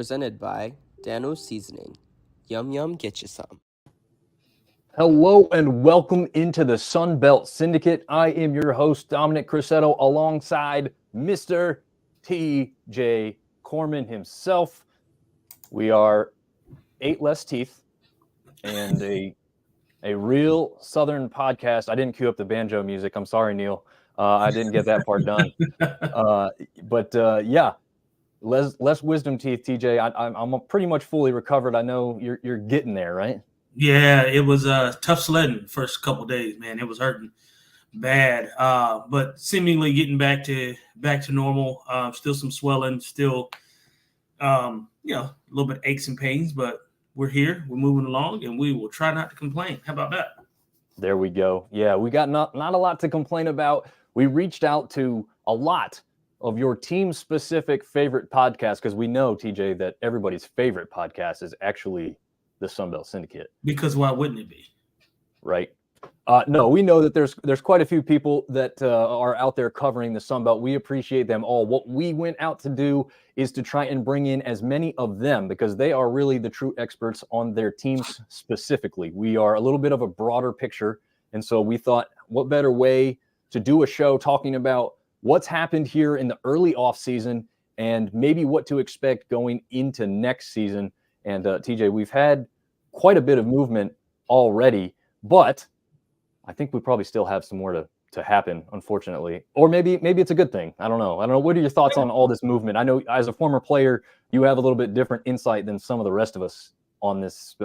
presented by Dano's Seasoning. Yum yum, get you some. Hello and welcome into the Sun Belt Syndicate. I am your host, Dominick Crissetto, alongside Mr. TJ Corman himself. We are 8 less teeth and a real Southern podcast. I didn't cue up the banjo music. I'm sorry, Neil. I didn't get that part done. Yeah, less wisdom teeth, TJ. I'm pretty much fully recovered. I know you're getting there, right? Yeah, it was tough sledding first couple days, man. It was hurting bad, but seemingly getting back to normal. Still some swelling, still a little bit aches and pains, but we're here. We're moving along, and we will try not to complain. How about that? There we go. Yeah, we got not a lot to complain about. We reached out to a lot of your team-specific favorite podcasts because we know, TJ, that everybody's favorite podcast is actually the Sun Belt Syndicate. Because why wouldn't it be? Right. No, we know that there's quite a few people that are out there covering the Sun Belt. We appreciate them all. What we went out to do is to try and bring in as many of them because they are really the true experts on their teams specifically. We are a little bit of a broader picture. And so we thought, what better way to do a show talking about what's happened here in the early offseason and maybe what to expect going into next season. And TJ, we've had quite a bit of movement already, but I think we probably still have some more to happen, unfortunately. Or maybe it's a good thing. I don't know. What are your thoughts on all this movement? I know as a former player, you have a little bit different insight than some of the rest of us on this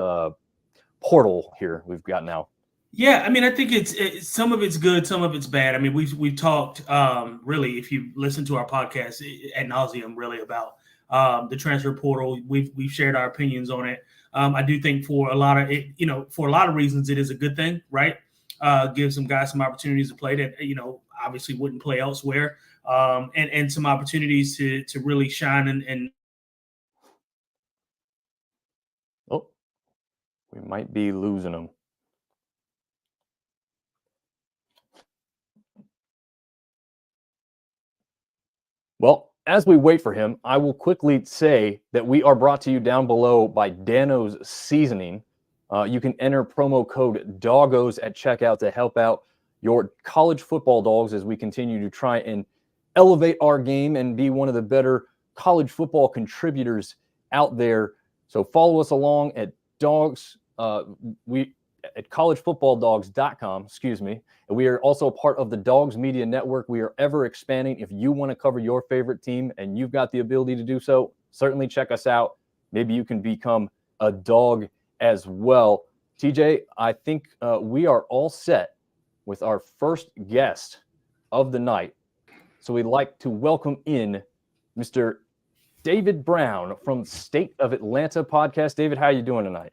portal here we've got now. Yeah, I mean, I think it's some of it's good, some of it's bad. I mean, we've talked really, if you listen to our podcast ad nauseum, really about the transfer portal. We've shared our opinions on it. I do think for a lot of reasons, it is a good thing, right? Give some guys some opportunities to play that obviously wouldn't play elsewhere, and some opportunities to really shine and. Oh, we might be losing them. Well, as we wait for him, I will quickly say that we are brought to you down below by Dano's Seasoning. You can enter promo code DOGGOS at checkout to help out your college football dogs as we continue to try and elevate our game and be one of the better college football contributors out there. So follow us along at collegefootballdogs.com, And we are also part of the Dogs Media Network. We are ever expanding. If you want to cover your favorite team and you've got the ability to do so, certainly check us out. Maybe you can become a dog as well. TJ, I think we are all set with our first guest of the night. So we'd like to welcome in Mr. David Brown from State of Atlanta podcast. David, how are you doing tonight?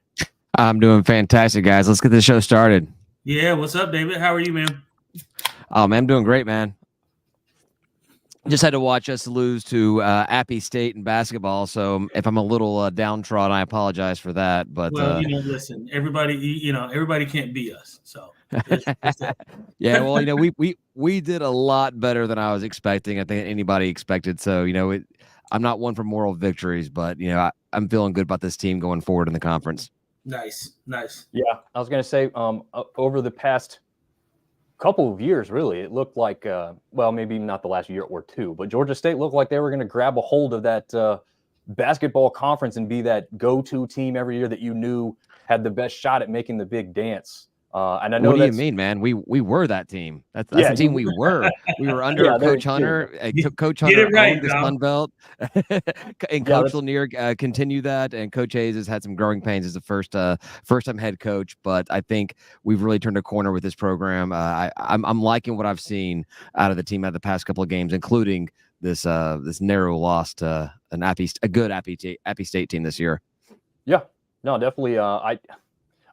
I'm doing fantastic, guys. Let's get this show started. Yeah, what's up, David? How are you, man? Oh, man, I'm doing great, man. Just had to watch us lose to Appy State in basketball, so if I'm a little downtrodden, I apologize for that. But listen, everybody can't beat us, so. Yeah, well, we did a lot better than I was expecting. I think anybody expected. So, I'm not one for moral victories, but I'm feeling good about this team going forward in the conference. Nice. Yeah, I was going to say, over the past couple of years, really, it looked like, maybe not the last year or two, but Georgia State looked like they were going to grab a hold of that basketball conference and be that go-to team every year that you knew had the best shot at making the big dance. And I know what do you mean, man? We were that team. That's the team we were. We were under Coach Hunter. Coach Hunter owned the Sun Belt, and Coach Lanier continued that. And Coach Hayes has had some growing pains as the first-time head coach, but I think we've really turned a corner with this program. I'm liking what I've seen out of the team out of the past couple of games, including this narrow loss to a good Appy State team this year. Yeah, no, definitely.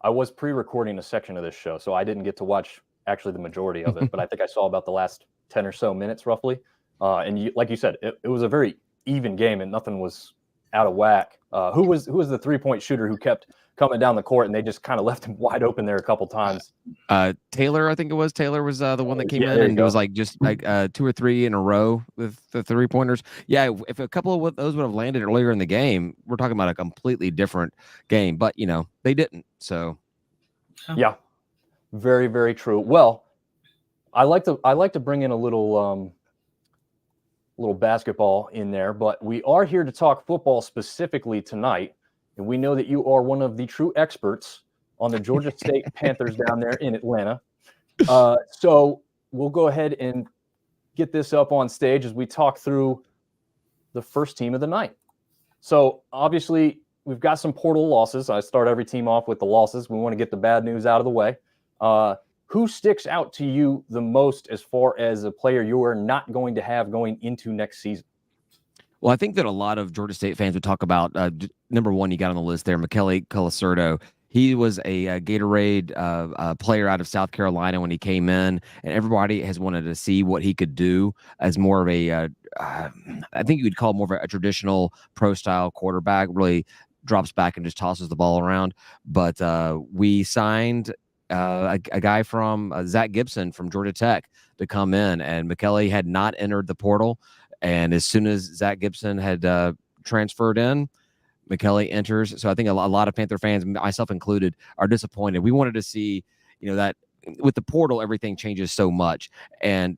I was pre-recording a section of this show, so I didn't get to watch actually the majority of it, but I think I saw about the last 10 or so minutes roughly. And like you said, it was a very even game and nothing was out of whack. Who was the three-point shooter who kept coming down the court, and they just kind of left him wide open there a couple times. Taylor, I think it was. Taylor was the one that came in, and it was like just like 2 or 3 in a row with the 3-pointers. Yeah, if a couple of those would have landed earlier in the game, we're talking about a completely different game. But they didn't. So yeah, very, very true. Well, I like to bring in a little basketball in there, but we are here to talk football specifically tonight, and we know that you are one of the true experts on the Georgia State Panthers down there in Atlanta. So we'll go ahead and get this up on stage as we talk through the first team of the night. So obviously we've got some portal losses. I start every team off with the losses. We want to get the bad news out of the way. Who sticks out to you the most as far as a player you are not going to have going into next season? Well, I think that a lot of Georgia State fans would talk about, number one, you got on the list there, Michele Colasurdo. He was a Gatorade player out of South Carolina when he came in, and everybody has wanted to see what he could do as more of a, I think you would call it more of a traditional pro-style quarterback, really drops back and just tosses the ball around. But we signed a guy from Zach Gibson from Georgia Tech to come in, and Michele had not entered the portal. And as soon as Zach Gibson had transferred in, Michele enters. So I think a lot of Panther fans, myself included, are disappointed. We wanted to see, that with the portal, everything changes so much. And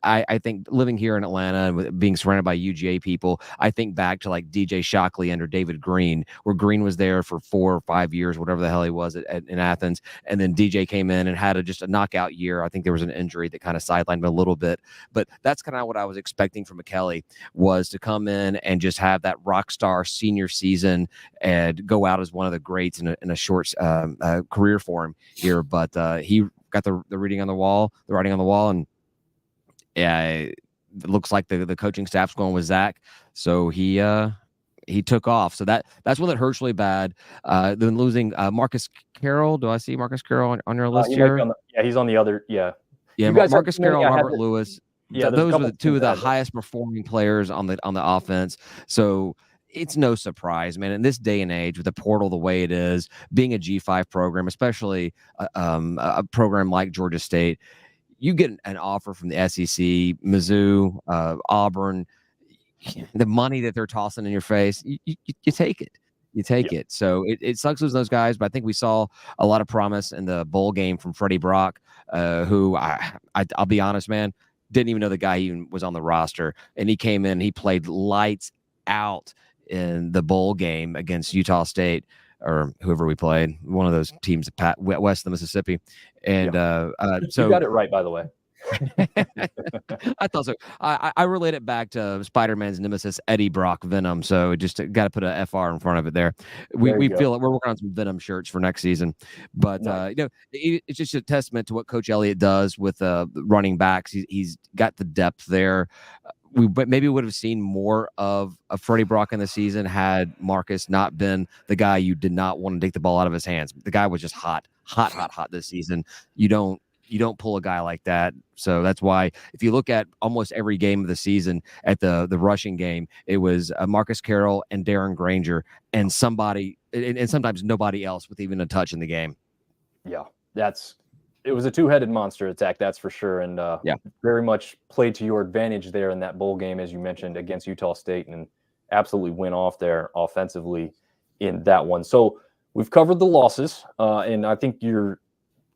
I think living here in Atlanta and being surrounded by UGA people, I think back to like DJ Shockley under David Green, where Green was there for 4 or 5 years, whatever the hell he was in Athens. And then DJ came in and had just a knockout year. I think there was an injury that kind of sidelined him a little bit, but that's kind of what I was expecting from Michele, was to come in and just have that rock star senior season and go out as one of the greats in a short career for him here. But he got the writing on the wall, and yeah, it looks like the coaching staff's going with Zach, so he took off. So that's one that hurts really bad. Then losing Marcus Carroll. Do I see Marcus Carroll on your list here? He's on the other. Yeah, Marcus Carroll, Robert Lewis. Yeah, those were the 2 of the highest performing players on the offense. So it's no surprise, man. In this day and age, with the portal the way it is, being a G5 program, especially a program like Georgia State, you get an offer from the SEC, Mizzou, Auburn, the money that they're tossing in your face, you take it. You take it. So it sucks losing those guys, but I think we saw a lot of promise in the bowl game from Freddie Brock, who I'll be honest, man, didn't even know the guy even was on the roster. And he came in, he played lights out in the bowl game against Utah State, or whoever we played, one of those teams west of the Mississippi. And so you got it right, by the way. I thought so. I relate it back to Spider-Man's nemesis, Eddie Brock Venom. So just got to put a FR in front of it there. We feel like we're working on some Venom shirts for next season. But it's just a testament to what Coach Elliott does with running backs. He's got the depth there. We maybe would have seen more of Freddie Brock in the season had Marcus not been the guy you did not want to take the ball out of his hands. The guy was just hot this season. You don't pull a guy like that. So that's why if you look at almost every game of the season at the rushing game, it was Marcus Carroll and Darren Granger and somebody, and sometimes nobody else with even a touch in the game. Yeah, it was a 2-headed monster attack, that's for sure. And very much played to your advantage there in that bowl game, as you mentioned, against Utah State, and absolutely went off there offensively in that one. So we've covered the losses, and I think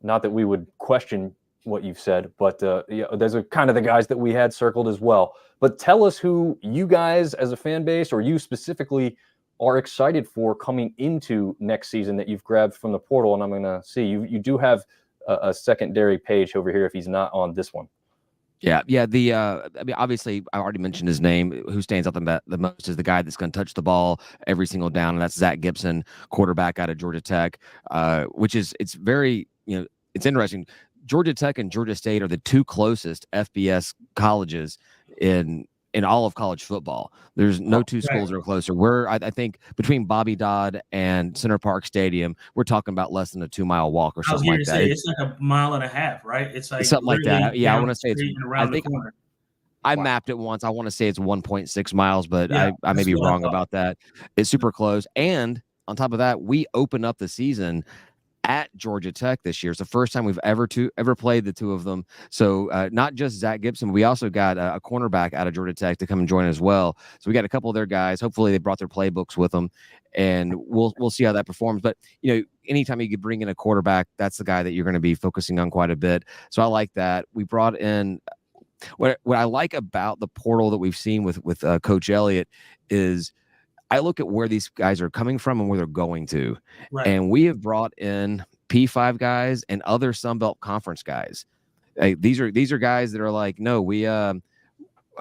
not that we would question what you've said, but there's a kind of the guys that we had circled as well. But tell us who you guys as a fan base, or you specifically, are excited for coming into next season that you've grabbed from the portal. And I'm going to see you do have a secondary page over here if he's not on this one. Yeah. I mean, obviously, I already mentioned his name. Who stands out the most is the guy that's going to touch the ball every single down, and that's Zach Gibson, quarterback out of Georgia Tech. It's very, it's interesting. Georgia Tech and Georgia State are the 2 closest FBS colleges in all of college football. There's no 2 schools that are closer. I think between Bobby Dodd and Center Park Stadium, we're talking about less than a 2-mile walk or something like that. It's like a mile and a half, right? It's like something like that. Yeah, I want to say it's around the corner. I mapped it once. I want to say it's 1.6 miles, but I may be wrong about that. It's super close. And on top of that, we open up the season at Georgia Tech this year. It's the first time we've ever played the two of them. So not just Zach Gibson, we also got a cornerback out of Georgia Tech to come and join as well. So we got a couple of their guys. Hopefully they brought their playbooks with them, and we'll see how that performs. But anytime you could bring in a quarterback, that's the guy that you're going to be focusing on quite a bit. So I like that. We brought in what I like about the portal that we've seen with Coach Elliott is I look at where these guys are coming from and where they're going to. Right. And we have brought in P5 guys and other Sun Belt Conference guys. These are guys that are like, no,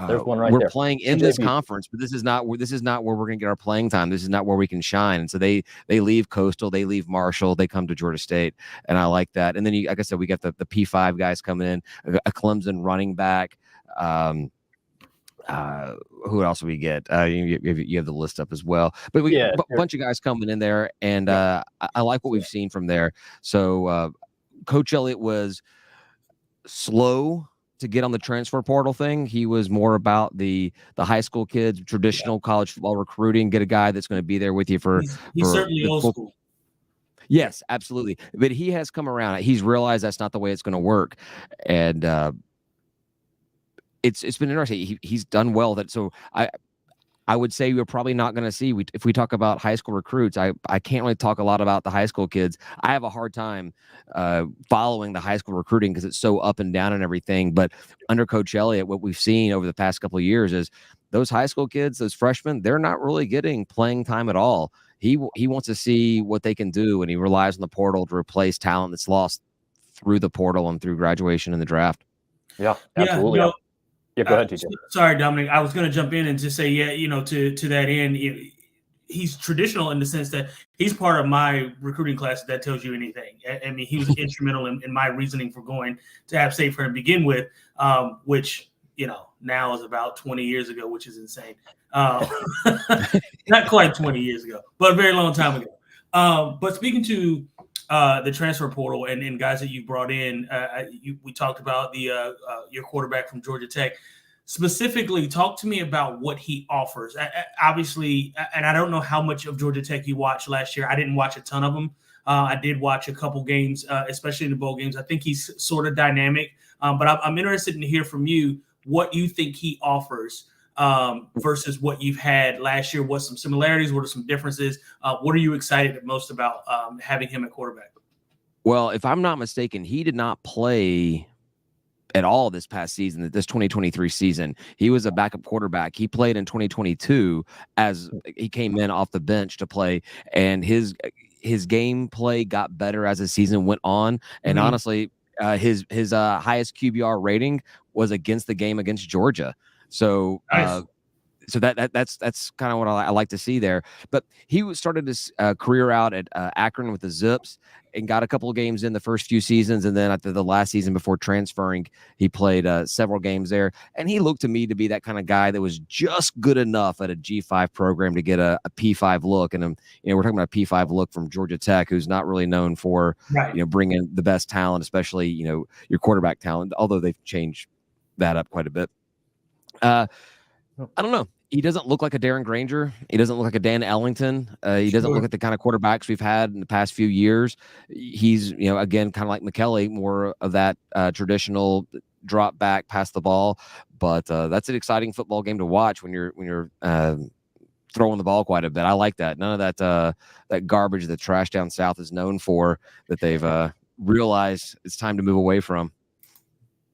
there's one right there. We're playing in this conference, but this is not where we're going to get our playing time. This is not where we can shine. And so they leave Coastal, they leave Marshall, they come to Georgia State, and I like that. And then like I said, we got the P5 guys coming in, a Clemson running back. Who else do we get? You have the list up as well, but a bunch of guys coming in there, and I like what we've seen from there. So Coach Elliott was slow to get on the transfer portal thing. He was more about the high school kids, traditional college football recruiting. Get a guy that's going to be there with you for. He's certainly old school. Yes, absolutely. But he has come around. He's realized that's not the way it's going to work, and it's been interesting. He's done well. So I would say we're probably not going to see. If we talk about high school recruits, I can't really talk a lot about the high school kids. I have a hard time following the high school recruiting because it's so up and down and everything. But under Coach Elliott, what we've seen over the past couple of years is those high school kids, those freshmen, they're not really getting playing time at all. He wants to see what they can do, and he relies on the portal to replace talent that's lost through the portal and through graduation and the draft. Yeah, absolutely. Yeah, go ahead, TJ. Sorry, Dominic. I was going to jump in and just say, to that end, he's traditional in the sense that he's part of my recruiting class. If that tells you anything. I mean, he was instrumental in my reasoning for going to App State for him to begin with, which, now is about 20 years ago, which is insane. Not quite 20 years ago, but a very long time ago. But speaking to the transfer portal and guys that you brought in, we talked about your quarterback from Georgia Tech. Specifically, talk to me about what he offers. Obviously, and I don't know how much of Georgia Tech you watched last year. I didn't watch a ton of them. I did watch a couple games, especially in the bowl games. I think he's sort of dynamic, but I'm interested in hear from you what you think he offers versus what you've had last year. What's some similarities? What are some differences? What are you excited most about having him at quarterback? Well, if I'm not mistaken, he did not play at all this past season, this 2023 season. He was a backup quarterback. He played in 2022 as he came in off the bench to play, and his gameplay got better as the season went on. And honestly, his highest QBR rating was against the game against Georgia. So nice. So that's kind of what I like to see there. But he started his career out at Akron with the Zips and got a couple of games in the first few seasons. And then after the last season before transferring, he played several games there. And he looked to me to be that kind of guy that was just good enough at a G5 program to get a P5 look. And we're talking about a P5 look from Georgia Tech, who's not really known for bringing the best talent, especially your quarterback talent. Although they've changed that up quite a bit. I don't know. He doesn't look like a Darren Granger. He doesn't look like a Dan Ellington. He doesn't look like the kind of quarterbacks we've had in the past few years. He's, again, kind of like McKelly, more of that traditional drop back, pass the ball. But that's an exciting football game to watch when you're throwing the ball quite a bit. I like that. None of that garbage that trash down south is known for that they've realized it's time to move away from.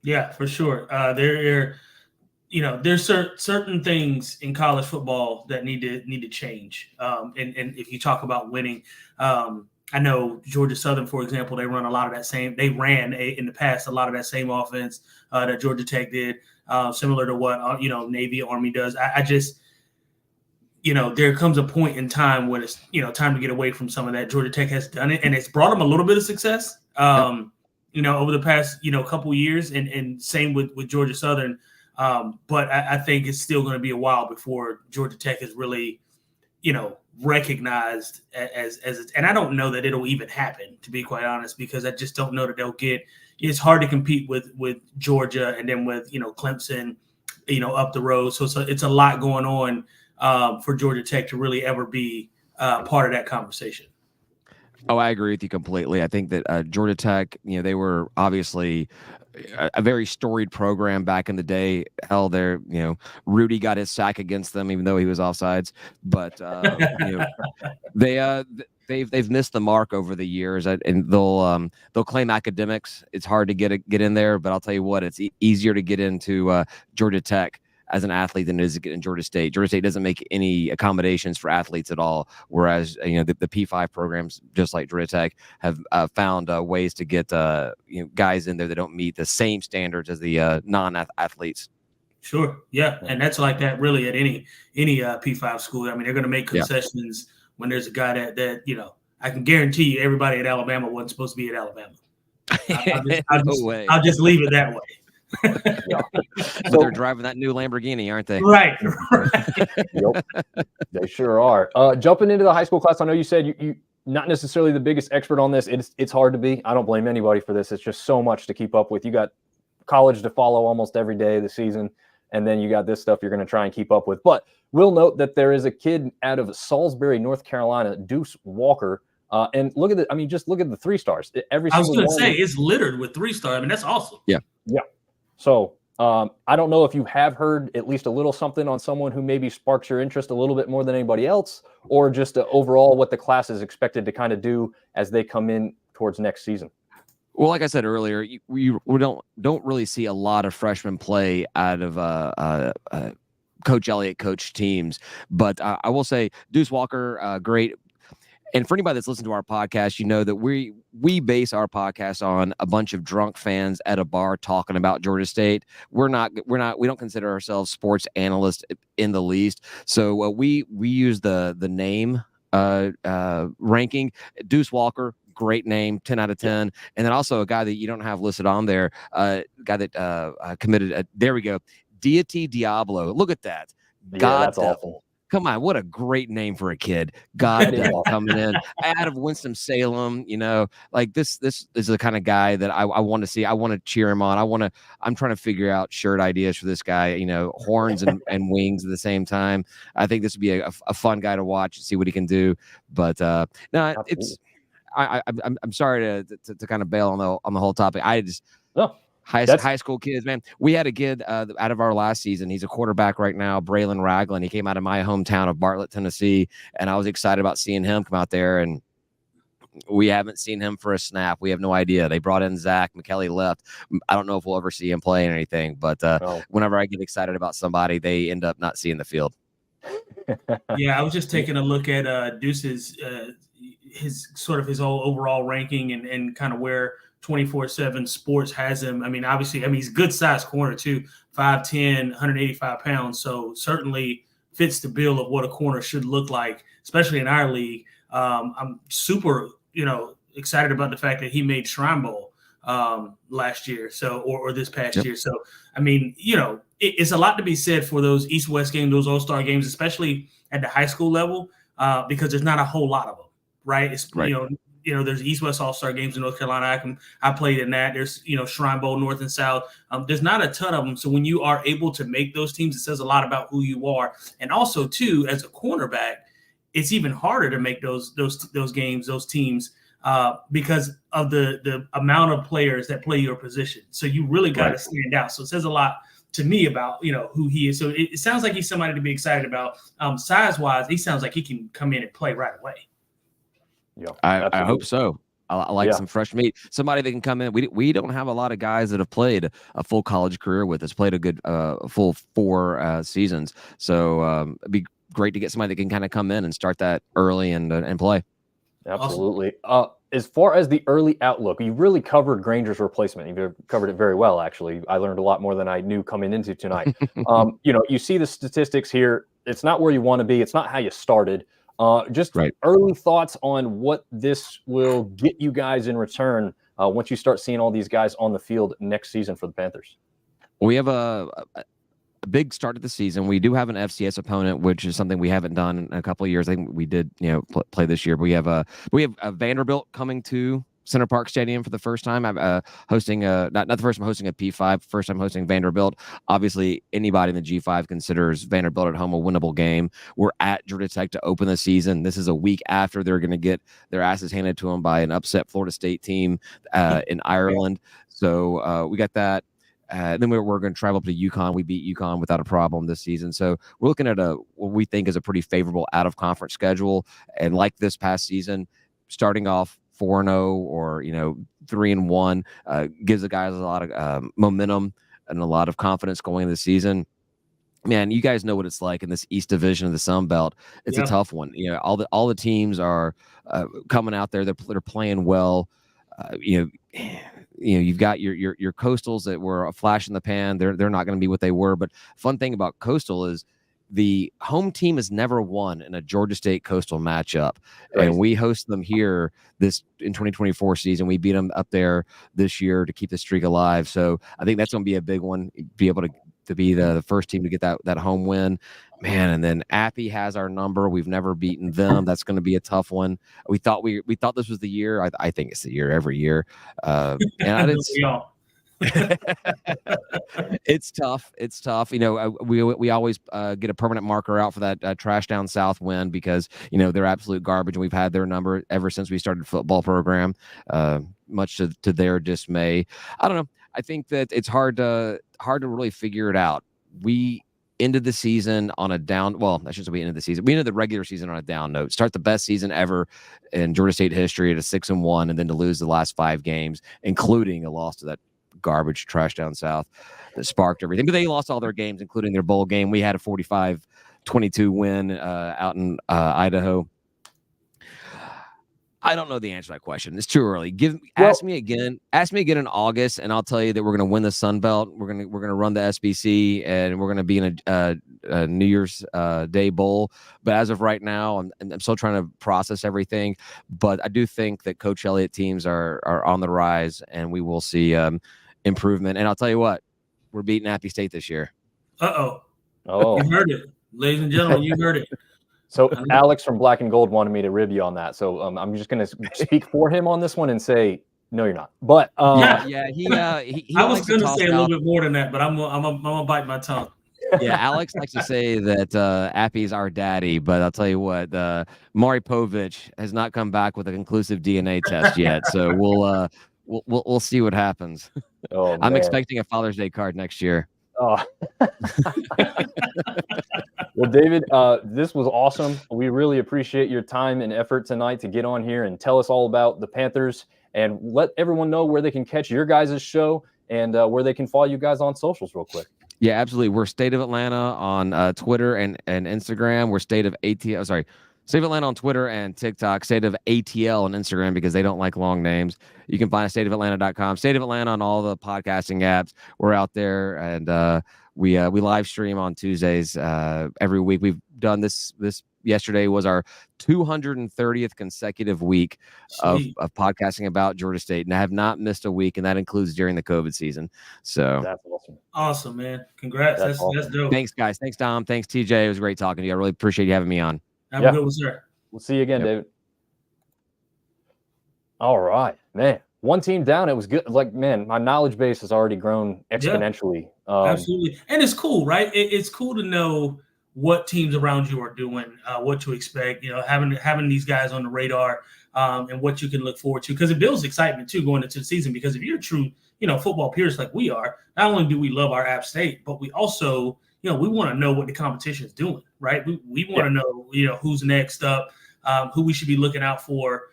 Yeah, for sure. There's certain things in college football that need to change. And if you talk about winning, I know Georgia Southern, for example, they ran in the past a lot of that same offense that Georgia Tech did, similar to what Navy, Army does. I just there comes a point in time when it's time to get away from some of that. Georgia Tech has done it, and it's brought them a little bit of success. Over the past couple years, and same with Georgia Southern. But I think it's still going to be a while before Georgia Tech is really, recognized as and I don't know that it'll even happen, to be quite honest, because I just don't know that they'll get. It's hard to compete with Georgia and then with Clemson, up the road. So it's a lot going on for Georgia Tech to really ever be part of that conversation. Oh, I agree with you completely. I think that Georgia Tech, they were obviously a very storied program back in the day. Hell, Rudy got his sack against them, even though he was offsides. But they've missed the mark over the years, and they'll claim academics. It's hard to get in there, but I'll tell you what, it's easier to get into Georgia Tech as an athlete than it is to get in Georgia State. Georgia State doesn't make any accommodations for athletes at all, whereas the P5 programs, just like Georgia Tech, have found ways to get guys in there that don't meet the same standards as the non-athletes. Sure, yeah, and that's like that really at any P5 school. I mean, they're going to make concessions when there's a guy that I can guarantee you everybody at Alabama wasn't supposed to be at Alabama. I'll just leave it that way. But they're driving that new Lamborghini, aren't they? Right. Yep, they sure are. Jumping into the high school class, I know you said you not necessarily the biggest expert on this. It's hard to be. I don't blame anybody for this. It's just so much to keep up with. You got college to follow almost every day of the season, and then you got this stuff you're going to try and keep up with. But we'll note that there is a kid out of Salisbury, North Carolina, Deuce Walker. And look at just look at the 3 stars. I was going to say it's littered with 3 stars. I mean, that's awesome. Yeah. So I don't know if you have heard at least a little something on someone who maybe sparks your interest a little bit more than anybody else, or just overall what the class is expected to kind of do as they come in towards next season. Well, like I said earlier, we don't really see a lot of freshmen play out of Coach Elliott coach teams, but I will say Deuce Walker, great. And for anybody that's listened to our podcast, you know that we base our podcast on a bunch of drunk fans at a bar talking about Georgia State. We don't consider ourselves sports analysts in the least. So we use the name ranking. Deuce Walker, great name, 10 out of 10. And then also a guy that you don't have listed on there, guy that committed. There we go. Deity Diablo. Look at that. Yeah, God that's awful. Come on, what a great name for a kid. God coming in out of Winston-Salem, like this is the kind of guy that I want to see. I want to cheer him on. I'm trying to figure out shirt ideas for this guy, horns and wings at the same time. I think this would be a fun guy to watch and see what he can do. But no, I'm sorry to kind of bail on the whole topic. High school kids, man. We had a kid out of our last season. He's a quarterback right now, Braylon Raglan. He came out of my hometown of Bartlett, Tennessee, and I was excited about seeing him come out there. And we haven't seen him for a snap. We have no idea. They brought in Zach. McKelly left. I don't know if we'll ever see him play or anything, but whenever I get excited about somebody, they end up not seeing the field. Yeah, I was just taking a look at Deuce's his overall ranking and kind of where 24/7 Sports has him. I mean, obviously, he's a good sized corner too, 5'10", 185 pounds. So certainly fits the bill of what a corner should look like, especially in our league. I'm super, excited about the fact that he made Shrine Bowl last year, or this past year. So, I mean, it's a lot to be said for those East-West games, those All-Star games, especially at the high school level, because there's not a whole lot of them, right? It's there's East-West All-Star games in North Carolina. I played in that. There's, Shrine Bowl, North and South. There's not a ton of them. So when you are able to make those teams, it says a lot about who you are. And also, too, as a cornerback, it's even harder to make those games, those teams, because of the amount of players that play your position. So you really got to stand out. So it says a lot to me about, who he is. So it sounds like he's somebody to be excited about. Size-wise, he sounds like he can come in and play right away. Yeah, I hope so. I like some fresh meat. Somebody that can come in. We don't have a lot of guys that have played a full college career with us, played a good full 4 seasons. So it'd be great to get somebody that can kind of come in and start that early and play. Absolutely. As far as the early outlook, you really covered Granger's replacement. You've covered it very well, actually. I learned a lot more than I knew coming into tonight. You see the statistics here. It's not where you want to be. It's not how you started. Early thoughts on what this will get you guys in return once you start seeing all these guys on the field next season for the Panthers. We have a big start of the season. We do have an FCS opponent, which is something we haven't done in a couple of years. I think we did, play this year. But we have a Vanderbilt coming to Center Park Stadium for the first time. I'm hosting not the first time hosting a P5, first time hosting Vanderbilt. Obviously, anybody in the G5 considers Vanderbilt at home a winnable game. We're at Georgia Tech to open the season. This is a week after they're going to get their asses handed to them by an upset Florida State team in Ireland. So we got that. Then we're going to travel up to UConn. We beat UConn without a problem this season. So we're looking at what we think is a pretty favorable out-of-conference schedule. And like this past season, starting off 4-0 or 3-1 gives the guys a lot of momentum and a lot of confidence going into the season. Man, you guys know what it's like in this East Division of the Sun Belt. It's a tough one. All the teams are coming out there. They're playing well. You've got your Coastals that were a flash in the pan. They're not going to be what they were. But fun thing about Coastal is the home team has never won in a Georgia State Coastal matchup. Right. And we host them here in 2024 season. We beat them up there this year to keep the streak alive. So I think that's going to be a big one, be able to be the first team to get that home win, man. And then Appy has our number. We've never beaten them. That's going to be a tough one. We thought this was the year. I think it's the year every year. And it's tough. It's tough. We always get a permanent marker out for that trash down south win because they're absolute garbage, and we've had their number ever since we started football program, much to their dismay. I don't know. I think that it's hard to really figure it out. We ended the season on a down. Well, I shouldn't say we ended the season. We ended the regular season on a down note. Start the best season ever in Georgia State history at a 6-1, and then to lose the last 5 games, including a loss to that garbage trash down south that sparked everything. But they lost all their games, including their bowl game. We had a 45-22 win out in Idaho. I don't know the answer to that question. It's too early. Ask me again in August, and I'll tell you that we're going to win the Sun Belt. We're going to run the SBC, and we're going to be in a New Year's Day bowl. But as of right now, I'm still trying to process everything. But I do think that Coach Elliott teams are on the rise, and we will see improvement. And I'll tell you what, we're beating Appy State this year. Oh, you heard it, ladies and gentlemen. You heard it. So Alex from Black and Gold wanted me to rib you on that. So I'm just going to speak for him on this one and say, no, you're not. But he I was going to say a little bit more than that, but I'm gonna bite my tongue. Yeah, Alex likes to say that Appy's our daddy, but I'll tell you what, Maury Povich has not come back with a conclusive DNA test yet. So we'll see what happens. Oh, I'm expecting a Father's Day card next year. Oh. Well, David, this was awesome. We really appreciate your time and effort tonight to get on here and tell us all about the Panthers and let everyone know where they can catch your guys' show and where they can follow you guys on socials real quick. Yeah, absolutely. We're State of Atlanta on Twitter and Instagram. We're State of Atlanta on Twitter and TikTok, State of ATL on Instagram because they don't like long names. You can find us stateofatlanta.com, State of Atlanta on all the podcasting apps. We're out there, and we live stream on Tuesdays every week. We've done this yesterday was our 230th consecutive week of podcasting about Georgia State, and I have not missed a week, and that includes during the COVID season. So that's awesome. Awesome, man. Congrats. That's dope. Thanks, guys. Thanks, Dom. Thanks, TJ. It was great talking to you. I really appreciate you having me on. Have a good one, sir. We'll see you again, David. All right, man. One team down. It was good. Like, man, my knowledge base has already grown exponentially. Absolutely. And it's cool, right? It's cool to know what teams around you are doing, what to expect, having these guys on the radar and what you can look forward to, because it builds excitement too going into the season. Because if you're true, football peers like we are, not only do we love our App State, but we also, we want to know what the competition is doing, right? We want to know, who's next up, who we should be looking out for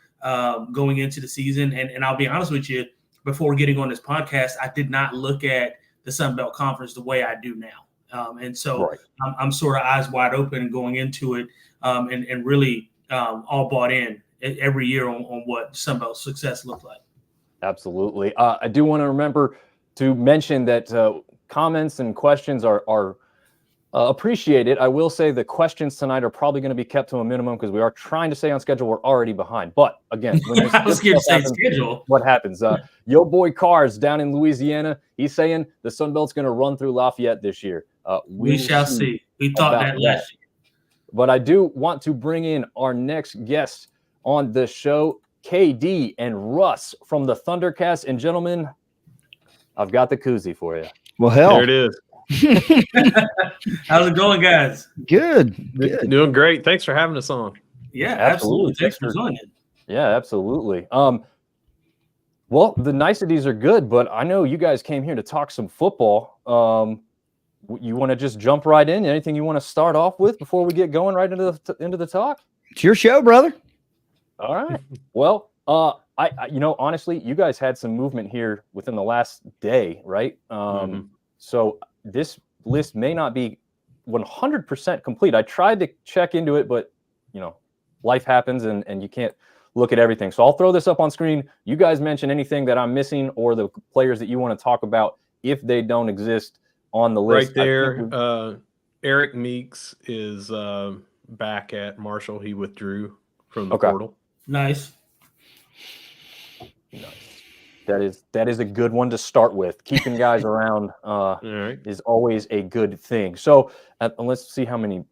going into the season. And I'll be honest with you, before getting on this podcast, I did not look at the Sun Belt Conference the way I do now. And so I'm sort of eyes wide open going into it and really all bought in every year on what Sun Belt success looked like. Absolutely. I do want to remember to mention that comments and questions are appreciated. I will say the questions tonight are probably going to be kept to a minimum because we are trying to stay on schedule. We're already behind. But again, when I was going to say schedule. What happens? Yo boy Cars down in Louisiana, he's saying the Sun Belt's going to run through Lafayette this year. We shall see. We thought that last year. But I do want to bring in our next guest on the show. KD, and Russ from the Thundercast. And gentlemen, I've got the koozie for you. Well, hell. There it is. How's it going, guys? Good. Doing great. Thanks for having us on. Yeah, absolutely. Thanks for doing it. Yeah, absolutely. Well, the niceties are good, but I know you guys came here to talk some football. You want to just jump right in? Anything you want to start off with before we get going right into the talk? It's your show, brother. All right. Well, I honestly, you guys had some movement here within the last day, right? So this list may not be 100% complete. I tried to check into it, but life happens and you can't look at everything. So I'll throw this up on screen. You guys mention anything that I'm missing or the players that you want to talk about if they don't exist on the list. Right there, Eric Meeks is back at Marshall. He withdrew from the portal. Nice. That is a good one to start with. Keeping guys around is always a good thing. So let's see how many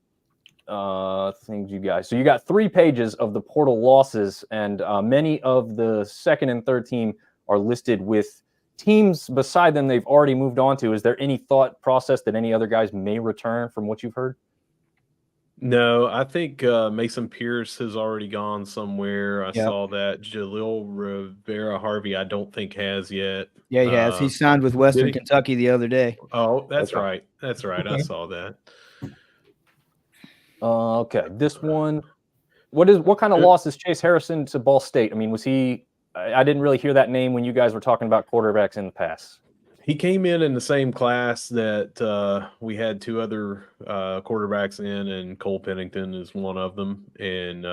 things you guys. So you got 3 pages of the portal losses, and many of the second and third team are listed with teams beside them they've already moved on to. Is there any thought process that any other guys may return from what you've heard? No, I think Mason Pierce has already gone somewhere. I saw that. Jalil Rivera-Harvey, I don't think has yet. Yeah, he has. He signed with Western Kentucky the other day. Oh, that's right. That's right. I saw that. Okay, this one. What kind of loss is Chase Harrison to Ball State? I mean, was he? I didn't really hear that name when you guys were talking about quarterbacks in the past. He came in the same class that we had 2 other quarterbacks in, and Cole Pennington is one of them. And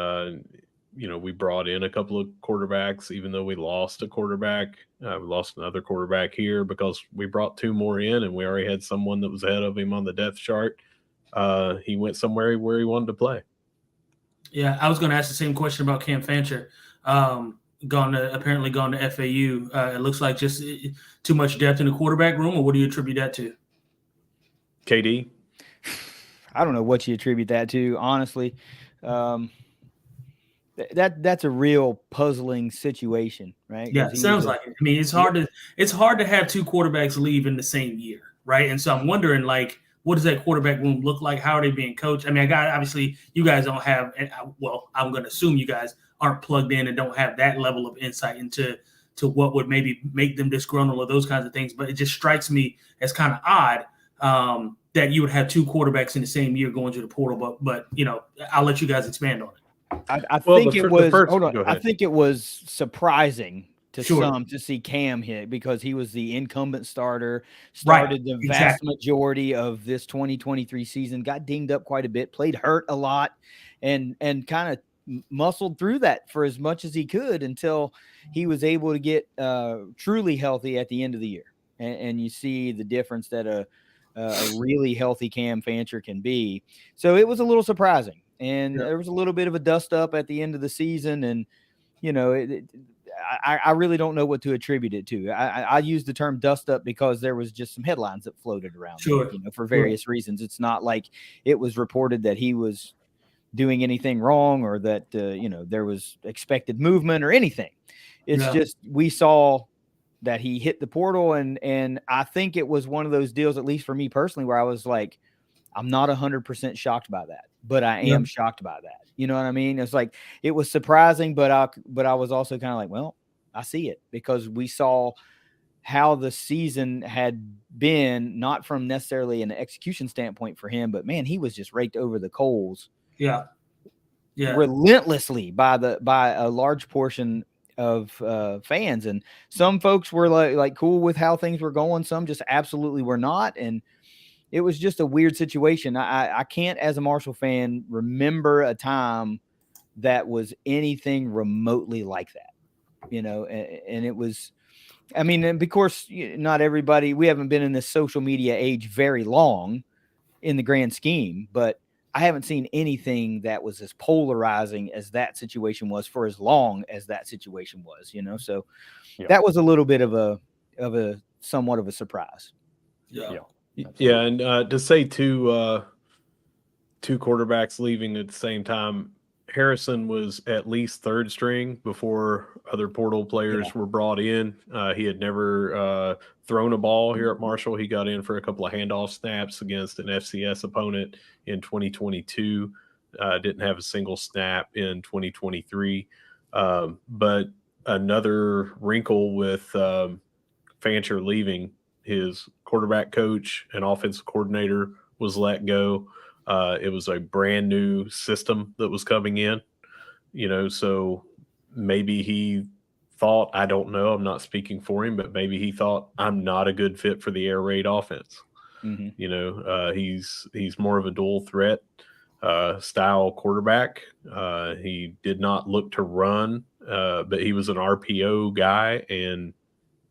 we brought in a couple of quarterbacks, even though we lost a quarterback. We lost another quarterback here because we brought 2 more in, and we already had someone that was ahead of him on the depth chart. He went somewhere where he wanted to play. Yeah, I was going to ask the same question about Cam Fancher. Apparently gone to FAU. It looks like just too much depth in the quarterback room, or what do you attribute that to? KD? I don't know what you attribute that to, honestly. That's a real puzzling situation, right? Yeah, it sounds like it. I mean, it's hard to have 2 quarterbacks leave in the same year, right? And so I'm wondering, what does that quarterback room look like? How are they being coached? I mean, obviously you guys don't have. Well, I'm going to assume you guys aren't plugged in and don't have that level of insight into what would maybe make them disgruntled or those kinds of things. But it just strikes me as kind of odd that you would have 2 quarterbacks in the same year going to the portal. But I'll let you guys expand on it. I think it was surprising to some to see Cam hit because he was the incumbent starter, started the vast majority of this 2023 season, got dinged up quite a bit, played hurt a lot, and kind of muscled through that for as much as he could until he was able to get truly healthy at the end of the year. And you see the difference that a really healthy Cam Fancher can be. So it was a little surprising. And there was a little bit of a dust up at the end of the season. And, I really don't know what to attribute it to. I use the term dust up because there was just some headlines that floated around for various reasons. It's not like it was reported that he was doing anything wrong or that, there was expected movement or anything. It's just we saw that he hit the portal. And I think it was one of those deals, at least for me personally, where I was like, I'm not 100% shocked by that, but I am shocked by that. You know what I mean? It's like, it was surprising, but I was also kind of like, well, I see it because we saw how the season had been, not from necessarily an execution standpoint for him, but man, he was just raked over the coals. Yeah. Relentlessly by a large portion of fans. And some folks were like cool with how things were going. Some just absolutely were not. And it was just a weird situation. I can't, as a Marshall fan, remember a time that was anything remotely like that, and it was, I mean, and of course, not everybody, we haven't been in this social media age very long in the grand scheme, but I haven't seen anything that was as polarizing as that situation was for as long as that situation was, so that was a little bit of a somewhat of a surprise. Yeah, and to say 2 quarterbacks leaving at the same time, Harrison was at least third string before other portal players were brought in. He had never thrown a ball here at Marshall. He got in for a couple of handoff snaps against an FCS opponent in 2022. Didn't have a single snap in 2023. But another wrinkle with Fancher leaving, his quarterback coach and offensive coordinator was let go. It was a brand new system that was coming in, so maybe he thought, I don't know, I'm not speaking for him, but maybe he thought I'm not a good fit for the air raid offense. Mm-hmm. He's more of a dual threat style quarterback. He did not look to run, but he was an RPO guy, and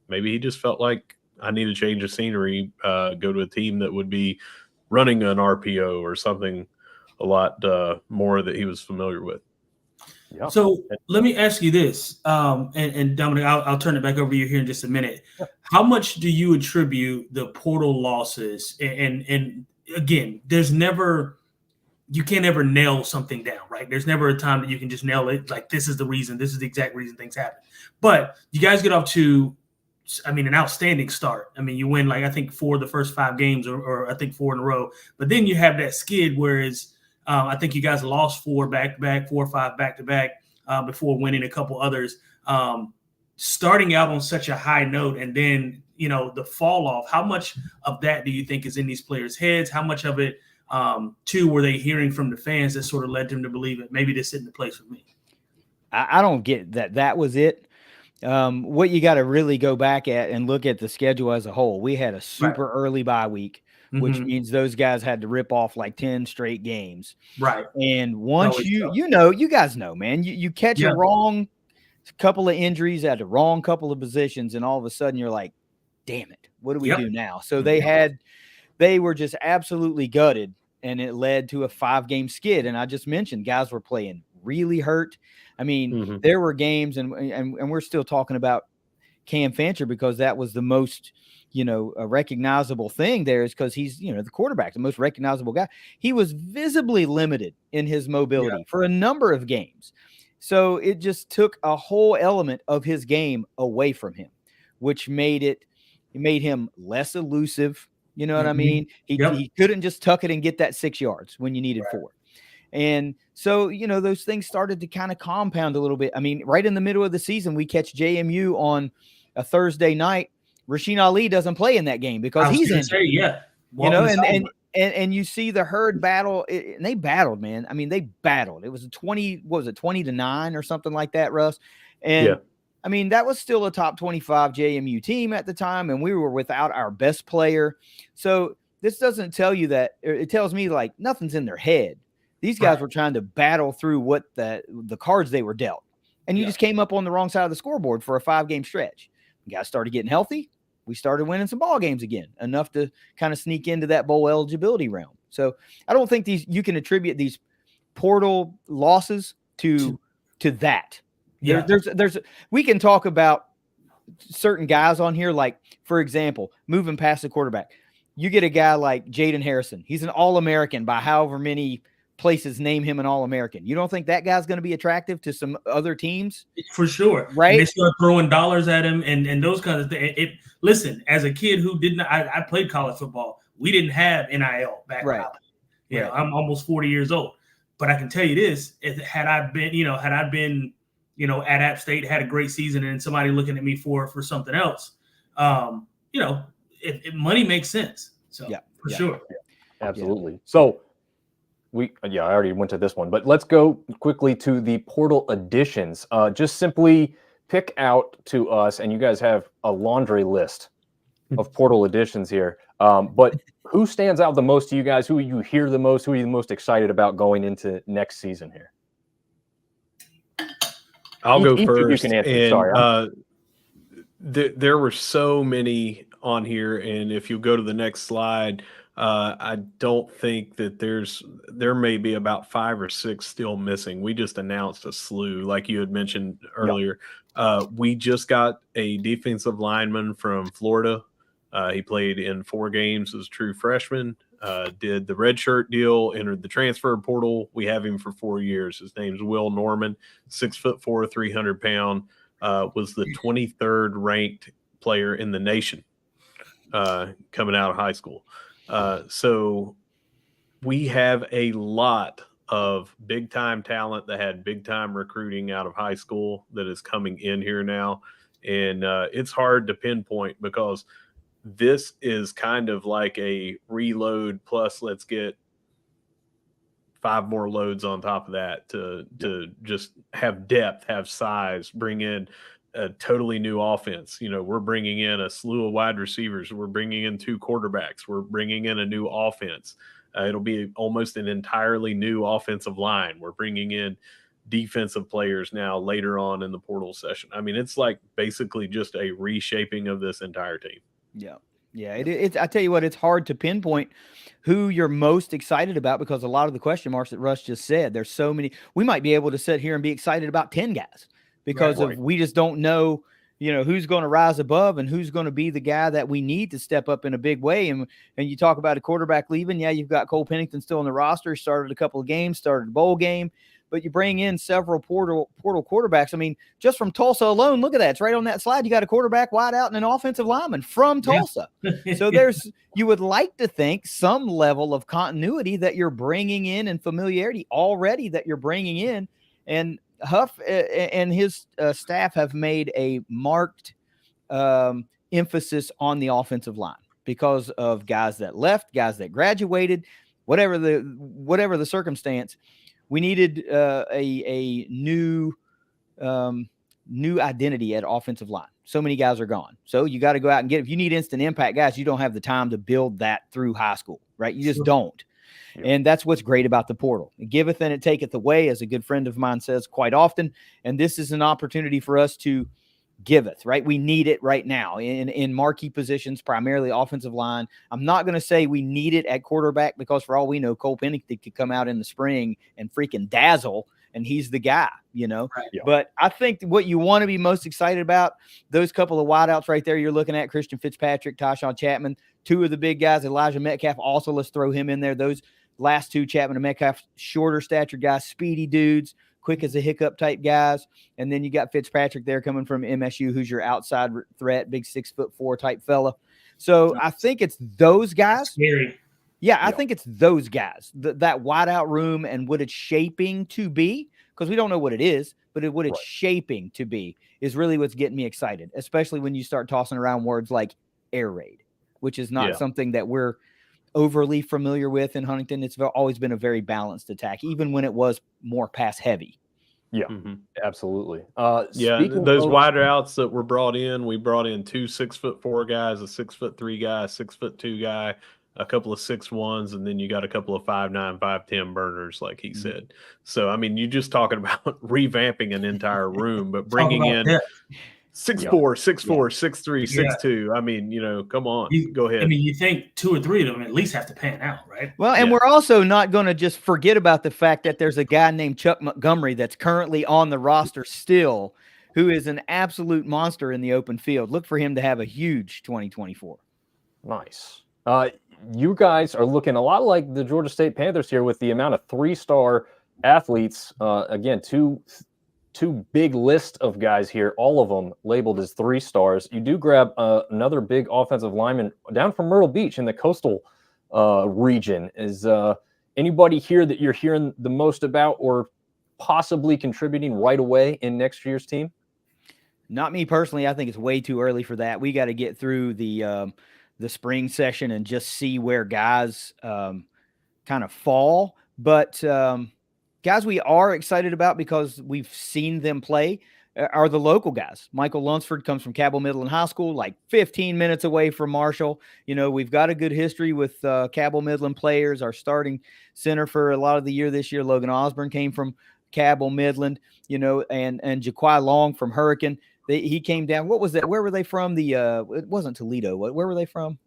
maybe he just felt like I need to change of scenery, go to a team that would be running an RPO or something a lot more that he was familiar with. Yep. So let me ask you this, and Dominic, I'll turn it back over to you here in just a minute. Yep. How much do you attribute the portal losses? And again, you can't ever nail something down, right? There's never a time that you can just nail it. Like, this is the reason, this is the exact reason things happen. But you guys get off to, an outstanding start. You win, I think 4 of the first 5 games, or I think 4 in a row. But then you have that skid, whereas I think you guys lost 4 back-to-back, 4 or 5 back-to-back before winning a couple others. Starting out on such a high note, and then, the fall off, how much of that do you think is in these players' heads? How much of it, too, were they hearing from the fans that sort of led them to believe it? Maybe this isn't the place for me. I don't get that. That was it. What you got to really go back at and look at the schedule as a whole. We had a super early bye week, which means those guys had to rip off 10 straight games. Right. And once you guys know, man, you catch a wrong couple of injuries at the wrong couple of positions, and all of a sudden you're like, damn it, what do we do now? So they were just absolutely gutted, and it led to a 5-game skid. And I just mentioned guys were playing really hurt. There were games, and we're still talking about Cam Fancher because that was the most, a recognizable thing there, is because he's, the quarterback, the most recognizable guy. He was visibly limited in his mobility for a number of games. So it just took a whole element of his game away from him, which made him less elusive. You know what I mean? He couldn't just tuck it and get that 6 yards when you needed 4. And so, those things started to kind of compound a little bit. Right in the middle of the season, we catch JMU on a Thursday night. Rasheen Ali doesn't play in that game because he's injured. And you see the herd battle, and they battled, man. They battled. It was 20-9 or something like that, Russ? And that was still a top 25 JMU team at the time, and we were without our best player. So this doesn't tell you that. It tells me nothing's in their head. These guys were trying to battle through what the cards they were dealt. And you just came up on the wrong side of the scoreboard for a 5-game stretch. You guys started getting healthy. We started winning some ball games again, enough to kind of sneak into that bowl eligibility realm. So I don't think you can attribute these portal losses to that. Yeah. We can talk about certain guys on here, for example, moving past the quarterback. You get a guy like Jaden Harrison. He's an All-American by however many places name him an All-American. You don't think that guy's going to be attractive to some other teams? For sure. Right. And they start throwing dollars at him and those kinds of things. Listen, as a kid who didn't, I played college football. We didn't have NIL back then. I'm almost 40 years old, but I can tell you this, had I been, at App State, had a great season, and somebody looking at me for something else, if money makes sense. So for sure. Yeah. Absolutely. So I already went to this one, but let's go quickly to the portal additions. Just simply pick out to us, and you guys have a laundry list of portal additions here. But who stands out the most to you guys? Who you hear the most? Who are you the most excited about going into next season here? I'll go first. You can answer. And, sorry. There were so many on here, and if you go to the next slide, I don't think that there may be about 5 or 6 still missing. We just announced a slew, like you had mentioned earlier. We just got a defensive lineman from Florida He played in 4 games as a true freshman, did the redshirt deal, entered the transfer portal. We have him for 4 years. His name's Will Norman, 6'4", 300 pound, was the 23rd ranked player in the nation coming out of high school. So we have a lot of big time talent that had big time recruiting out of high school that is coming in here now. And it's hard to pinpoint because this is kind of like a reload plus let's get 5 more loads on top of that to just have depth, have size, bring in a totally new offense. You know, we're bringing in a slew of wide receivers. We're bringing in 2 quarterbacks. We're bringing in a new offense. It'll be almost an entirely new offensive line. We're bringing in defensive players now later on in the portal session. I mean, it's like basically just a reshaping of this entire team. Yeah. Yeah. I tell you what, it's hard to pinpoint who you're most excited about because a lot of the question marks that Russ just said, there's so many. We might be able to sit here and be excited about 10 guys because we just don't know, you know, who's going to rise above and who's going to be the guy that we need to step up in a big way. And you talk about a quarterback leaving. Yeah, you've got Cole Pennington still on the roster, started a couple of games, started a bowl game, but you bring in several portal quarterbacks. I mean, just from Tulsa alone, look at that. It's right on that slide. You got a quarterback, wide out, and an offensive lineman from Tulsa. Yeah. So you would like to think some level of continuity that you're bringing in and familiarity already that you're bringing in. And Huff and his staff have made a marked emphasis on the offensive line because of guys that left, guys that graduated, whatever the circumstance. We needed a new identity at offensive line. So many guys are gone. So you got to go out and get, if you need instant impact guys, you don't have the time to build that through high school, right? You just don't. Yeah. And that's what's great about the portal. It giveth and it taketh away, as a good friend of mine says quite often. And this is an opportunity for us to giveth, right? We need it right now in marquee positions, primarily offensive line. I'm not going to say we need it at quarterback because for all we know, Cole Pennington could come out in the spring and freaking dazzle, and he's the guy, you know. Right. Yeah. But I think what you want to be most excited about, those couple of wideouts right there you're looking at, Christian Fitzpatrick, Tyshawn Chapman, 2 of the big guys, Elijah Metcalf, also let's throw him in there. Those last 2, Chapman and Metcalf, shorter stature guys, speedy dudes, quick as a hiccup type guys. And then you got Fitzpatrick there coming from MSU, who's your outside threat, big 6'4" type fella. So I think it's those guys. Scary. Yeah, I think it's those guys, that wide out room and what it's shaping to be, because we don't know what it is, but what it's shaping to be is really what's getting me excited, especially when you start tossing around words like air raid, which is not something that we're overly familiar with in Huntington. It's always been a very balanced attack, even when it was more pass heavy. Yeah, absolutely. Those wide outs that were brought in, we brought in 2 6'4" guys, a 6'3" guy, a 6'2" guy, a couple of 6'1s, and then you got a couple of 5'9", 5'10" burners, like he said. So, I mean, you're just talking about revamping an entire room, but bringing in 6'4", 6'4", 6'3", 6'2". I mean, you know, come on, go ahead. I mean, you think 2 or 3 of them at least have to pan out, right? Well, and we're also not going to just forget about the fact that there's a guy named Chuck Montgomery that's currently on the roster still, who is an absolute monster in the open field. Look for him to have a huge 2024. Nice. You guys are looking a lot like the Georgia State Panthers here with the amount of 3-star athletes. Again, two big list of guys here, all of them labeled as 3 stars. You do grab another big offensive lineman down from Myrtle Beach in the coastal region. Is anybody here that you're hearing the most about or possibly contributing right away in next year's team? Not me personally. I think it's way too early for that. We got to get through the spring session and just see where guys kind of fall. But guys we are excited about because we've seen them play are the local guys. Michael Lunsford comes from Cabell Midland High School, like 15 minutes away from Marshall. You know, we've got a good history with Cabell Midland players. Our starting center for a lot of the year this year, Logan Osborne, came from Cabell Midland, you know, and Jaquai Long from Hurricane. He came down. What was that? Where were they from? It wasn't Toledo. Where were they from?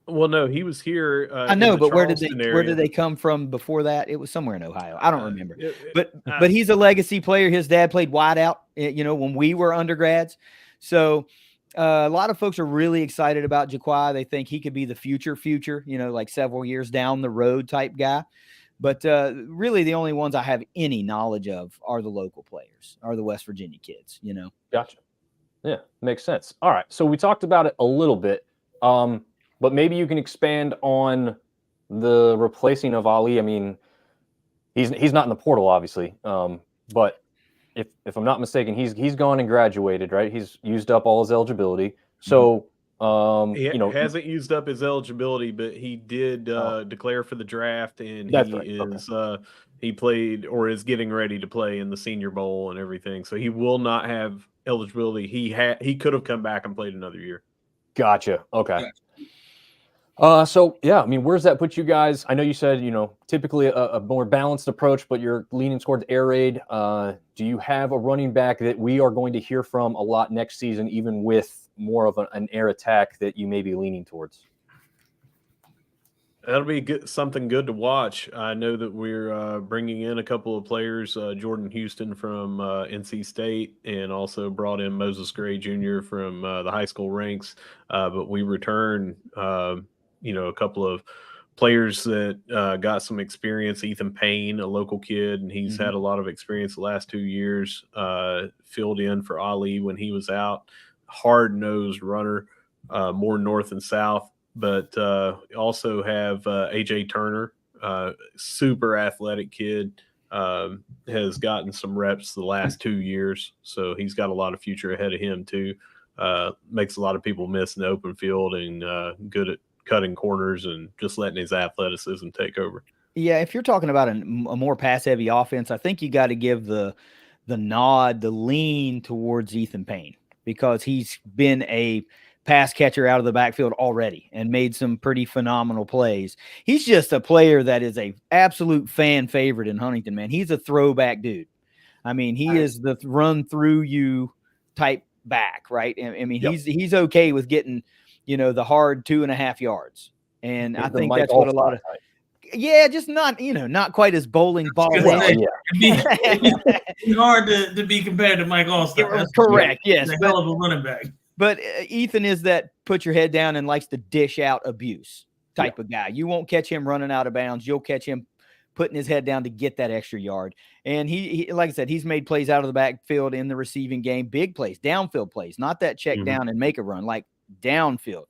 Well, no, he was here. I know, but where did they come from before that? It was somewhere in Ohio. I don't remember. But he's a legacy player. His dad played wideout, you know, when we were undergrads. So A lot of folks are really excited about Jaquai. They think he could be the future, like several years down the road type guy. But really the only ones I have any knowledge of are the local players, are the West Virginia kids, Gotcha. Yeah, makes sense. All right. So we talked about it a little bit, but maybe you can expand on the replacing of Ali. I mean, he's not in the portal, obviously, but if I'm not mistaken, he's gone and graduated, right? He's used up all his eligibility. So he hasn't used up his eligibility, but he did declare for the draft, and he played or is getting ready to play in the Senior Bowl and everything. So he will not have eligibility. He could have come back and played another year. Gotcha. Okay. So yeah, I mean, where's that put you guys? I know you said, typically a more balanced approach, but you're leaning towards air raid. Do you have a running back that we are going to hear from a lot next season, even with more of an air attack that you may be leaning towards? That'll be something good to watch. I know that we're bringing in a couple of players, Jordan Houston from NC State, and also brought in Moses Gray Jr. from the high school ranks. But we return, a couple of players that got some experience. Ethan Payne, a local kid, and he's had a lot of experience the last 2 years, filled in for Ali when he was out. Hard-nosed runner, more north and south. But also have AJ Turner, super athletic kid, has gotten some reps the last 2 years. So he's got a lot of future ahead of him too. Makes a lot of people miss in the open field, and good at cutting corners and just letting his athleticism take over. Yeah, if you're talking about a more pass-heavy offense, I think you got to give the nod, the lean towards Ethan Payne, because he's been a pass catcher out of the backfield already and made some pretty phenomenal plays. He's just a player that is a absolute fan favorite in Huntington, man. He's a throwback dude. I mean, he is the run through you type back, right? I mean, he's okay with getting, the hard 2.5 yards. And I think that's what a lot of, just not, not quite as bowling ball. It's hard to be compared to Mike Allstar. Correct. Yes. He's a hell of a running back. But Ethan is that put your head down and likes to dish out abuse type of guy. You won't catch him running out of bounds. You'll catch him putting his head down to get that extra yard. And he like I said, he's made plays out of the backfield in the receiving game, big plays, downfield plays, not that check down and make a run, like downfield.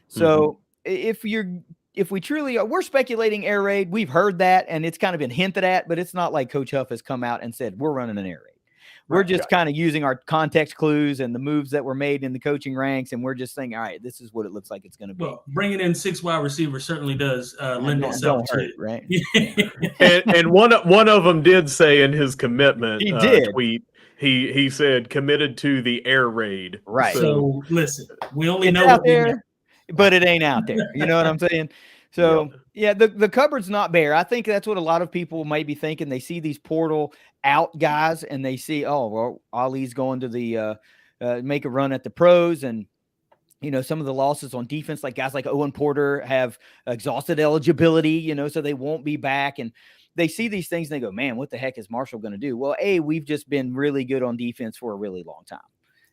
So if we truly are, we're speculating air raid. We've heard that, and it's kind of been hinted at, but it's not like Coach Huff has come out and said, we're running an air raid. We're just kind of using our context clues and the moves that were made in the coaching ranks, and we're just saying, all right, this is what it looks like it's going to be. Well, bringing in 6 wide receivers certainly does lend itself to it, right? and one of them did say in his commitment tweet, he said committed to the air raid. Right. So listen, we only know what we know, but it ain't out there. You know what I'm saying? So the cupboard's not bare. I think that's what a lot of people might be thinking. They see these portal out guys and they see, oh, well, Ali's going to the make a run at the pros, and some of the losses on defense, like guys like Owen Porter have exhausted eligibility, so they won't be back. And they see these things and they go, man, what the heck is Marshall going to do? Well, we've just been really good on defense for a really long time.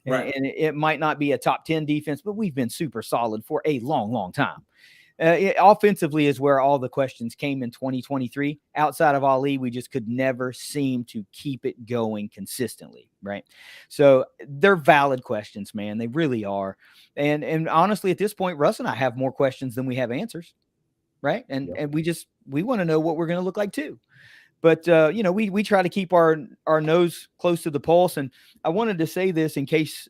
Right. And it might not be a top 10 defense, but we've been super solid for a long, long time. Offensively is where all the questions came in 2023. Outside of Ali, we just could never seem to keep it going consistently, right? So they're valid questions, man. They really are. And honestly, at this point, Russ and I have more questions than we have answers, right? And we want to know what we're going to look like too. But, we try to keep our nose close to the pulse. And I wanted to say this in case,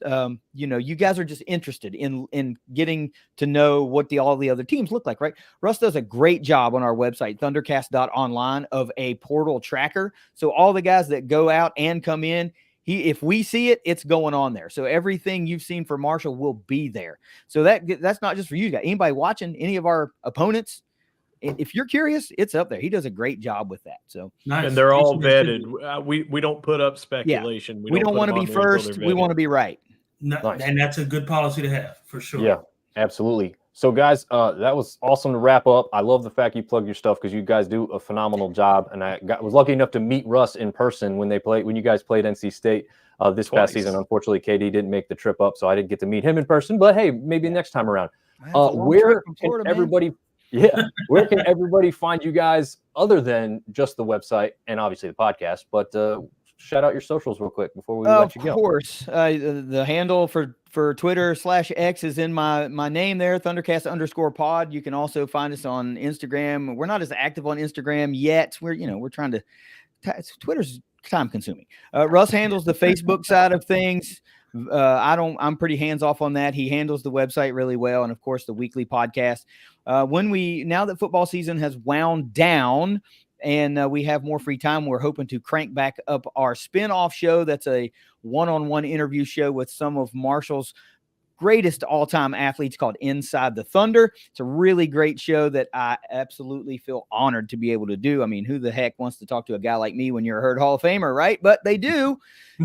you guys are just interested in getting to know what all the other teams look like, right? Russ does a great job on our website, thundercast.online, of a portal tracker. So all the guys that go out and come in, if we see it, it's going on there. So everything you've seen for Marshall will be there. So that's not just for you guys. Anybody watching any of our opponents, if you're curious, it's up there. He does a great job with that. So nice. And they're all vetted. We don't put up speculation. We don't want to be first. We want to be right. No, nice. And that's a good policy to have for sure. Yeah, absolutely. So guys, that was awesome to wrap up. I love the fact you plug your stuff because you guys do a phenomenal job. And I was lucky enough to meet Russ in person when you guys played NC State. this past season. Unfortunately, KD didn't make the trip up, so I didn't get to meet him in person. But hey, maybe next time around. Where can everybody? Where can everybody find you guys other than just the website and obviously the podcast? But shout out your socials real quick before we let you go. Of course, the handle for Twitter /X is in my name there, Thundercast_pod. You can also find us on Instagram. We're not as active on Instagram yet. We're trying to. Twitter's time consuming. Russ handles the Facebook side of things. I'm pretty hands off on that. He handles the website really well, and of course the weekly podcast. Now that football season has wound down and we have more free time, we're hoping to crank back up our spin-off show. That's a one-on-one interview show with some of Marshall's greatest all-time athletes called Inside the Thunder. It's a really great show that I absolutely feel honored to be able to do. I mean, who the heck wants to talk to a guy like me when you're a Herd Hall of Famer, right? But they do,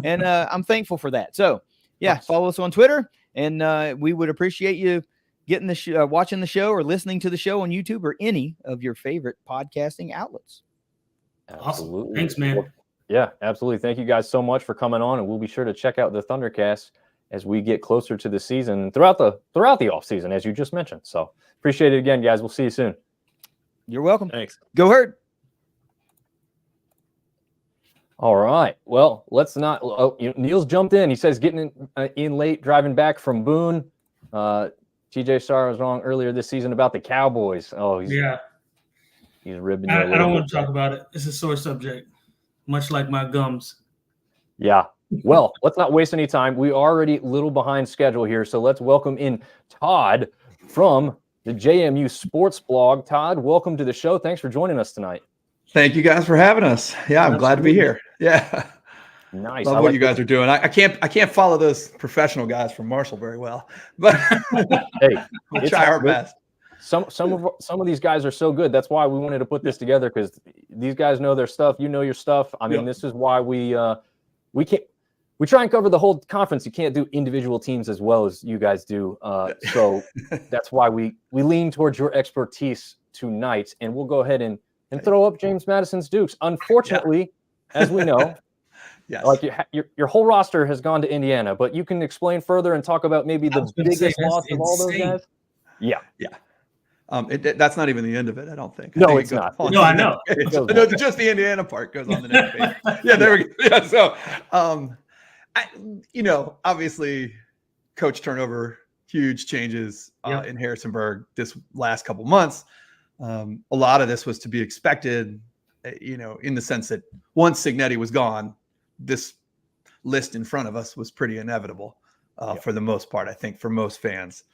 and I'm thankful for that. So, yeah, follow us on Twitter, and we would appreciate you getting watching the show or listening to the show on YouTube or any of your favorite podcasting outlets. Absolutely. Awesome. Thanks, man. Yeah, absolutely. Thank you guys so much for coming on, and we'll be sure to check out the Thundercast as we get closer to the season throughout the off season, as you just mentioned. So appreciate it again, guys. We'll see you soon. You're welcome. Thanks. Go Herd. All right. Well, let's not. Neil's jumped in. He says getting in late, driving back from Boone. TJ Starr was wrong earlier this season about the Cowboys. Oh, he's ribbing you. I don't want to talk about it. It's a sore subject, much like my gums. Yeah. Well, let's not waste any time. We are already a little behind schedule here, so let's welcome in Todd from the JMU Sports Blog. Todd, welcome to the show. Thanks for joining us tonight. Thank you guys for having us. Yeah, I'm glad to be here. Yeah. Nice. Love what you guys are doing. I can't follow those professional guys from Marshall very well, but hey, we'll try our best. Some of these guys are so good. That's why we wanted to put this together, because these guys know their stuff. You know your stuff. I mean, This is why we try and cover the whole conference. You can't do individual teams as well as you guys do. So that's why we lean towards your expertise tonight. And we'll go ahead and throw up James Madison's Dukes. Unfortunately, as we know, like your whole roster has gone to Indiana, but you can explain further and talk about maybe the biggest loss of all those guys. Yeah. That's not even the end of it, I don't think. No, it's not. No, I know. No, just the Indiana part goes on the next page. Yeah, there we go. Yeah, so, obviously, coach turnover, huge changes in Harrisonburg this last couple months. A lot of this was to be expected, in the sense that once Signees was gone, this list in front of us was pretty inevitable for the most part, I think, for most fans.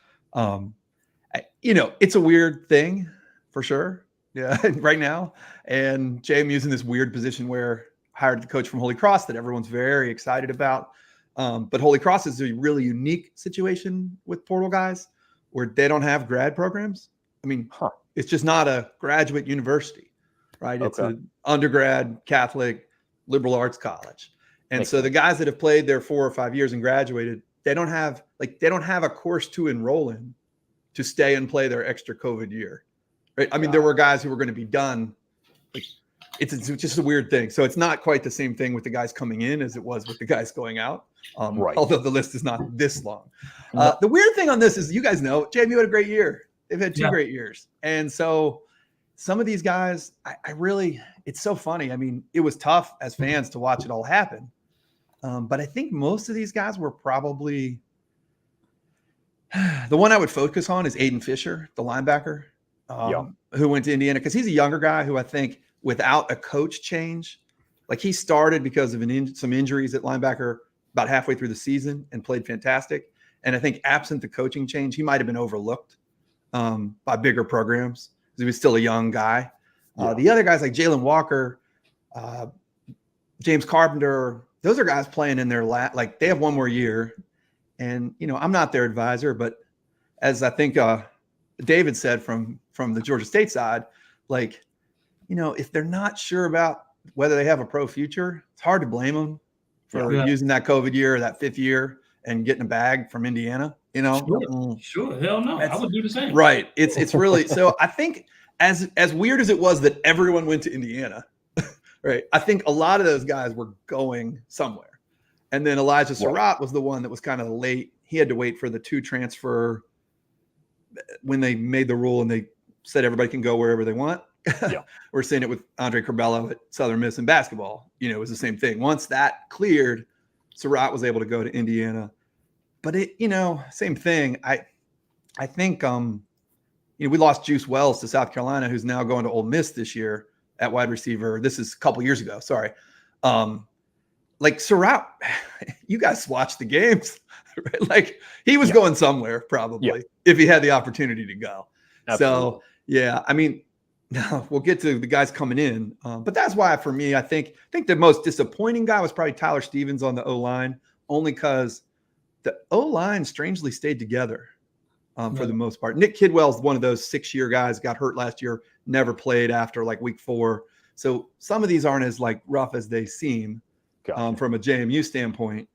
It's a weird thing for sure. Yeah, right now. And JMU's in this weird position where hired the coach from Holy Cross that everyone's very excited about. But Holy Cross is a really unique situation with portal guys where they don't have grad programs. I mean, it's just not a graduate university, right? It's an undergrad Catholic liberal arts college. And so the guys that have played there 4 or 5 years and graduated, they don't have a course to enroll in to stay and play their extra COVID year, right? I mean, there were guys who were going to be done. It's just a weird thing. So it's not quite the same thing with the guys coming in as it was with the guys going out. Although the list is not this long. The weird thing on this is, you guys know, JMU had a great year. They've had 2 great years. And so some of these guys, I really, it's so funny. I mean, it was tough as fans to watch it all happen. But I think most of these guys were probably, the one I would focus on is Aiden Fisher, the linebacker, who went to Indiana, because he's a younger guy who I think without a coach change, like he started because of some injuries at linebacker about halfway through the season and played fantastic. And I think absent the coaching change, he might have been overlooked by bigger programs because he was still a young guy. The other guys like Jalen Walker, James Carpenter, those are guys playing in their like they have 1 more year. And, I'm not their advisor, but as I think David said from the Georgia State side, like, if they're not sure about whether they have a pro future, it's hard to blame them for using that COVID year or that 5th year and getting a bag from Indiana, Sure. Hell no. I would do the same. Right. It's really, so I think as weird as it was that everyone went to Indiana, right, I think a lot of those guys were going somewhere. And then Elijah Surratt was the one that was kind of late. He had to wait for the 2 transfer when they made the rule and they said everybody can go wherever they want. Yeah. We're seeing it with Andre Corbello at Southern Miss in basketball. It was the same thing. Once that cleared, Surratt was able to go to Indiana. But same thing. I think we lost Juice Wells to South Carolina, who's now going to Ole Miss this year at wide receiver. This is a couple years ago. Sorry. Like Surratt, you guys watched the games, right? Like he was going somewhere probably if he had the opportunity to go. Absolutely. So yeah, I mean, we'll get to the guys coming in, but that's why for me, I think the most disappointing guy was probably Tyler Stevens on the O-line, only because the O-line strangely stayed together for the most part. Nick Kidwell's one of those 6-year guys, got hurt last year, never played after like week 4. So some of these aren't as like rough as they seem from a JMU standpoint.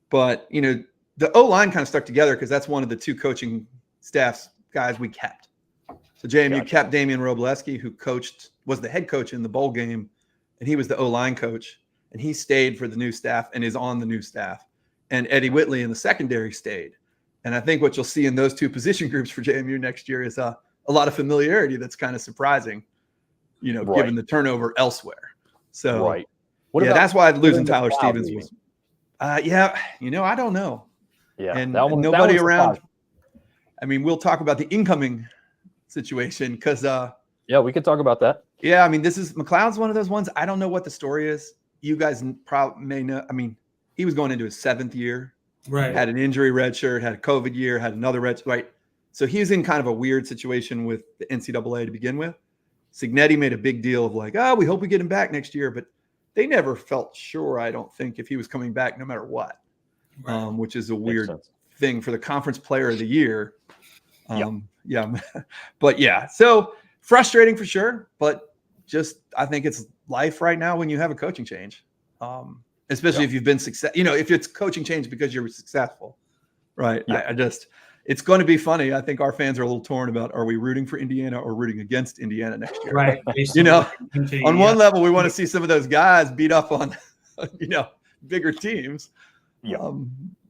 But, the O-line kind of stuck together because that's one of the 2 coaching staff's guys we kept. So JMU kept Damian Robleski, who was the head coach in the bowl game, and he was the O-line coach, and he stayed for the new staff and is on the new staff. And Eddie Whitley in the secondary stayed. And I think what you'll see in those 2 position groups for JMU next year is a lot of familiarity that's kind of surprising, given the turnover elsewhere. So that's why losing Tyler Stevens was. I don't know. Yeah, and nobody around. I mean, we'll talk about the incoming situation because we could talk about that. Yeah, I mean, McLeod's one of those ones. I don't know what the story is. You guys probably may know. I mean, he was going into his 7th year, right? Had an injury redshirt, had a COVID year, had another redshirt, right? So he was in kind of a weird situation with the NCAA to begin with. Signetti made a big deal of like, we hope we get him back next year, but they never felt sure, I don't think, if he was coming back no matter what, which is a weird thing for the conference player of the year. But so frustrating for sure, but just I think it's life right now when you have a coaching change, especially if you've been if it's coaching change because you're successful, right? It's going to be funny. I think our fans are a little torn about, are we rooting for Indiana or rooting against Indiana next year? Right. On one level, we want to see some of those guys beat up on, bigger teams. Yeah.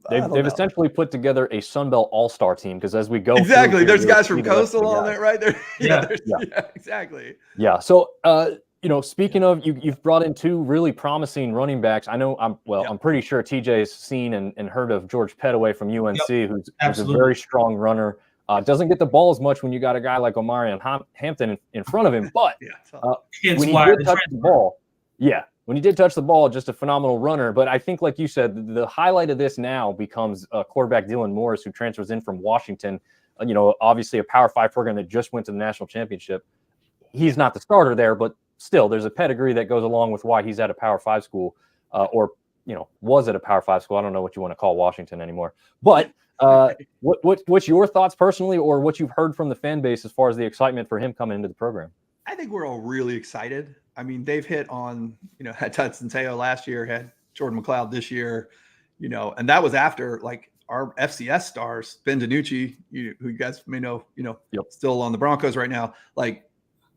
They've essentially put together a Sun Belt All-Star team because as we go there's guys from Coastal on there, right? Exactly. Yeah. So, speaking of, you've brought in 2 really promising running backs. I know I'm pretty sure TJ has seen and heard of George Pettaway from UNC, who's a very strong runner. Doesn't get the ball as much when you got a guy like Omarion Hampton in front of him, but when he did touch the ball, when he did touch the ball, just a phenomenal runner. But I think, like you said, the highlight of this now becomes quarterback Dylan Morris, who transfers in from Washington, obviously a Power 5 program that just went to the national championship. He's not the starter there, but still, there's a pedigree that goes along with why he's at a Power 5 school was at a Power 5 school. I don't know what you want to call Washington anymore. But what's your thoughts personally or what you've heard from the fan base as far as the excitement for him coming into the program? I think we're all really excited. I mean, they've hit on, had Todd Centeo last year, had Jordan McLeod this year, and that was after like our FCS stars, Ben DiNucci, who you guys may know, still on the Broncos right now. Like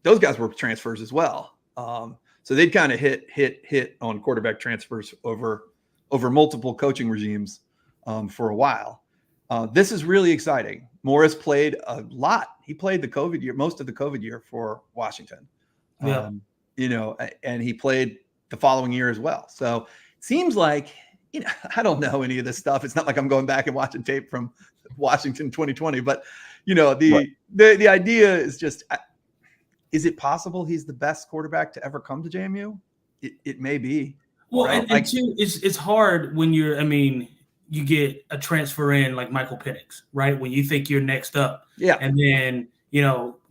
those guys were transfers as well. So they'd kind of hit on quarterback transfers over multiple coaching regimes for a while. This is really exciting. Morris played a lot. He played the COVID year, most of the COVID year for Washington. And he played the following year as well. So it seems like, I don't know any of this stuff. It's not like I'm going back and watching tape from Washington 2020, but the idea is just, is it possible he's the best quarterback to ever come to JMU? It may be. Well, right? and two, it's hard when you get a transfer in like Michael Penix, right? When you think you're next up. Yeah. And then,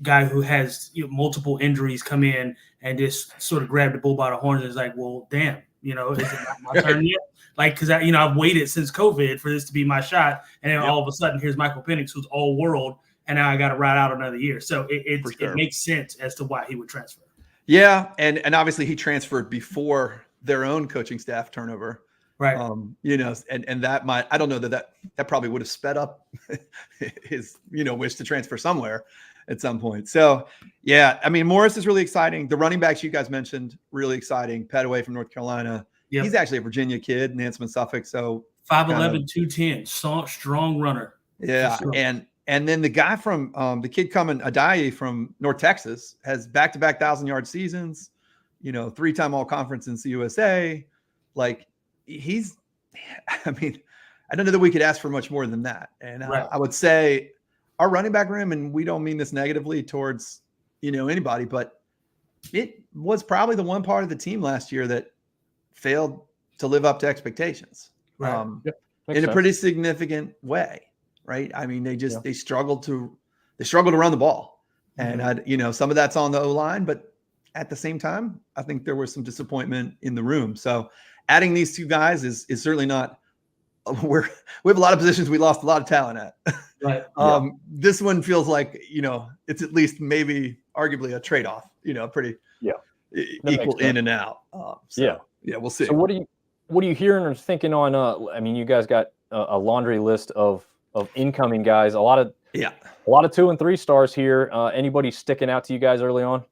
guy who has multiple injuries come in and just sort of grab the bull by the horns and is like, well, damn, is it not my turn yet? Like, because I've waited since COVID for this to be my shot, and then all of a sudden here's Michael Penix, who's all world, and now I got to ride out another year. So it makes sense as to why he would transfer. Yeah, and obviously he transferred before their own coaching staff turnover. Right. And that might, I don't know that probably would have sped up his, wish to transfer somewhere at some point. So, yeah, Morris is really exciting. The running backs you guys mentioned, really exciting. Pettaway from North Carolina, He's actually a Virginia kid, Nansemond, Suffolk. So 5'11", 210, strong runner. Yeah, sure. and then the guy from the kid coming, Adaye from North Texas, has back-to-back 1,000-yard seasons. 3-time All-Conference in CUSA. Like I don't know that we could ask for much more than that. And I would say our running back room, and we don't mean this negatively towards anybody, but it was probably the one part of the team last year that failed to live up to expectations in a pretty significant way. Right. I mean, they struggled to run the ball, and some of that's on the O-line, but at the same time, I think there was some disappointment in the room. So adding these two guys is certainly not we have a lot of positions we lost a lot of talent at. Right. This one feels like, it's at least maybe arguably a trade-off, pretty equal in and out. We'll see. So what are you hearing or thinking on, you guys got a laundry list of incoming guys, a lot of 2 and 3 stars here. Anybody sticking out to you guys early on?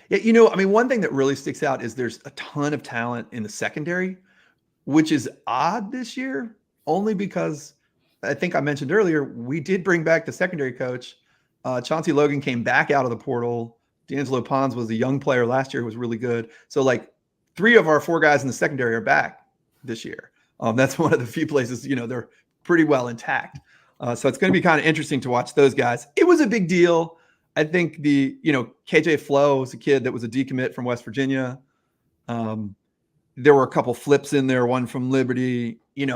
Yeah, one thing that really sticks out is there's a ton of talent in the secondary, which is odd this year, only because I think I mentioned earlier, we did bring back the secondary coach. Chauncey Logan came back out of the portal. D'Angelo Pons was a young player last year who was really good. So 3 of our 4 guys in the secondary are back this year. That's one of the few places, they're pretty well intact. So it's going to be kind of interesting to watch those guys. It was a big deal. I think KJ Flo was a kid that was a decommit from West Virginia. There were a couple flips in there, one from Liberty, in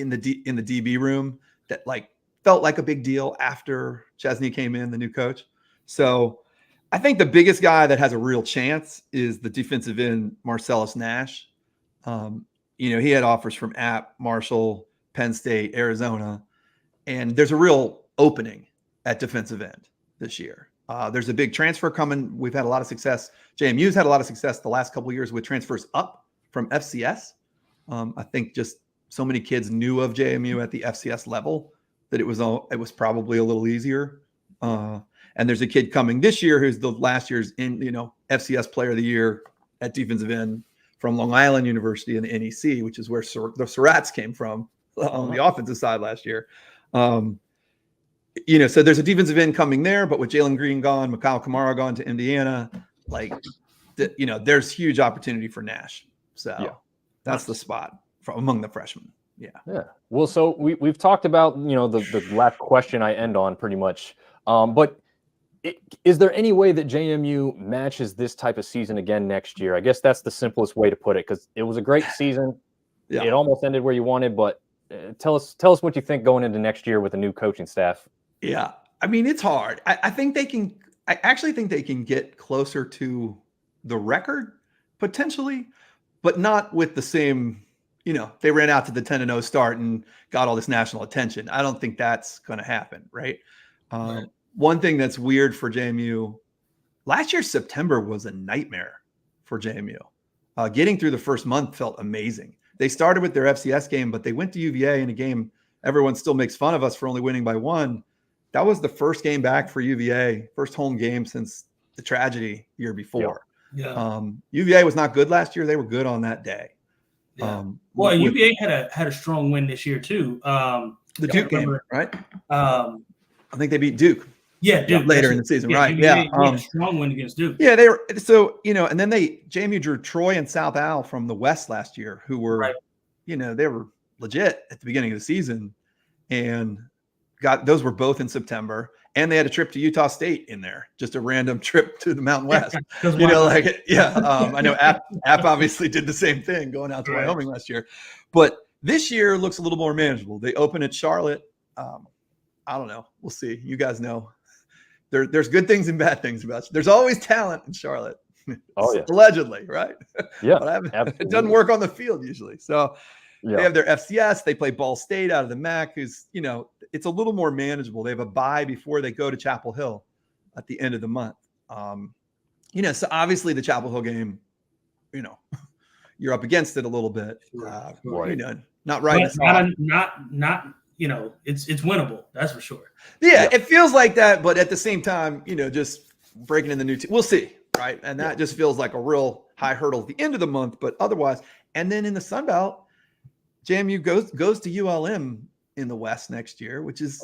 the DB room that felt like a big deal after Chesney came in, the new coach. So I think the biggest guy that has a real chance is the defensive end, Marcellus Nash. He had offers from App, Marshall, Penn State, Arizona, and there's a real opening at defensive end this year. There's a big transfer coming. We've had a lot of success. JMU's had a lot of success the last couple of years with transfers up from FCS. I think just so many kids knew of JMU at the FCS level that it was probably a little easier. And there's a kid coming this year who's the last year's FCS Player of the Year at defensive end from Long Island University in the NEC, which is where the Surratts came from on the offensive side last year. So there's a defensive end coming there, but with Jalen Green gone, Mikhail Kamara gone to Indiana, there's huge opportunity for Nash. So that's the spot among the freshmen. Yeah. Well, so we've talked about, the last question I end on pretty much. But is there any way that JMU matches this type of season again next year? I guess that's the simplest way to put it, because it was a great season. Yeah. It almost ended where you wanted, but tell us what you think going into next year with a new coaching staff. Yeah. It's hard. I actually think they can get closer to the record potentially, but not with the same, they ran out to the 10-0 start and got all this national attention. I don't think that's going to happen. Right. One thing that's weird for JMU, last year, September was a nightmare for JMU. Getting through the first month felt amazing. They started with their FCS game, but they went to UVA in a game. Everyone still makes fun of us for only winning by 1. That was the first game back for UVA, first home game since the tragedy year before. Yeah. UVA was not good last year. They were good on that day. Yeah. UVA had a strong win this year too. The Duke game, right? I think they beat Duke. Yeah, Duke later in the season, right? Yeah, strong win against Duke. Yeah, they were. So and then JMU drew Troy and South Al from the West last year, who were, they were legit at the beginning of the season, and those were both in September, and they had a trip to Utah State in there, just a random trip to the Mountain West. I know App obviously did the same thing going out to Wyoming last year, but this year looks a little more manageable. They open at Charlotte. I don't know. We'll see. You guys know. There's good things and bad things about it. There's always talent in Charlotte. Oh, yeah. Allegedly, right? Yeah. But it doesn't work on the field usually. So they have their FCS. They play Ball State out of the MAC, who's, it's a little more manageable. They have a bye before they go to Chapel Hill at the end of the month. So obviously the Chapel Hill game, you're up against it a little bit. Not right. Not it's winnable. That's for sure. Yeah, it feels like that, but at the same time, just breaking in the new team. We'll see, right? And that just feels like a real high hurdle at the end of the month, but otherwise. And then in the Sun Belt, JMU goes to ULM in the West next year, which is,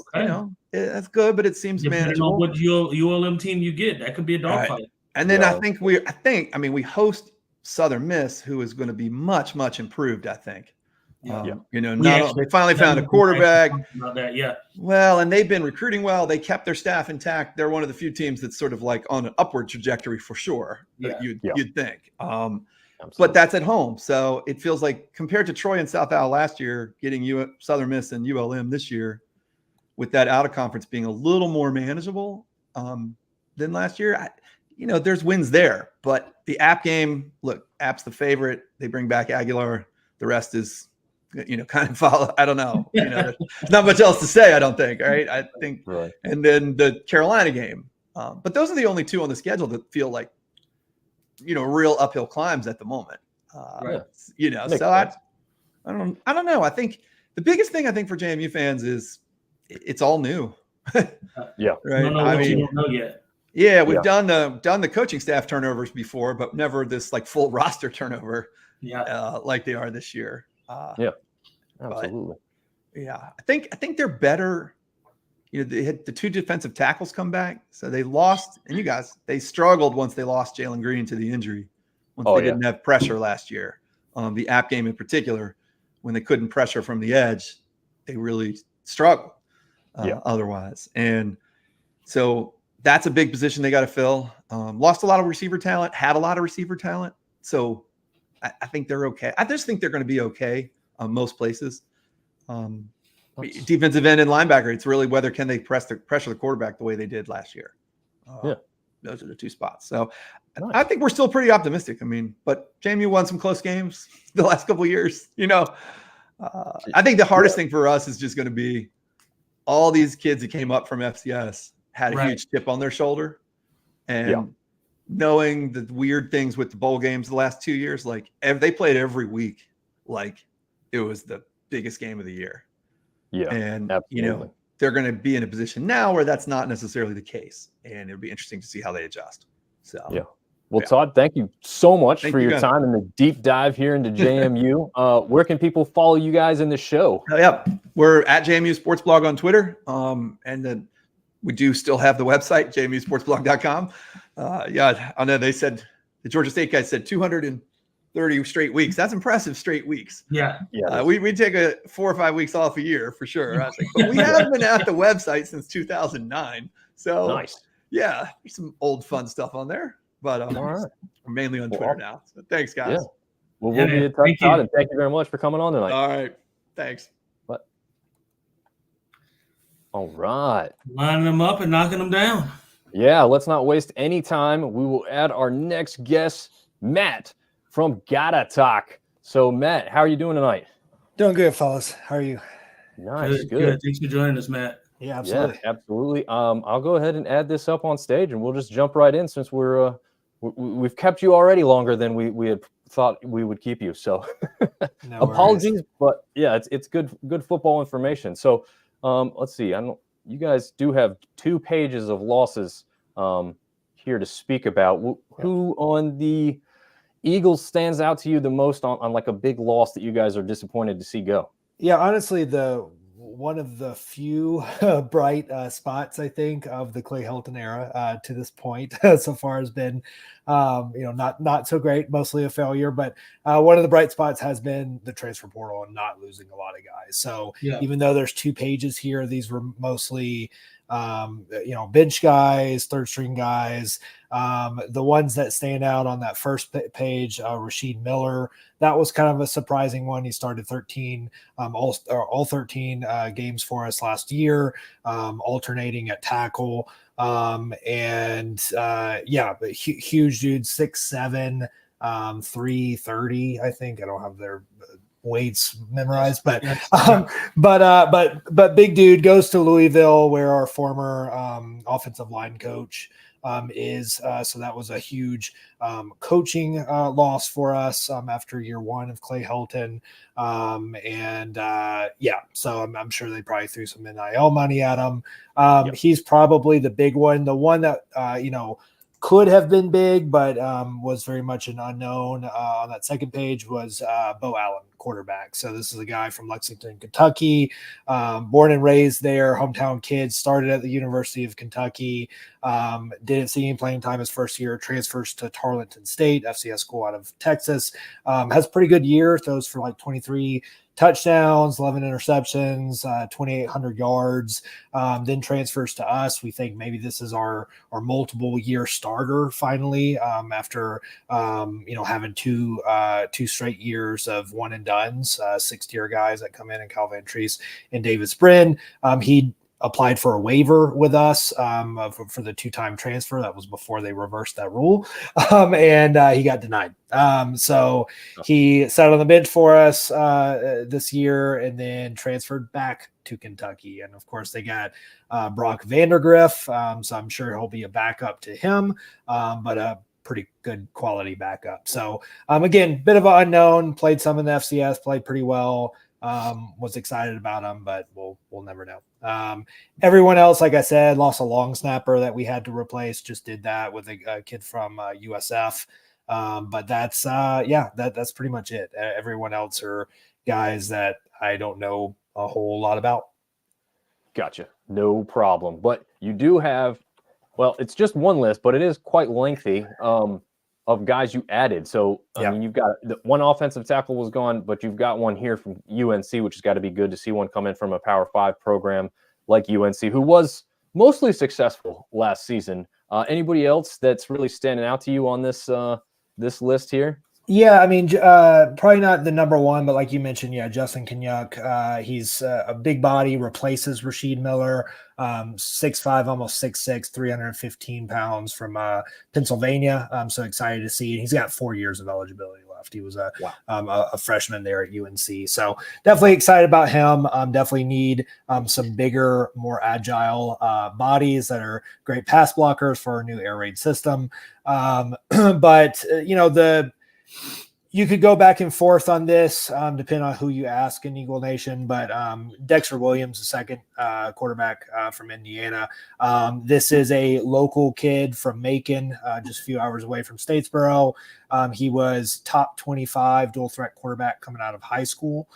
that's good, but it seems manageable. What ULM team you get, that could be a dogfight. Right. And then I think we host Southern Miss, who is going to be much, much improved, I think. They finally found a quarterback. About that, Well, and they've been recruiting well. They kept their staff intact. They're one of the few teams that's sort of like on an upward trajectory for sure. You'd think. But that's at home. So it feels like compared to Troy and South Al last year, getting Southern Miss and ULM this year with that out of conference being a little more manageable than last year. There's wins there, but the App game, look, App's the favorite. They bring back Aguilar. The rest is, kind of follow. I don't know. There's not much else to say, I don't think. Right. I think. Right. And then the Carolina game. But those are the only two on the schedule that feel like, real uphill climbs at the moment. So I don't know. I think the biggest thing for JMU fans is it's all new. Right. You don't know yet. Yeah, we've done the coaching staff turnovers before, but never this like full roster turnover. Like they are this year. Absolutely. But, I think they're better. They had the two defensive tackles come back, so they lost. And they struggled once they lost Jalen Green to the injury. Once they didn't have pressure last year, the App game in particular, when they couldn't pressure from the edge, they really struggled. Otherwise, and so that's a big position they got to fill. Lost a lot of receiver talent, had a lot of receiver talent, so I think they're okay. I just think they're going to be okay most places. Defensive end and linebacker, it's really whether can they pressure the quarterback the way they did last year. Those are the two spots. So nice. I think we're still pretty optimistic. But JMU won some close games the last couple of years. I think the hardest thing for us is just going to be all these kids that came up from FCS had a huge chip on their shoulder, and knowing the weird things with the bowl games the last 2 years, like they played every week, like it was the biggest game of the year. And absolutely. They're going to be in a position now where that's not necessarily the case, and it'll be interesting to see how they adjust. So Well, Todd, thank you so much for your time and the deep dive here into JMU. Where can people follow you guys in the show? We're at JMU Sports Blog on Twitter, and then we do still have the website jmusportsblog.com. I know they said the Georgia State guys said 230 straight weeks. That's impressive, straight weeks. We take 4 or 5 weeks off a year for sure. I was like, but we have been at the website since 2009. So nice. There's some old fun stuff on there, but we're mainly on Twitter now. So thanks, guys. Well, we'll be in touch, Todd, and thank you very much for coming on tonight. All right, thanks. All right. Lining them up and knocking them down. Let's not waste any time. We will add our next guest, Matt from GATA Talk. So, Matt, how are you doing tonight? Doing good, fellas. How are you? Nice, good. Thanks for joining us, Matt. Yeah, absolutely. Yeah, absolutely. I'll go ahead and add this up on stage, and we'll just jump right in since we've kept you already longer than we had thought we would keep you. So, apologies, but it's good football information. So. Let's see. You guys do have 2 pages of losses here to speak about. Who on the Eagles stands out to you the most on like a big loss that you guys are disappointed to see go? Yeah, honestly, one of the few bright spots, I think, of the Clay Helton era to this point so far has been, not so great, mostly a failure. But one of the bright spots has been the transfer portal and not losing a lot of guys. So even though there's 2 pages here, these were mostly bench guys, third string guys. The ones that stand out on that first page, Rasheed Miller, that was kind of a surprising one. He started 13, all 13 games for us last year, alternating at tackle. Huge dude, 6'7", 330, I think. I don't have their weights memorized, but big dude, goes to Louisville, where our former offensive line coach is. So that was a huge coaching loss for us after year 1 of Clay Helton. So I'm sure they probably threw some NIL money at him. He's probably the big one, the one that could have been big, but was very much an unknown. On that second page was Bo Allen, quarterback. So this is a guy from Lexington, Kentucky, born and raised there, hometown kid, started at the University of Kentucky, didn't see any playing time his first year, transfers to Tarleton State, FCS school out of Texas, has a pretty good year, throws for like 23 touchdowns, 11 interceptions, 2,800 yards, then transfers to us. We think maybe this is our multiple year starter finally, after, having two straight years of one and dones, 6-year guys that come in Cal Ventries and Davis Brin. He applied for a waiver with us for the 2-time transfer. That was before they reversed that rule. And he got denied. So he sat on the bench for us this year and then transferred back to Kentucky. And of course they got Brock Vandergriff. So I'm sure he'll be a backup to him, but a pretty good quality backup. So again, bit of an unknown, played some in the FCS, played pretty well. Was excited about him, but we'll never know. Everyone else, like I said, lost a long snapper that we had to replace. Just did that with a kid from USF. But that's that's pretty much it. Everyone else are guys that I don't know a whole lot about. Gotcha. No problem. But you do have, well, it's just one list, but it is quite lengthy. Of guys you added. So, I mean, you've got one offensive tackle was gone, but you've got one here from UNC, which has got to be good to see one come in from a Power 5 program like UNC, who was mostly successful last season. Anybody else that's really standing out to you on this this list here? Yeah, I mean, probably not the number one, but like you mentioned, Justin Kenyuk, he's a big body, replaces Rasheed Miller, 6'5", almost 6'6", 315 pounds from Pennsylvania. I'm so excited to see it. He's got 4 years of eligibility left. He was a freshman there at UNC. So definitely excited about him. Definitely need some bigger, more agile bodies that are great pass blockers for our new air raid system. But, you could go back and forth on this, depending on who you ask in Eagle Nation. But Dexter Williams, the second quarterback from Indiana. This is a local kid from Macon, just a few hours away from Statesboro. He was top 25 dual threat quarterback coming out of high school.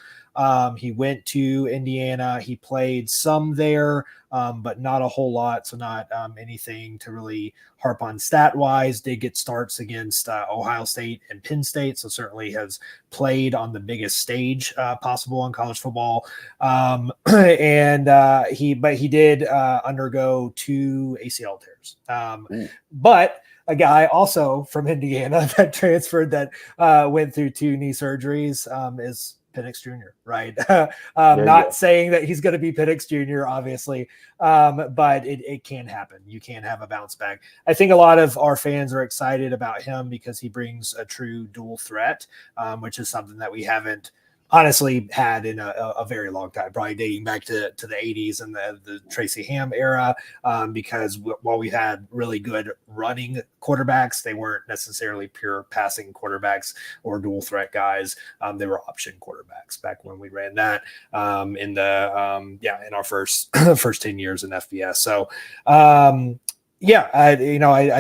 He went to Indiana. He played some there, but not a whole lot. So not anything to really harp on stat wise. Did get starts against Ohio State and Penn State. So certainly has played on the biggest stage possible in college football. He did undergo 2 ACL tears. But a guy also from Indiana that transferred that went through 2 knee surgeries is Penix Jr., right? Not saying that he's going to be Penix Jr., obviously, but it can happen. You can have a bounce back. I think a lot of our fans are excited about him because he brings a true dual threat, which is something that we haven't honestly had in a very long time, probably dating back to the 80s and the Tracy Ham era, because while we had really good running quarterbacks, they weren't necessarily pure passing quarterbacks or dual threat guys. They were option quarterbacks back when we ran that in our first 10 years in FBS. So I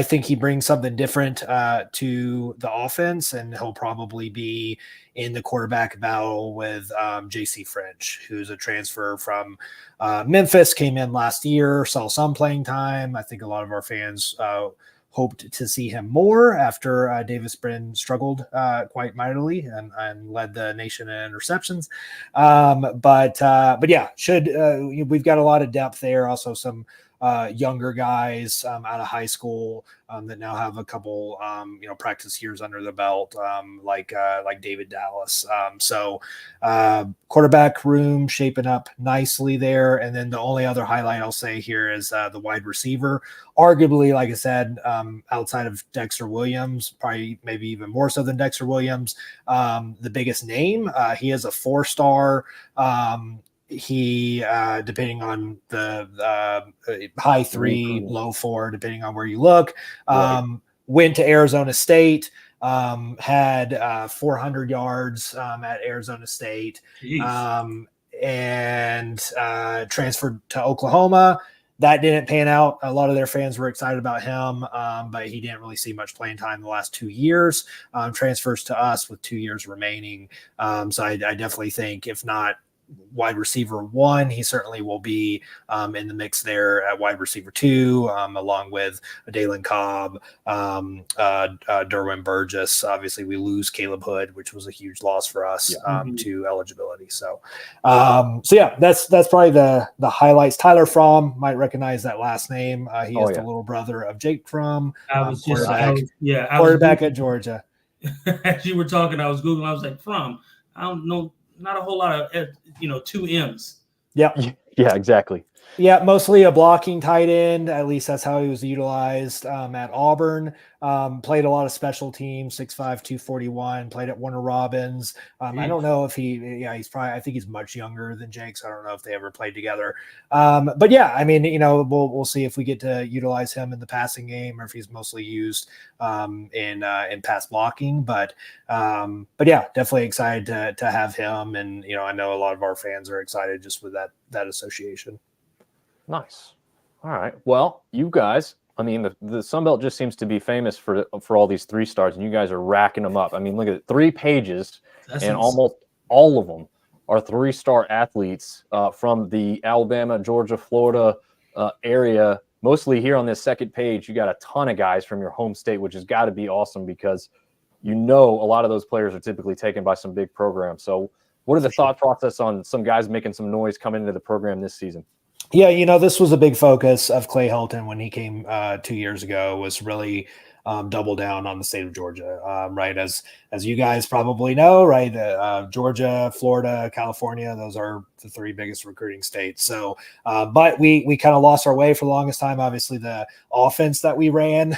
think he brings something different to the offense, and he'll probably be in the quarterback battle with JC French, who's a transfer from Memphis, came in last year, saw some playing time. I think a lot of our fans hoped to see him more after Davis Brin struggled quite mightily and led the nation in interceptions. We've got a lot of depth there. Also some younger guys out of high school that now have a couple, practice years under the belt, like David Dallas. Quarterback room shaping up nicely there. And then the only other highlight I'll say here is the wide receiver. Arguably, like I said, outside of Dexter Williams, probably maybe even more so than Dexter Williams, the biggest name. He is a 4-star. He, depending on the high 3, low 4, depending on where you look, went to Arizona State, had 400 yards at Arizona State, and transferred to Oklahoma. that didn't pan out. A lot of their fans were excited about him, but he didn't really see much playing time the last 2 years. Transfers to us with 2 years remaining. So I definitely think, if not wide receiver 1, he certainly will be in the mix there at wide receiver 2, along with Dalen Cobb, Derwin Burgess. Obviously, we lose Caleb Hood, which was a huge loss for us to eligibility. So yeah, that's probably the highlights. Tyler Fromm, might recognize that last name. He is the little brother of Jake Fromm, quarterback at Georgia. As you were talking, I was Googling. I was like, Fromm. I don't know. Not a whole lot of, 2 M's. Yeah, exactly. Yeah, mostly a blocking tight end. At least that's how he was utilized at Auburn. Played a lot of special teams, 6'5", 241, played at Warner Robins. I don't know if he's probably, I think he's much younger than Jake, so I don't know if they ever played together. But yeah, I mean, we'll see if we get to utilize him in the passing game or if he's mostly used in pass blocking. But yeah, definitely excited to have him. And, I know a lot of our fans are excited just with that association. Nice. All right. Well, you guys, I mean, the Sun Belt just seems to be famous for all these 3-stars, and you guys are racking them up. I mean, look at it, 3 pages, and almost all of them are 3-star athletes from the Alabama, Georgia, Florida area. Mostly here on this second page, you got a ton of guys from your home state, which has got to be awesome because a lot of those players are typically taken by some big programs. So what are the thought process on some guys making some noise coming into the program this season? Yeah, this was a big focus of Clay Helton when he came 2 years ago, was really double down on the state of Georgia, right? As you guys probably know, right? Georgia, Florida, California, those are the 3 biggest recruiting states. So, but we kind of lost our way for the longest time. Obviously, the offense that we ran,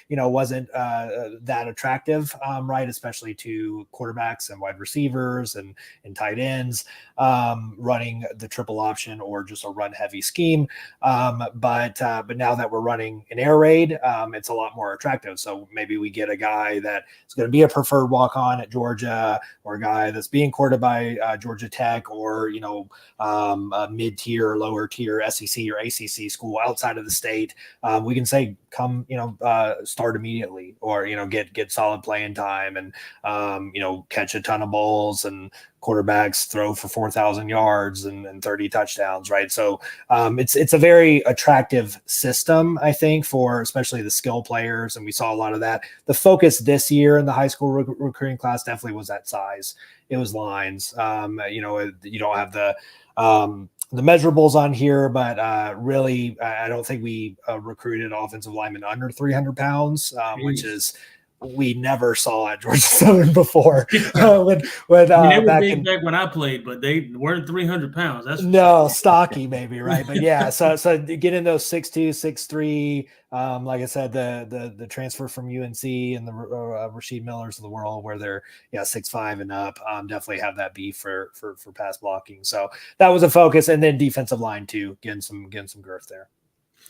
wasn't that attractive, right? Especially to quarterbacks and wide receivers and tight ends, running the triple option or just a run heavy scheme. But now that we're running an air raid, it's a lot more attractive. So maybe we get a guy that is going to be a preferred walk-on at Georgia, or a guy that's being courted by Georgia Tech, or a mid-tier, lower-tier SEC or ACC school outside of the state. We can say, come, start immediately, or get solid playing time, and catch a ton of balls, and quarterbacks throw for 4,000 yards and 30 touchdowns, right? So it's a very attractive system, I think, for especially the skill players, and we saw a lot of that. The focus this year in the high school recruiting class definitely was that size. It was lines. You don't have the measurables on here, but really, I don't think we recruited offensive linemen under 300 pounds, which is we never saw at Georgia Southern before. When they were big back when I played, but they weren't 300 pounds. That's stocky maybe, right? But yeah, so getting those 6'2", 6'3", like I said, the transfer from UNC and the Rasheed Millers of the world, where they're 6'5" and up, definitely have that beef for pass blocking. So that was a focus, and then defensive line too, getting some girth there.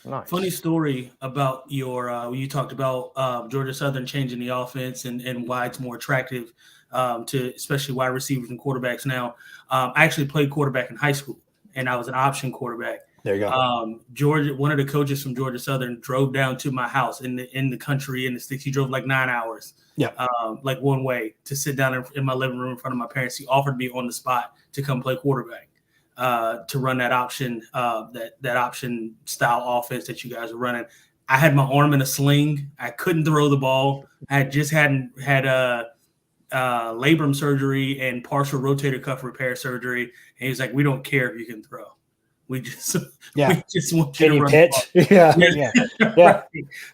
Nice. Funny story about your you talked about Georgia Southern changing the offense and why it's more attractive to especially wide receivers and quarterbacks now. I actually played quarterback in high school, and I was an option quarterback. There you go. Georgia, one of the coaches from Georgia Southern drove down to my house in the country in the sticks. He drove like 9 hours, like one way, to sit down in my living room in front of my parents. He offered me on the spot to come play quarterback. To run that option, that option style offense that you guys are running. I had my arm in a sling. I couldn't throw the ball. I had just had labrum surgery and partial rotator cuff repair surgery. And he was like, "We don't care if you can throw. We just want you to run pitch." Yeah. Right.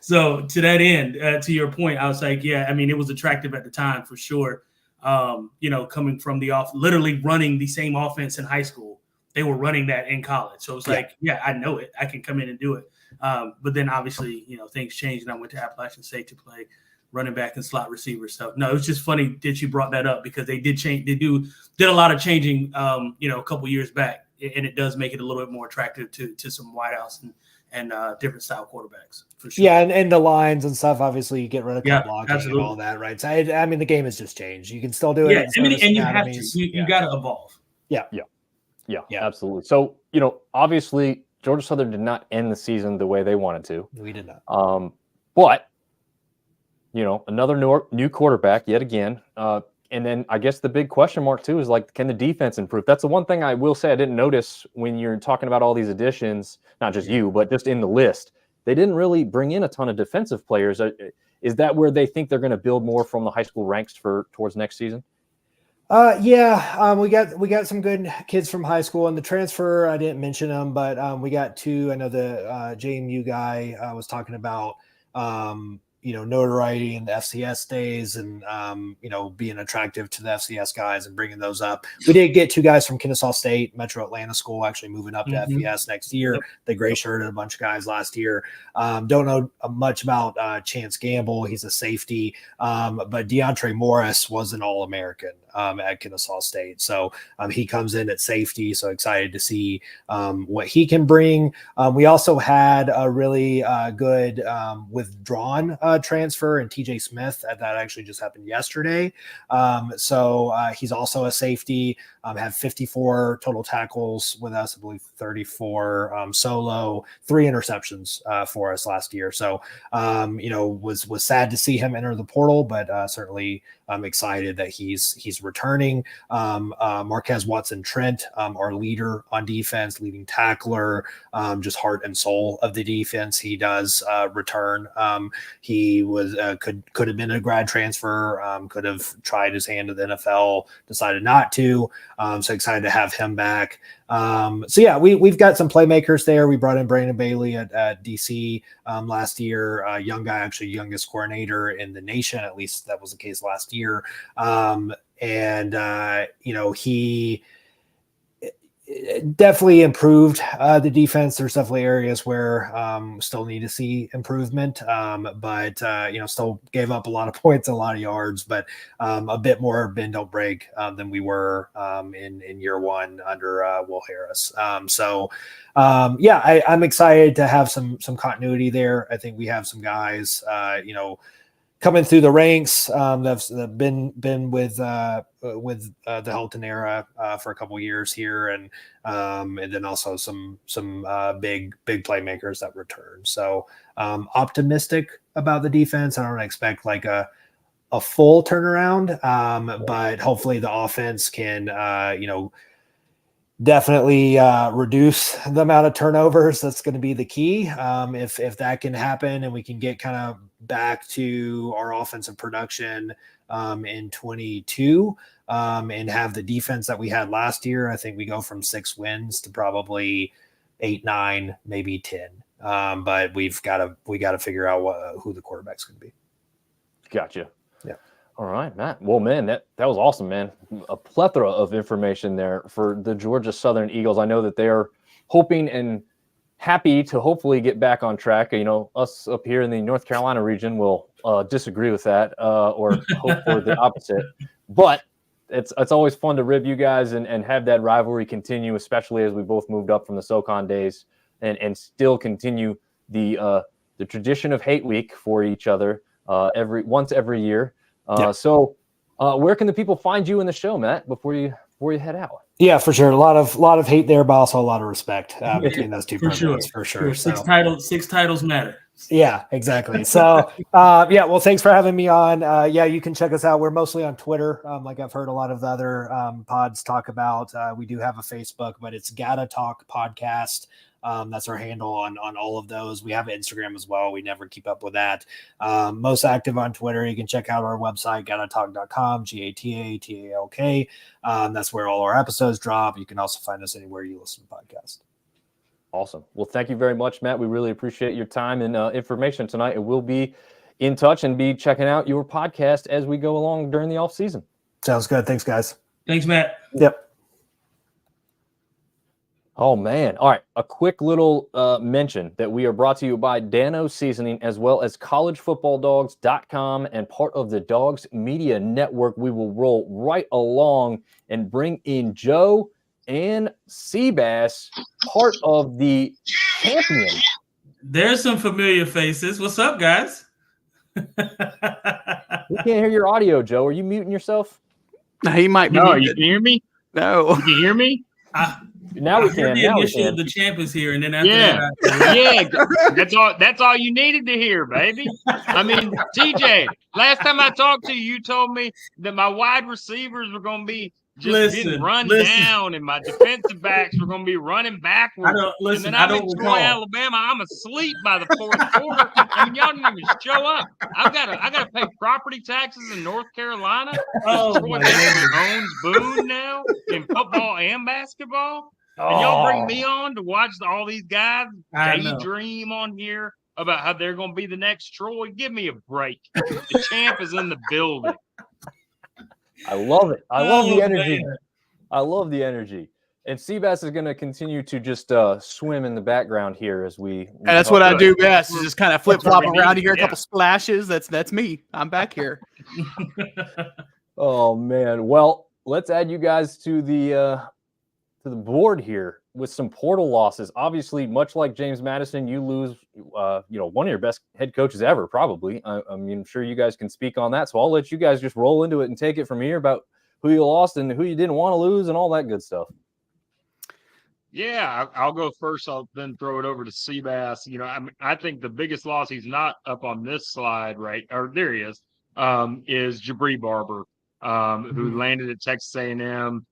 So to that end, to your point, I was like, I mean, it was attractive at the time for sure. Coming from literally running the same offense in high school. They were running that in college. So it's like, I know it. I can come in and do it. But then obviously, things changed, and I went to Appalachian State to play running back and slot receiver stuff. No, it was just funny that you brought that up, because they did change. They did a lot of changing, a couple years back, and it does make it a little bit more attractive to some wideouts and different style quarterbacks for sure. Yeah, and the lines and stuff. Obviously, you get rid of blocking and all that, right? So I mean, the game has just changed. You can still do it. Yeah, I mean, and you have to. You got to evolve. Yeah, absolutely. So, obviously, Georgia Southern did not end the season the way they wanted to. We did not. But, another new quarterback yet again. And then I guess the big question mark, too, is like, can the defense improve? That's the one thing I will say I didn't notice when you're talking about all these additions, not just you, but just in the list. They didn't really bring in a ton of defensive players. Is that where they think they're going to build more from the high school ranks towards next season? We got some good kids from high school, and the transfer, I didn't mention them, but we got two. I know the JMU guy was talking about notoriety in the FCS days and being attractive to the FCS guys and bringing those up. We did get two guys from Kennesaw State, Metro Atlanta School, actually moving up to FBS next year. Yep. They gray shirted a bunch of guys last year. Don't know much about Chance Gamble. He's a safety, but DeAndre Morris was an All-American at Kennesaw State. So he comes in at safety. So excited to see what he can bring. We also had a really good withdrawn transfer in TJ Smith. That actually just happened yesterday. So he's also a safety, had 54 total tackles with us, I believe 34 solo, 3 interceptions for us last year. So, was sad to see him enter the portal, but certainly I'm excited that he's returning. Marquez Watson-Trent, our leader on defense, leading tackler, just heart and soul of the defense. He does return. He was could have been a grad transfer, could have tried his hand at the NFL, decided not to. So excited to have him back. We've got some playmakers there. We brought in Brandon Bailey at DC last year, young guy, actually youngest coordinator in the nation. At least that was the case last year. He definitely improved the defense. There's definitely areas where still need to see improvement, but still gave up a lot of points, a lot of yards, but a bit more bend don't break than we were in year one under Will Harris. I'm excited to have some continuity there. I think we have some guys, coming through the ranks that's been with the Helton era for a couple of years here, and then also some big playmakers that return. So optimistic about the defense. I don't expect like a full turnaround, but hopefully the offense can definitely reduce the amount of turnovers. That's going to be the key. If that can happen and we can get kind of back to our offensive production in 22 and have the defense that we had last year, I think we go from 6 wins to probably 8, 9, maybe 10. But we got to figure out who the quarterback's going to be. Gotcha. Yeah. All right, Matt. Well, man, that was awesome, man. A plethora of information there for the Georgia Southern Eagles. I know that they're hoping and happy to hopefully get back on track. Us up here in the North Carolina region will disagree with that or hope for the opposite. But it's always fun to rib you guys and have that rivalry continue, especially as we both moved up from the SoCon days and still continue the tradition of hate week for each other every year. So where can the people find you in the show, Matt, before you head out? Yeah, for sure. A lot of hate there, but also a lot of respect between those two programs, for sure. Six titles matter. Yeah, exactly. So, well, thanks for having me on. You can check us out. We're mostly on Twitter, like I've heard a lot of the other pods talk about. We do have a Facebook, but it's GATA Talk Podcast. That's our handle on all of those. We have an Instagram as well. We never keep up with that. Most active on Twitter. You can check out our website, gatatalk.com, GATATALK. That's where all our episodes drop. You can also find us anywhere you listen to podcasts. Awesome. Well, thank you very much, Matt. We really appreciate your time and information tonight. And we'll be in touch and be checking out your podcast as we go along during the off season. Sounds good. Thanks, guys. Thanks, Matt. Yep. Oh, man. All right. A quick little mention that we are brought to you by Dano Seasoning as well as collegefootballdogs.com and part of the Dogs Media Network. We will roll right along and bring in Joe and Seabass, part of the champion. There's some familiar faces. What's up, guys? We can't hear your audio, Joe. Are you muting yourself? He might be. No, you can hear me? No. You can hear me? Now we can. The initial, the champ is here, and then after that's all you needed to hear, baby. I mean, TJ, last time I talked to you, you told me that my wide receivers were going to be getting run down, and my defensive backs were going to be running backwards. And then I'm in Troy, Alabama. I'm asleep by the fourth quarter. I mean, y'all didn't even show up. I gotta pay property taxes in North Carolina. Troy owns Boone now in football and basketball. And y'all bring me on to watch all these guys daydream on here about how they're going to be the next Troy. Give me a break. The champ is in the building. I love it. I love the energy. Man. I love the energy. And Seabass is going to continue to just swim in the background here as we that's what I do best. Is just kind of flip flop around. You hear a couple splashes. That's me. I'm back here. Oh man. Well, let's add you guys to the board here with some portal losses. Obviously, much like James Madison, you lose one of your best head coaches ever, probably. I mean, I'm sure you guys can speak on that. So I'll let you guys just roll into it and take it from here about who you lost and who you didn't want to lose and all that good stuff. Yeah, I'll go first. I'll then throw it over to Seabass. I think the biggest loss, he's not up on this slide, right? Or there he is Jabri Barber, who landed at Texas A&M.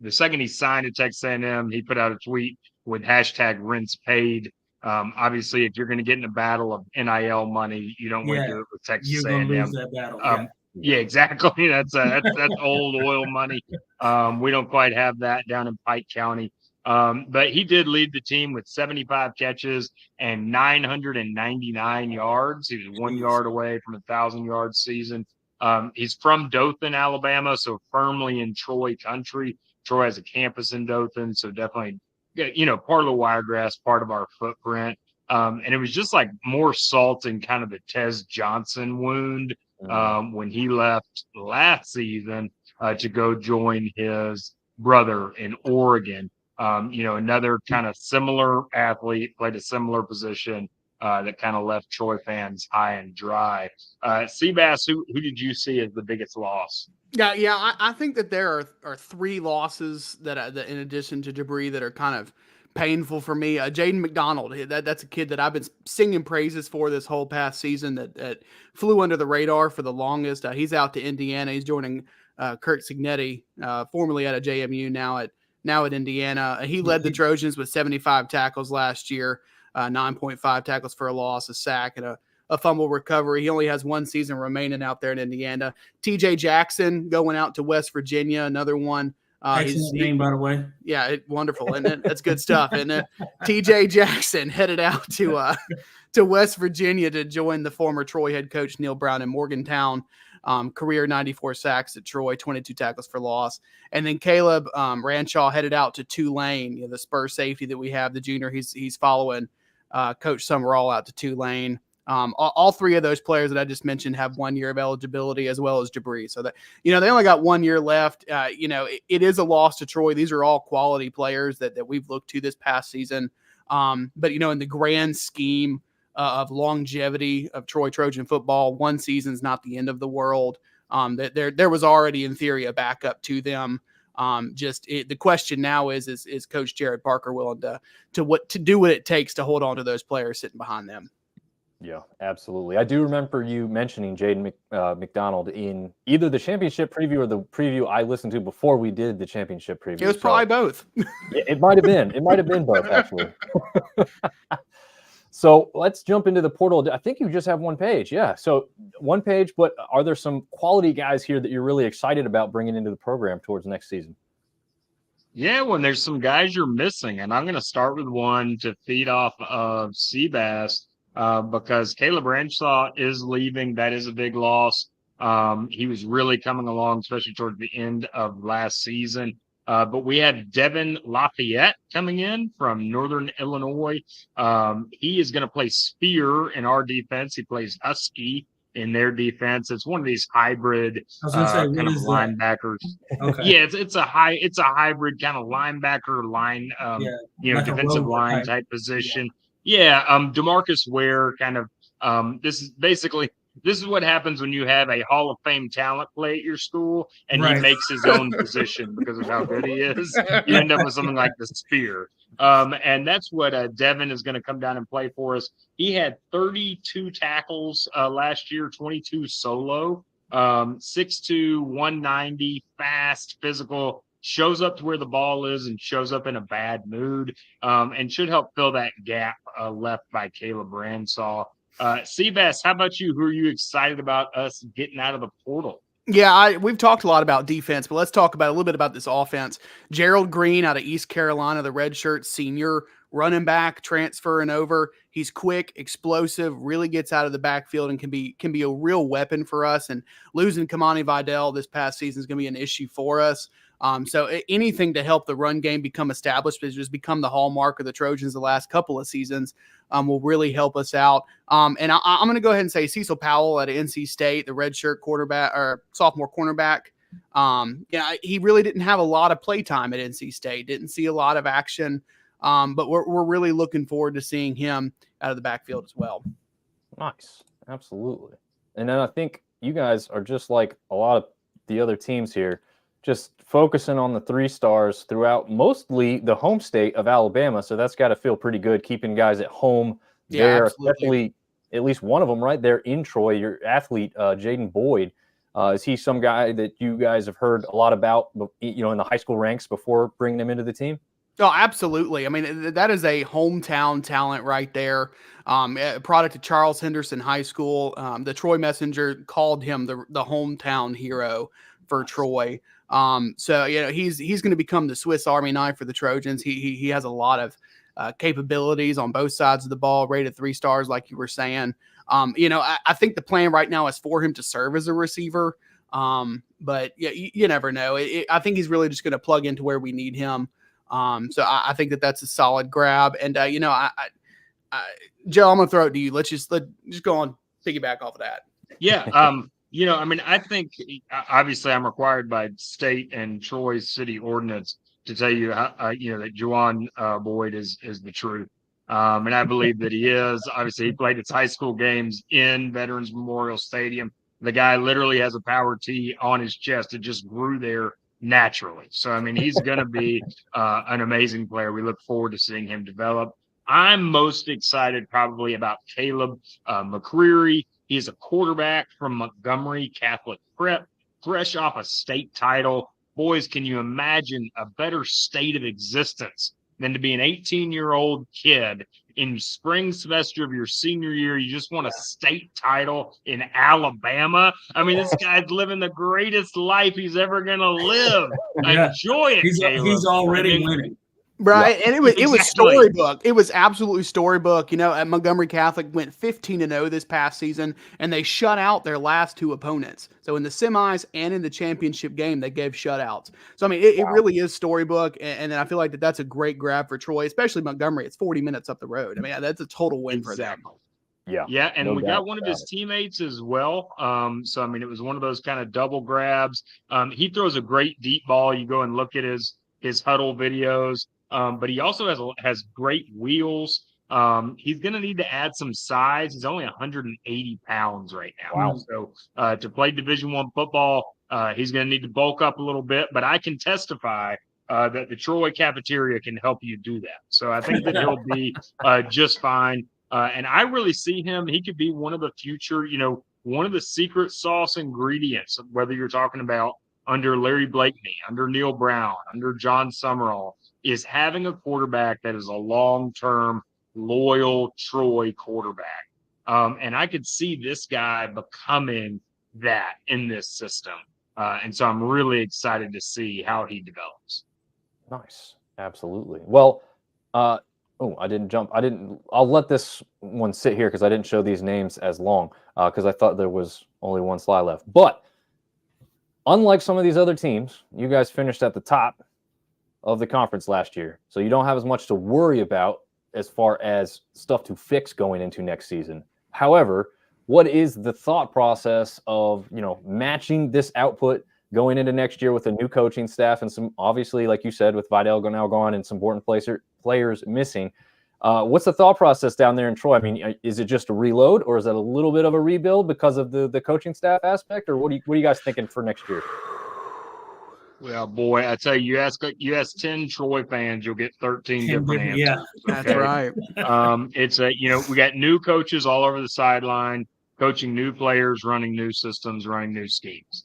The second he signed at Texas A&M, he put out a tweet with hashtag rents paid. Obviously, if you're going to get in a battle of NIL money, you don't want to do it with Texas A&M. You're going to lose that battle. Yeah, exactly. That's old oil money. We don't quite have that down in Pike County. But he did lead the team with 75 catches and 999 yards. He was 1 yard away from 1,000-yard season. He's from Dothan, Alabama, so firmly in Troy country. Troy has a campus in Dothan, so definitely, part of the Wiregrass, part of our footprint. And it was just like more salt in kind of the Tez Johnson wound when he left last season to go join his brother in Oregon. Another kind of similar athlete, played a similar position. That kind of left Troy fans high and dry. Seabass, who did you see as the biggest loss? Yeah. I think that there are three losses that in addition to Jabri, that are kind of painful for me. Jaden McDonald, that's a kid that I've been singing praises for this whole past season that flew under the radar for the longest. He's out to Indiana. He's joining Kurt Signees, formerly out of JMU, now at Indiana. He led the Trojans with 75 tackles last year. 9.5 tackles for a loss, a sack, and a fumble recovery. He only has one season remaining out there in Indiana. TJ Jackson going out to West Virginia, another one. Excellent name, by the way. Yeah, wonderful, isn't it? That's good stuff, isn't it? TJ Jackson headed out to West Virginia to join the former Troy head coach Neil Brown in Morgantown. Career 94 sacks at Troy, 22 tackles for loss. And then Caleb Ranshaw headed out to Tulane, the Spur safety that we have, the junior. He's following Coach Summerall out to Tulane. All three of those players that I just mentioned have 1 year of eligibility, as well as Jabri. So that, they only got 1 year left. It is a loss to Troy. These are all quality players that we've looked to this past season. But in the grand scheme of longevity of Troy Trojan football, one season's not the end of the world. There was already, in theory, a backup to them. The question now is Coach Jared Parker willing to do what it takes to hold on to those players sitting behind them? Yeah, absolutely. I do remember you mentioning Jaden McDonald in either the championship preview or the preview I listened to before we did the championship preview. It was probably both. It might have been. It might have been both, actually. So let's jump into the portal. I think you just have one page. Yeah. So one page, but are there some quality guys here that you're really excited about bringing into the program towards next season? Yeah, when there's some guys you're missing, and I'm going to start with one to feed off of Seabass because Caleb Ranshaw is leaving. That is a big loss. He was really coming along, especially towards the end of last season. But we have Devin Lafayette coming in from Northern Illinois. He is going to play spear in our defense. He plays husky in their defense. It's one of these hybrid kind of linebackers. Okay. Yeah, it's a hybrid kind of linebacker line, like defensive line type position. Yeah, DeMarcus Ware kind of. This is basically This is what happens when you have a Hall of Fame talent play at your school, and he makes his own position because of how good he is. You end up with something like the spear. And that's what Devin is going to come down and play for us. He had 32 tackles last year, 22 solo, 6'2", 190, fast, physical, shows up to where the ball is and shows up in a bad mood, and should help fill that gap left by Caleb Ransaw. Seabass, how about you? Who are you excited about us getting out of the portal? Yeah, we've talked a lot about defense, but let's talk about a little bit about this offense. Gerald Green out of East Carolina, the redshirt senior running back, transferring over. He's quick, explosive, really gets out of the backfield and can be a real weapon for us. And losing Kamani Vidal this past season is going to be an issue for us. So anything to help the run game become established, has just become the hallmark of the Trojans the last couple of seasons, will really help us out. And I'm going to go ahead and say Cecil Powell at NC State, the redshirt quarterback or sophomore cornerback. He really didn't have a lot of play time at NC State, didn't see a lot of action. But we're really looking forward to seeing him out of the backfield as well. Nice. Absolutely. And then I think you guys are just like a lot of the other teams here, just focusing on the 3 stars throughout mostly the home state of Alabama. So that's got to feel pretty good, keeping guys at home there, especially at least one of them right there in Troy, your athlete, Jaden Boyd. Is he some guy that you guys have heard a lot about, in the high school ranks before bringing him into the team? Oh, absolutely. I mean, that is a hometown talent right there. A product of Charles Henderson High School. The Troy Messenger called him the hometown hero for Troy. So he's going to become the Swiss Army knife for the Trojans. He has a lot of capabilities on both sides of the ball, rated 3 stars, like you were saying. I think the plan right now is for him to serve as a receiver. But yeah, you never know. I think he's really just going to plug into where we need him. So I think that's a solid grab. And Joe, I'm gonna throw it to you. Let's just go on piggyback off of that. Yeah. I think obviously I'm required by state and Troy city ordinance to tell you how, that Juwan Boyd is the truth. And I believe that he is. Obviously, he played his high school games in Veterans Memorial Stadium. The guy literally has a power tee on his chest. It just grew there naturally. So, I mean, he's going to be an amazing player. We look forward to seeing him develop. I'm most excited probably about Caleb McCreary. He's a quarterback from Montgomery Catholic Prep, fresh off a state title. Boys, can you imagine a better state of existence than to be an 18-year-old kid in spring semester of your senior year? You just won a state title in Alabama. I mean, this guy's living the greatest life he's ever going to live. Yeah. Enjoy it, Caleb. He's already winning. Right. And it was storybook. It was absolutely storybook. At Montgomery Catholic went 15-0 this past season, and they shut out their last 2 opponents. So in the semis and in the championship game, they gave shutouts. So, I mean, it really is storybook. And I feel like that's a great grab for Troy, especially Montgomery. It's 40 minutes up the road. I mean, that's a total win for them. Yeah. Yeah. And we got one of his teammates as well. So, I mean, it was one of those kind of double grabs. He throws a great deep ball. You go and look at his huddle videos. But he also has great wheels. He's going to need to add some size. He's only 180 pounds right now. Wow. So to play Division I football, he's going to need to bulk up a little bit. But I can testify that the Troy cafeteria can help you do that. So I think that he'll be just fine. And I really see him. He could be one of the future, one of the secret sauce ingredients, whether you're talking about under Larry Blakeney, under Neil Brown, under John Summerall, is having a quarterback that is a long-term, loyal Troy quarterback. And I could see this guy becoming that in this system. And so I'm really excited to see how he develops. Nice. Absolutely. Well, I didn't jump. I'll let this one sit here because I didn't show these names as long because I thought there was only one slide left. But unlike some of these other teams, you guys finished at the top of the conference last year. So you don't have as much to worry about as far as stuff to fix going into next season. However, what is the thought process of, matching this output going into next year with a new coaching staff and some, obviously, like you said, with Vidal now gone and some important players missing, What's the thought process down there in Troy? I mean, is it just a reload, or is it a little bit of a rebuild because of the coaching staff aspect, or what are you guys thinking for next year? Well, boy, I tell you, you ask 10 Troy fans, you'll get 13 different answers. Yeah, okay? That's right. It's we got new coaches all over the sideline, coaching new players, running new systems, running new schemes.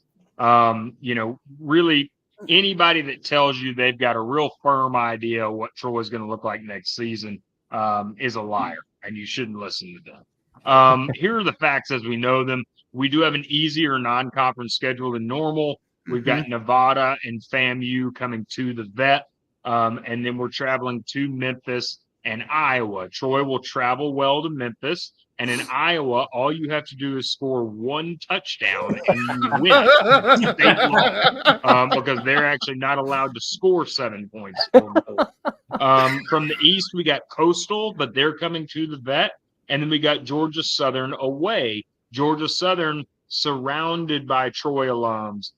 Really anybody that tells you they've got a real firm idea of what Troy is going to look like next season is a liar, and you shouldn't listen to them. Here are the facts as we know them. We do have an easier non-conference schedule than normal. We've got Nevada and FAMU coming to the Vet, and then we're traveling to Memphis and Iowa. Troy will travel well to Memphis, and in Iowa, all you have to do is score one touchdown and you win state law, because they're actually not allowed to score 7 points or more. From the East, we got Coastal, but they're coming to the Vet, and then we got Georgia Southern away. Georgia Southern surrounded by Troy alums.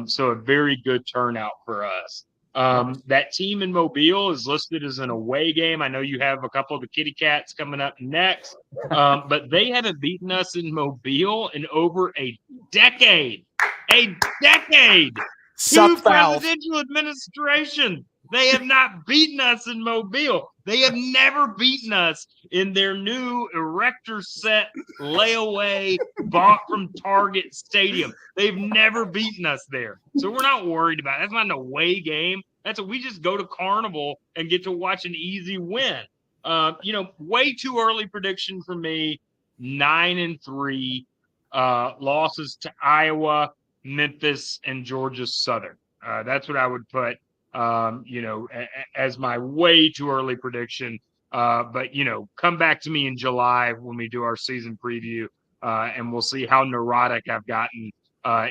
So a very good turnout for us. That team in Mobile is listed as an away game. I know you have a couple of the Kitty Cats coming up next, but they haven't beaten us in Mobile in over a decade. A decade. Two presidential administrations. They have not beaten us in Mobile. They have never beaten us in their new erector set layaway bought from Target Stadium. They've never beaten us there. So we're not worried about it. That's not an away game. We just go to Carnival and get to watch an easy win. Way too early prediction for me. 9-3 losses to Iowa, Memphis, and Georgia Southern. That's what I would put. As my way too early prediction. But come back to me in July when we do our season preview, and we'll see how neurotic I've gotten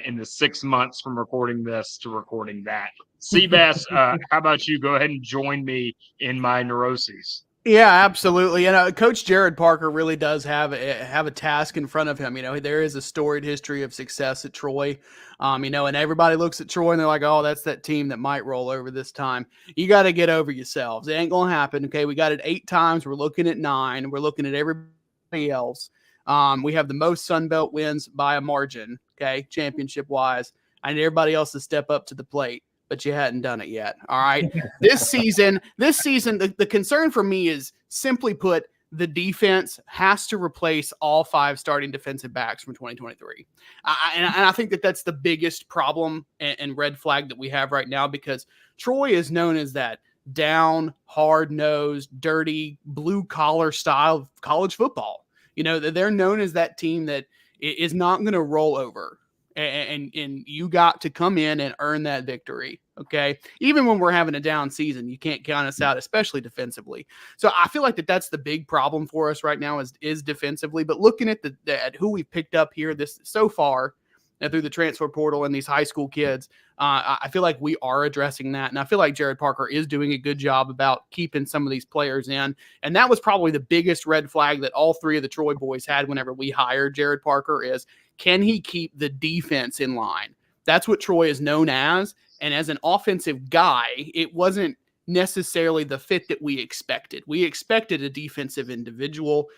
in the 6 months from recording this to recording that. Seabass, how about you? Go ahead and join me in my neuroses. Yeah, absolutely. And Coach Jared Parker really does have a task in front of him. There is a storied history of success at Troy. And everybody looks at Troy and they're like, oh, that's that team that might roll over this time. You got to get over yourselves. It ain't going to happen. Okay. We got it 8 times. We're looking at 9. We're looking at everybody else. We have the most Sun Belt wins by a margin. Okay. Championship wise. I need everybody else to step up to the plate. But you hadn't done it yet. All right. This season, the concern for me is, simply put, the defense has to replace all 5 starting defensive backs from 2023. And I think that's the biggest problem and red flag that we have right now, because Troy is known as that down, hard-nosed, dirty, blue-collar style of college football. They're known as that team that is not going to roll over. And you got to come in and earn that victory, okay? Even when we're having a down season, you can't count us out, especially defensively. So I feel like that's the big problem for us right now is defensively. But looking at at who we've picked up here so far through the transfer portal and these high school kids, I feel like we are addressing that. And I feel like Jared Parker is doing a good job about keeping some of these players in. And that was probably the biggest red flag that all 3 of the Troy boys had whenever we hired Jared Parker is, can he keep the defense in line? That's what Troy is known as. And as an offensive guy, it wasn't necessarily the fit that we expected. We expected a defensive individual,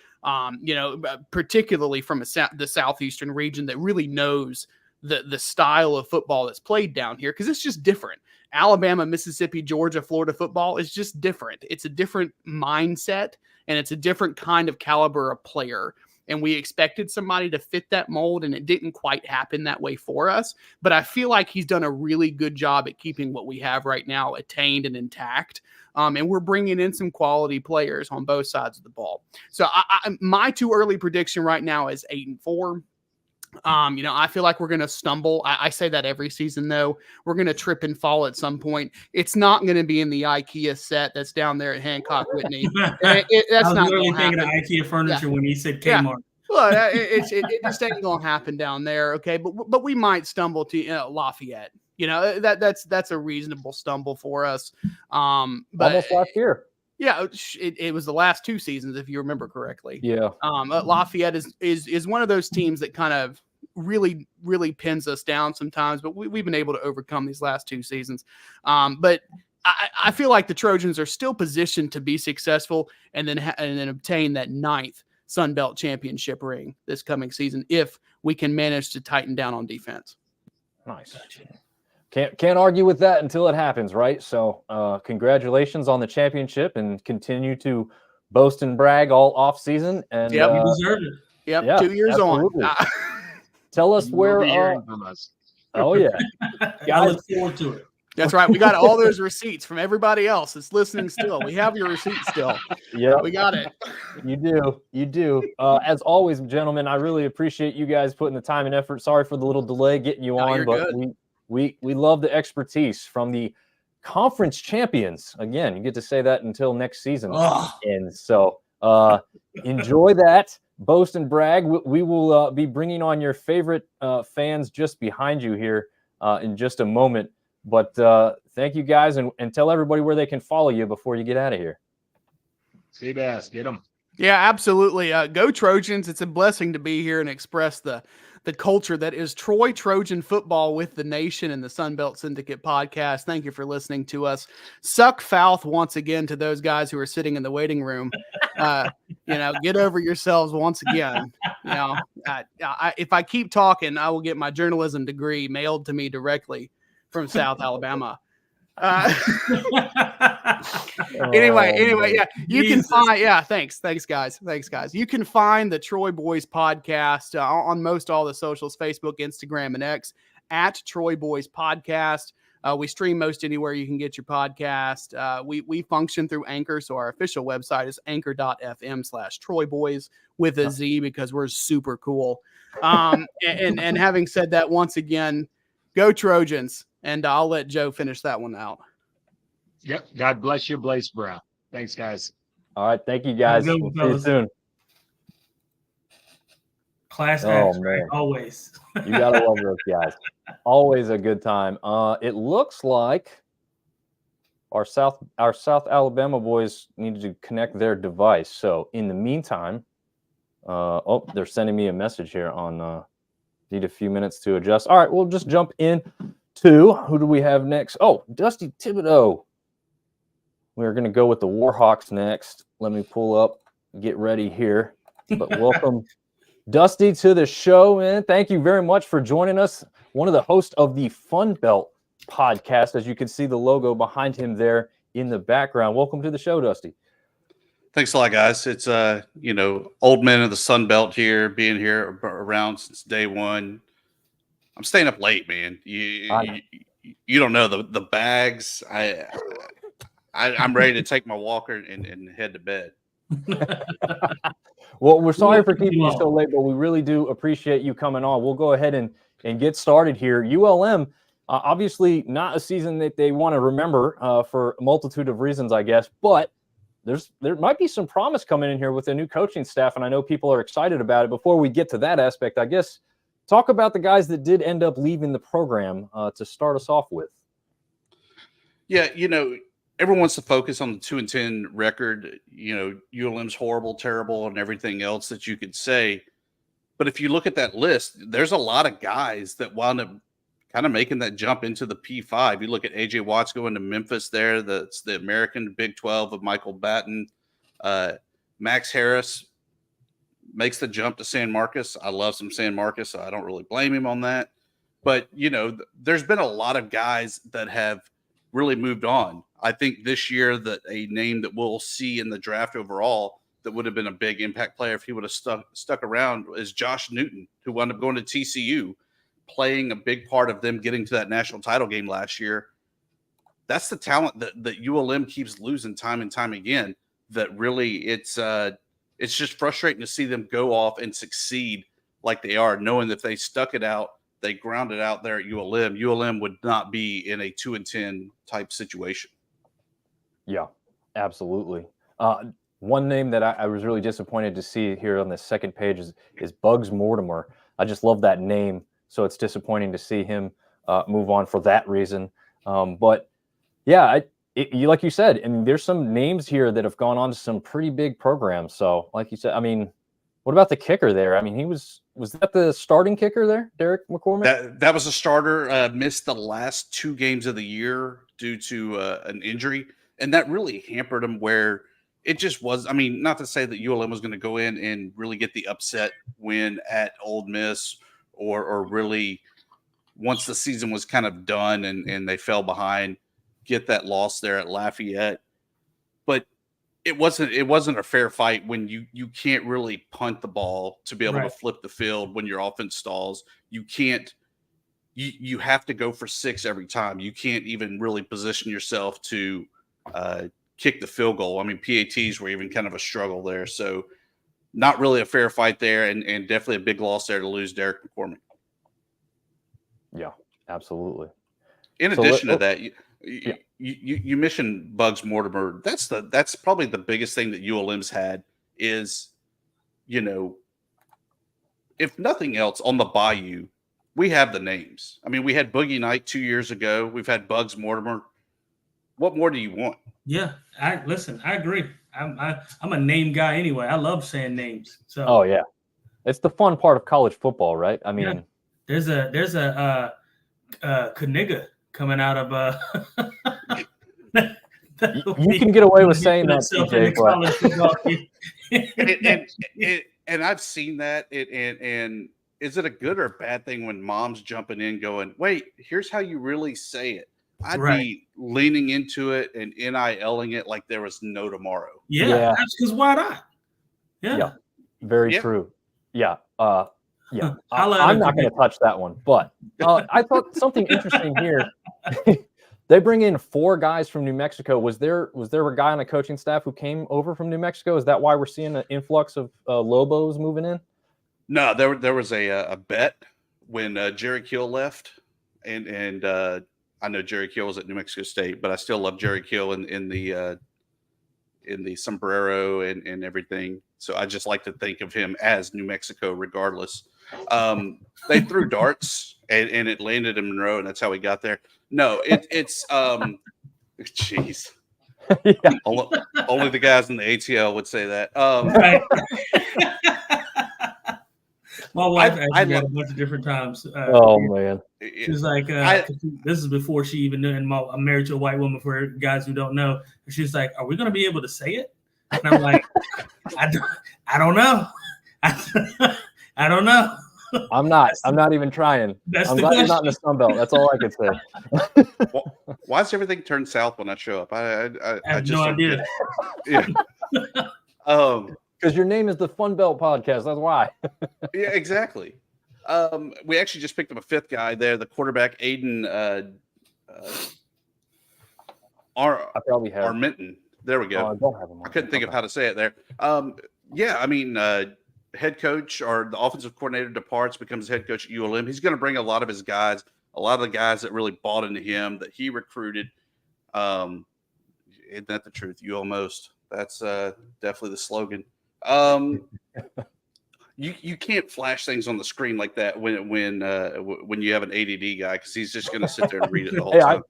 particularly from the Southeastern region that really knows the style of football that's played down here, because it's just different. Alabama, Mississippi, Georgia, Florida football is just different. It's a different mindset, and it's a different kind of caliber of player. And we expected somebody to fit that mold, and it didn't quite happen that way for us. But I feel like he's done a really good job at keeping what we have right now attained and intact. And we're bringing in some quality players on both sides of the ball. So my too early prediction right now is 8-4. I feel like we're going to stumble. I say that every season, though. We're going to trip and fall at some point. It's not going to be in the IKEA set that's down there at Hancock Whitney. That's I was not literally thinking of IKEA furniture when he said Kmart. Yeah. Well, it just ain't going to happen down there. Okay. But we might stumble to Lafayette. That's a reasonable stumble for us. But almost last year. Yeah, it was the last 2 seasons, if you remember correctly. Yeah. Lafayette is one of those teams that kind of really, really pins us down sometimes, but we've been able to overcome these last 2 seasons. But I feel like the Trojans are still positioned to be successful and then obtain that 9th Sun Belt championship ring this coming season if we can manage to tighten down on defense. Nice. Can't argue with that until it happens, right? So congratulations on the championship and continue to boast and brag all off season. And you deserve it. Yep, yeah, 2 years absolutely. on. Tell us where. From us. Oh yeah, I look forward to it. That's right. We got all those receipts from everybody else that's listening still. We have your receipts still. Yeah, we got it. You do. As always, gentlemen, I really appreciate you guys putting the time and effort. Sorry for the little delay getting you on, but good. we love the expertise from the conference champions. Again, you get to say that until next season. And so enjoy that. Boast and brag. We will be bringing on your favorite fans just behind you here in just a moment. But thank you guys, and tell everybody where they can follow you before you get out of here. Seabass, get them. Yeah, absolutely. Go Trojans. It's a blessing to be here and express the culture that is Troy Trojan football with the nation and the Sun Belt Syndicate podcast. Thank you for listening to us. Suck Fouth once again to those guys who are sitting in the waiting room. Get over yourselves once again. If I keep talking, I will get my journalism degree mailed to me directly from South Alabama. Anyway, yeah, you can find, thanks guys. You can find the Troy Boyz podcast on most all the socials, Facebook, Instagram, and X at Troy Boyz Podcast. We stream most anywhere you can get your podcast. We function through Anchor, so our official website is anchor.fm/Troy Boyz with a Z because we're super cool. And having said that, once again, go Trojans. And I'll let Joe finish that one out. Yep. God bless you, Blaze Brown. Thanks, guys. All right. Thank you, guys. We'll see you soon. Class act, always. You got to love those guys. Always a good time. It looks like our South Alabama boys needed to connect their device. So in the meantime, they're sending me a message here on need a few minutes to adjust. All right, we'll just jump in to who do we have next? Oh, Dusty Thibodeau. We're going to go with the Warhawks next. Let me pull up, get ready here. But welcome, Dusty, to the show, man. Thank you very much for joining us. One of the hosts of the Fun Belt podcast, as you can see the logo behind him there in the background. Welcome to the show, Dusty. Thanks a lot, guys. It's old men of the Sun Belt here, being here around since day one. I'm staying up late, man. You don't know the bags. I'm ready to take my walker and head to bed. Well, we're sorry for keeping you so late, but we really do appreciate you coming on. We'll go ahead and get started here. ULM, obviously not a season that they want to remember for a multitude of reasons, I guess, but there might be some promise coming in here with a new coaching staff, and I know people are excited about it. Before we get to that aspect, I guess talk about the guys that did end up leaving the program to start us off with. Yeah, everyone wants to focus on the 2-10 record. ULM's horrible, terrible, and everything else that you could say. But if you look at that list, there's a lot of guys that wound up kind of making that jump into the P5. You look at A.J. Watts going to Memphis there. That's the American Big 12 of Michael Batten. Max Harris makes the jump to San Marcos. I love some San Marcos, so I don't really blame him on that. But, there's been a lot of guys that have really moved on. I think this year that a name that we'll see in the draft overall that would have been a big impact player if he would have stuck around is Josh Newton, who wound up going to TCU, playing a big part of them getting to that national title game last year. That's the talent that ULM keeps losing time and time again. That really, it's just frustrating to see them go off and succeed like they are, knowing that if they stuck it out, they ground it out there at ULM would not be in a 2-10 type situation. Yeah, absolutely. One name that I was really disappointed to see here on the second page is Bugs Mortimer. I just love that name. So it's disappointing to see him move on for that reason. But yeah, like you said, there's some names here that have gone on to some pretty big programs. So like you said, What about the kicker there? I mean, was that the starting kicker there, Derek McCormick? That was a starter. Missed the last 2 games of the year due to an injury, and that really hampered him. Where it just was. I mean, not to say that ULM was going to go in and really get the upset win at Ole Miss, or really once the season was kind of done and they fell behind, get that loss there at Lafayette. But it wasn't a fair fight when you can't really punt the ball to be able to flip the field when your offense stalls. You can't. You have to go for 6 every time. You can't even really position yourself to kick the field goal. I mean, PATs were even kind of a struggle there. So not really a fair fight there, and definitely a big loss there to lose Derek McCormick. Yeah, absolutely. In addition to that, you mentioned Bugs Mortimer. That's probably the biggest thing that ULM's had is, if nothing else, on the Bayou, we have the names. I mean, we had Boogie Knight 2 years ago. We've had Bugs Mortimer. What more do you want? Yeah, I agree. I'm a name guy anyway. I love saying names. So. Oh yeah, it's the fun part of college football, right? I mean, there's a Kaniga coming out of you can get away with saying that, TJ, and I've seen that. And is it a good or a bad thing when mom's jumping in, going, "Wait, here's how you really say it"? I'd be leaning into it and NIL-ing it like there was no tomorrow. Yeah. That's because why not? Yeah. Very true. Yeah. Yeah. I'm not going to touch that one, but I thought something interesting here. They bring in 4 guys from New Mexico. Was there a guy on the coaching staff who came over from New Mexico? Is that why we're seeing an influx of Lobos moving in? No, there was a bet when Jerry Kill left, and I know Jerry Kill was at New Mexico State, but I still love Jerry Kill in the sombrero and everything. So I just like to think of him as New Mexico, regardless. They threw darts and it landed in Monroe, and that's how we got there. No, it's jeez. Only the guys in the ATL would say that. Right. My wife asked me that a bunch of different times. Man. She's like, this is before she even knew, and I'm married to a white woman, for guys who don't know. She's like, are we going to be able to say it? And I'm like, I don't know. I don't know. I'm not even trying. I'm glad you're not in the Sun Belt. That's all I can say. Why does everything turn south when I show up? I have just no idea. Yeah. Because your name is the Fun Belt Podcast. That's why. Yeah, exactly. We actually just picked up a 5th guy there, the quarterback, Aiden Arminton. There we go. I don't have him. I couldn't think of how to say it there. Head coach or the offensive coordinator departs, becomes head coach at ULM. He's going to bring a lot of his guys, a lot of the guys that really bought into him, that he recruited. Isn't that the truth? You almost. That's definitely the slogan. You can't flash things on the screen like that when you have an ADD guy, because he's just going to sit there and read it the whole time.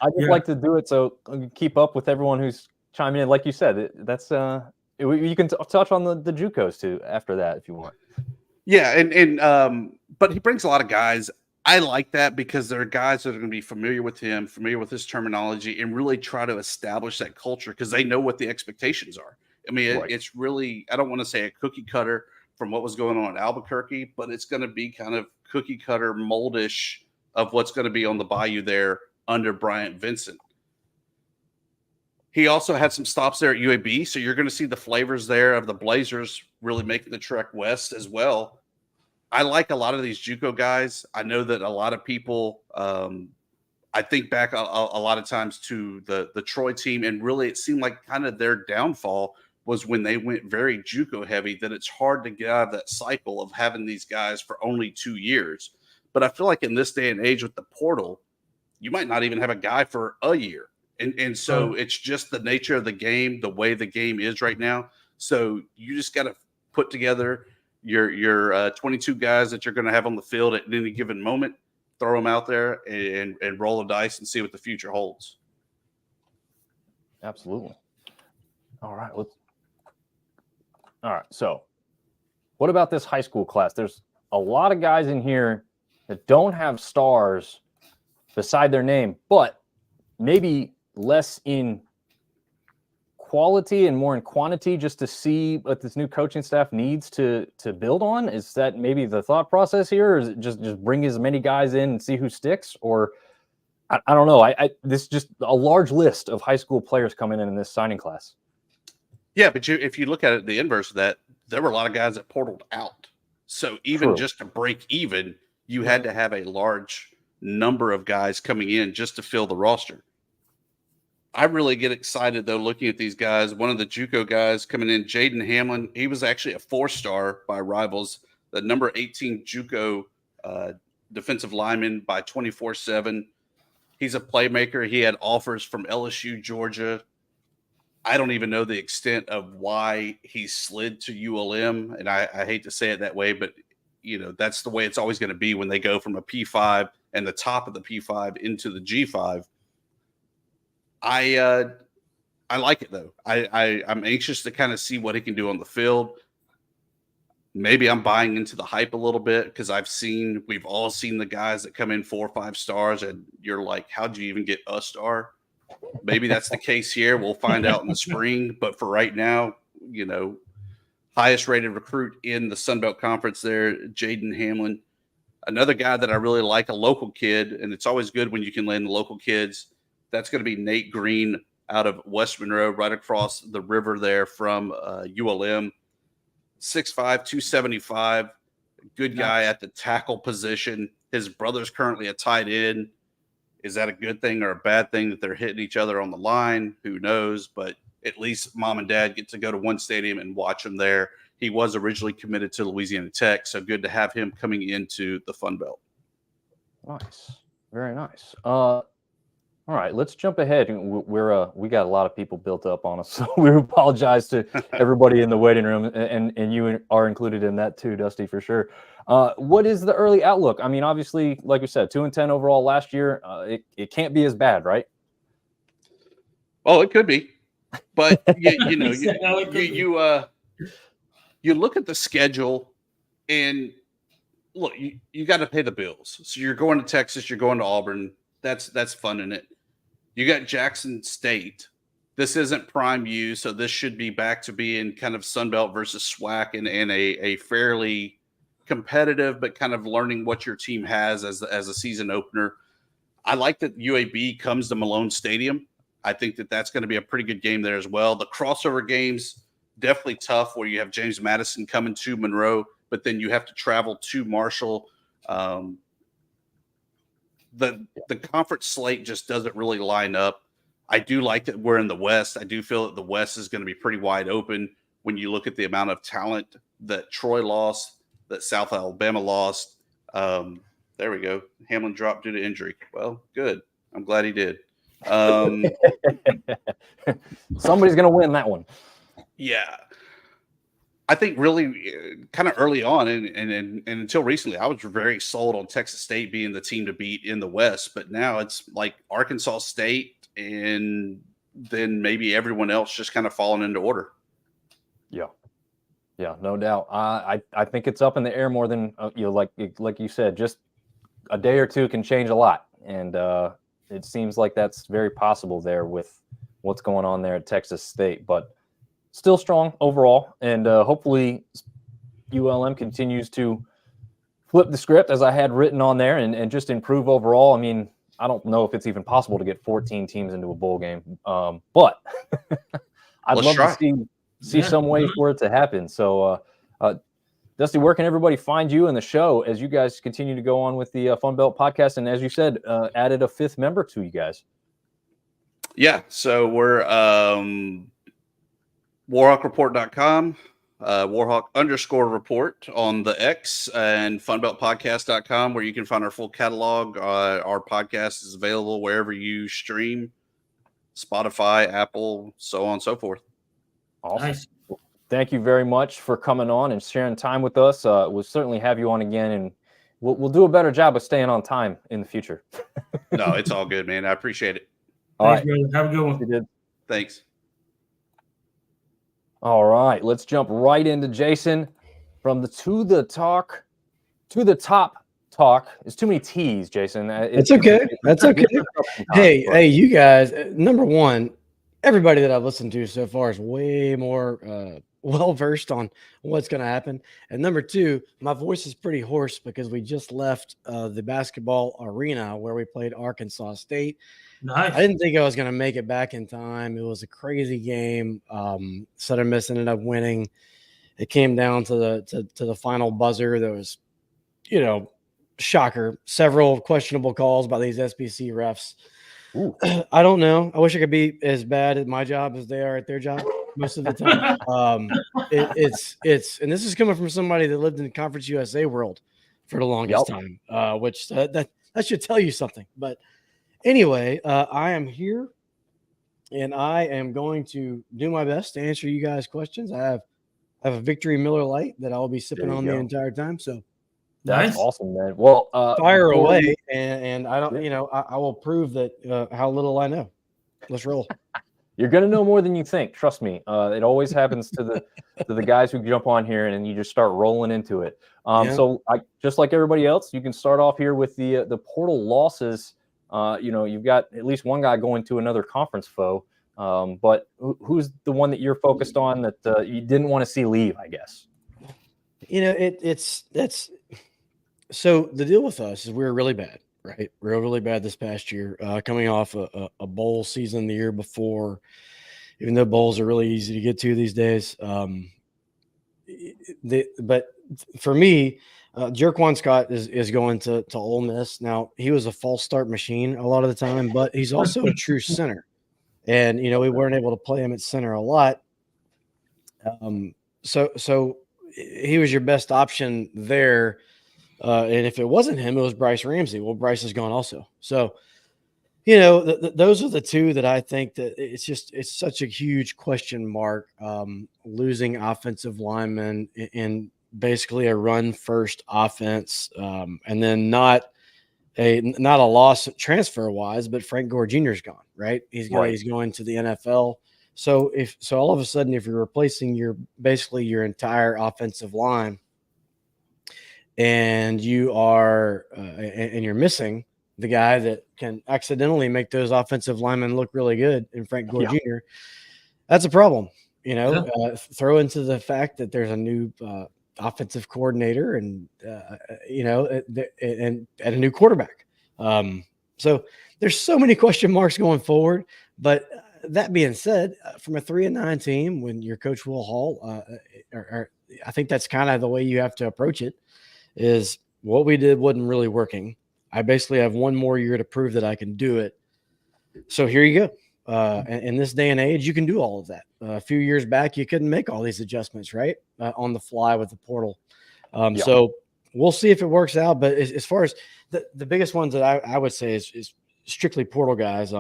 I just like to do it so I can keep up with everyone who's chiming in. Like you said, that's you can touch on the JUCOs too after that if you want. Yeah, and but he brings a lot of guys. I like that because there are guys that are going to be familiar with him, familiar with his terminology, and really try to establish that culture because they know what the expectations are. I mean, it's really, I don't want to say a cookie cutter from what was going on in Albuquerque, but it's going to be kind of cookie cutter moldish of what's going to be on the Bayou there under Bryant Vincent. He also had some stops there at UAB, so you're going to see the flavors there of the Blazers really making the trek west as well. I like a lot of these JUCO guys. I know that a lot of people, I think back a lot of times to the Troy team, and really it seemed like kind of their downfall was when they went very JUCO heavy, that it's hard to get out of that cycle of having these guys for only 2 years. But I feel like in this day and age with the portal, you might not even have a guy for a year. And so it's just the nature of the game, the way the game is right now. So you just got to put together your 22 guys that you're going to have on the field at any given moment, throw them out there and roll the dice and see what the future holds. Absolutely. All right. So what about this high school class? There's a lot of guys in here that don't have stars beside their name, but maybe less in quality and more in quantity, just to see what this new coaching staff needs to build on. Is that maybe the thought process here, or is it just bring as many guys in and see who sticks? Or I don't know. This is just a large list of high school players coming in this signing class. Yeah, but if you look at it, the inverse of that, there were a lot of guys that portaled out. So even just to break even, you had to have a large number of guys coming in just to fill the roster. I really get excited, though, looking at these guys. One of the JUCO guys coming in, Jaden Hamlin, he was actually a 4-star by Rivals, the number 18 JUCO defensive lineman by 24/7. He's a playmaker. He had offers from LSU, Georgia. I don't even know the extent of why he slid to ULM, and I hate to say it that way, but that's the way it's always going to be when they go from a P5 and the top of the P5 into the G5. I like it, though. I'm anxious to kind of see what he can do on the field. Maybe I'm buying into the hype a little bit because we've all seen the guys that come in 4 or 5 stars, and you're like, how'd you even get a star? Maybe that's the case here. We'll find out in the spring. But for right now, highest rated recruit in the Sun Belt Conference there, Jaden Hamlin. Another guy that I really like, a local kid, and it's always good when you can land the local kids. That's going to be Nate Green out of West Monroe, right across the river there from ULM. 6'5", 275, good guy at the tackle position. His brother's currently a tight end. Is that a good thing or a bad thing that they're hitting each other on the line? Who knows? But at least mom and dad get to go to one stadium and watch him there. He was originally committed to Louisiana Tech, so good to have him coming into the Fun Belt. Nice. Very nice. All right, let's jump ahead. We got a lot of people built up on us, so we apologize to everybody in the waiting room, and you are included in that too, Dusty, for sure. What is the early outlook? I mean, obviously, like we said, 2-10 overall last year. It can't be as bad, right? Oh, it could be, but you look at the schedule, and look, you got to pay the bills. So you're going to Texas, you're going to Auburn. That's fun in it. You got Jackson State. This isn't Prime U, so this should be back to being kind of Sunbelt versus SWAC and a fairly competitive, but kind of learning what your team has as a season opener. I like that UAB comes to Malone Stadium. I think that's going to be a pretty good game there as well. The crossover games, definitely tough, where you have James Madison coming to Monroe, but then you have to travel to Marshall. The conference slate just doesn't really line up. I do like that we're in the West. I do feel that the West is going to be pretty wide open when you look at the amount of talent that Troy lost, that South Alabama lost. There we go. Hamlin dropped due to injury. Well, good. I'm glad he did. Somebody's going to win that one. Yeah. I think really kind of early on and until recently, I was very sold on Texas State being the team to beat in the West. But now it's like Arkansas State and then maybe everyone else just kind of falling into order. Yeah, no doubt. I think it's up in the air more than, like you said, just a day or two can change a lot. And it seems like that's very possible there with what's going on there at Texas State. But still strong overall, and hopefully ULM continues to flip the script as I had written on there and just improve overall. I mean, I don't know if it's even possible to get 14 teams into a bowl game, but I'd love to see some way for it to happen. So, Dusty, where can everybody find you and the show as you guys continue to go on with the Fun Belt podcast? And as you said, added a 5th member to you guys. Yeah, so we're WarhawkReport.com, Warhawk_report on the X, and FunBeltPodcast.com, where you can find our full catalog. Our podcast is available wherever you stream, Spotify, Apple, so on and so forth. Awesome. Nice. Thank you very much for coming on and sharing time with us. We'll certainly have you on again, and we'll do a better job of staying on time in the future. No, it's all good, man. I appreciate it. All right. Have a good one. You did. Thanks. All right, let's jump right into Jason. from the To the Top Talk. It's too many T's, Jason. It's okay. That's okay. Hey, you guys. Number one, everybody that I've listened to so far is way more well versed on what's going to happen. And number two, my voice is pretty hoarse because we just left the basketball arena where we played Arkansas State. Nice. I didn't think I was going to make it back in time. It was a crazy game. Southern Miss ended up winning. It came down to the final buzzer. There was, shocker, several questionable calls by these SBC refs. Ooh. I don't know. I wish I could be as bad at my job as they are at their job most of the time. It's and this is coming from somebody that lived in the Conference USA world for the longest time, which that should tell you something. But anyway, I am here, and I am going to do my best to answer you guys' questions. I have a Victory Miller Light that I'll be sipping on the entire time. So that's awesome, man. Well, fire away, and I don't, I will prove that how little I know. Let's roll. You're gonna know more than you think. Trust me. It always happens to the guys who jump on here, and then you just start rolling into it. So just like everybody else, you can start off here with the portal losses. You've got at least one guy going to another conference foe. But who's the one that you're focused on that you didn't want to see leave, I guess? So the deal with us is we were really bad, right? We were really bad this past year, coming off a bowl season the year before, even though bowls are really easy to get to these days. But for me, Jerquan Scott is going to Ole Miss. Now, he was a false start machine a lot of the time, but he's also a true center. And, we weren't able to play him at center a lot. So he was your best option there. And if it wasn't him, it was Bryce Ramsey. Well, Bryce is gone also. So, those are the two that I think that it's such a huge question mark, losing offensive linemen in basically a run first offense. And then not a loss transfer wise, but Frank Gore Jr. is gone, right? He's going to the NFL. So all of a sudden, if you're replacing basically your entire offensive line, and you are and you're missing the guy that can accidentally make those offensive linemen look really good in Frank Gore Jr., that's a problem. Throw into the fact that there's a new offensive coordinator and and a new quarterback. So there's so many question marks going forward. But that being said, from a 3-9 team, when your coach Will Hall, I think that's kind of the way you have to approach it. Is what we did wasn't really working. I basically have one more year to prove that I can do it. So here you go. In this day and age, you can do all of that. A few years back, you couldn't make all these adjustments, right? On the fly with the portal. So we'll see if it works out. But as far as the biggest ones that I would say is strictly portal guys,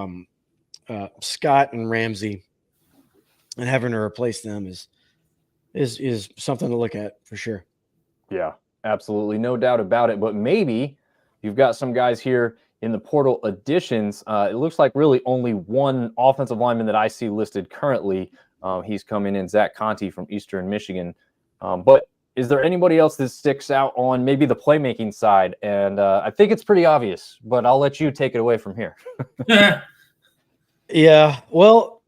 Scott and Ramsey, and having to replace them is something to look at for sure. Yeah. Absolutely. No doubt about it. But maybe you've got some guys here in the portal additions. It looks like really only one offensive lineman that I see listed currently. He's coming in, Zach Conti from Eastern Michigan. But is there anybody else that sticks out on maybe the playmaking side? And I think it's pretty obvious, but I'll let you take it away from here. Yeah. Well,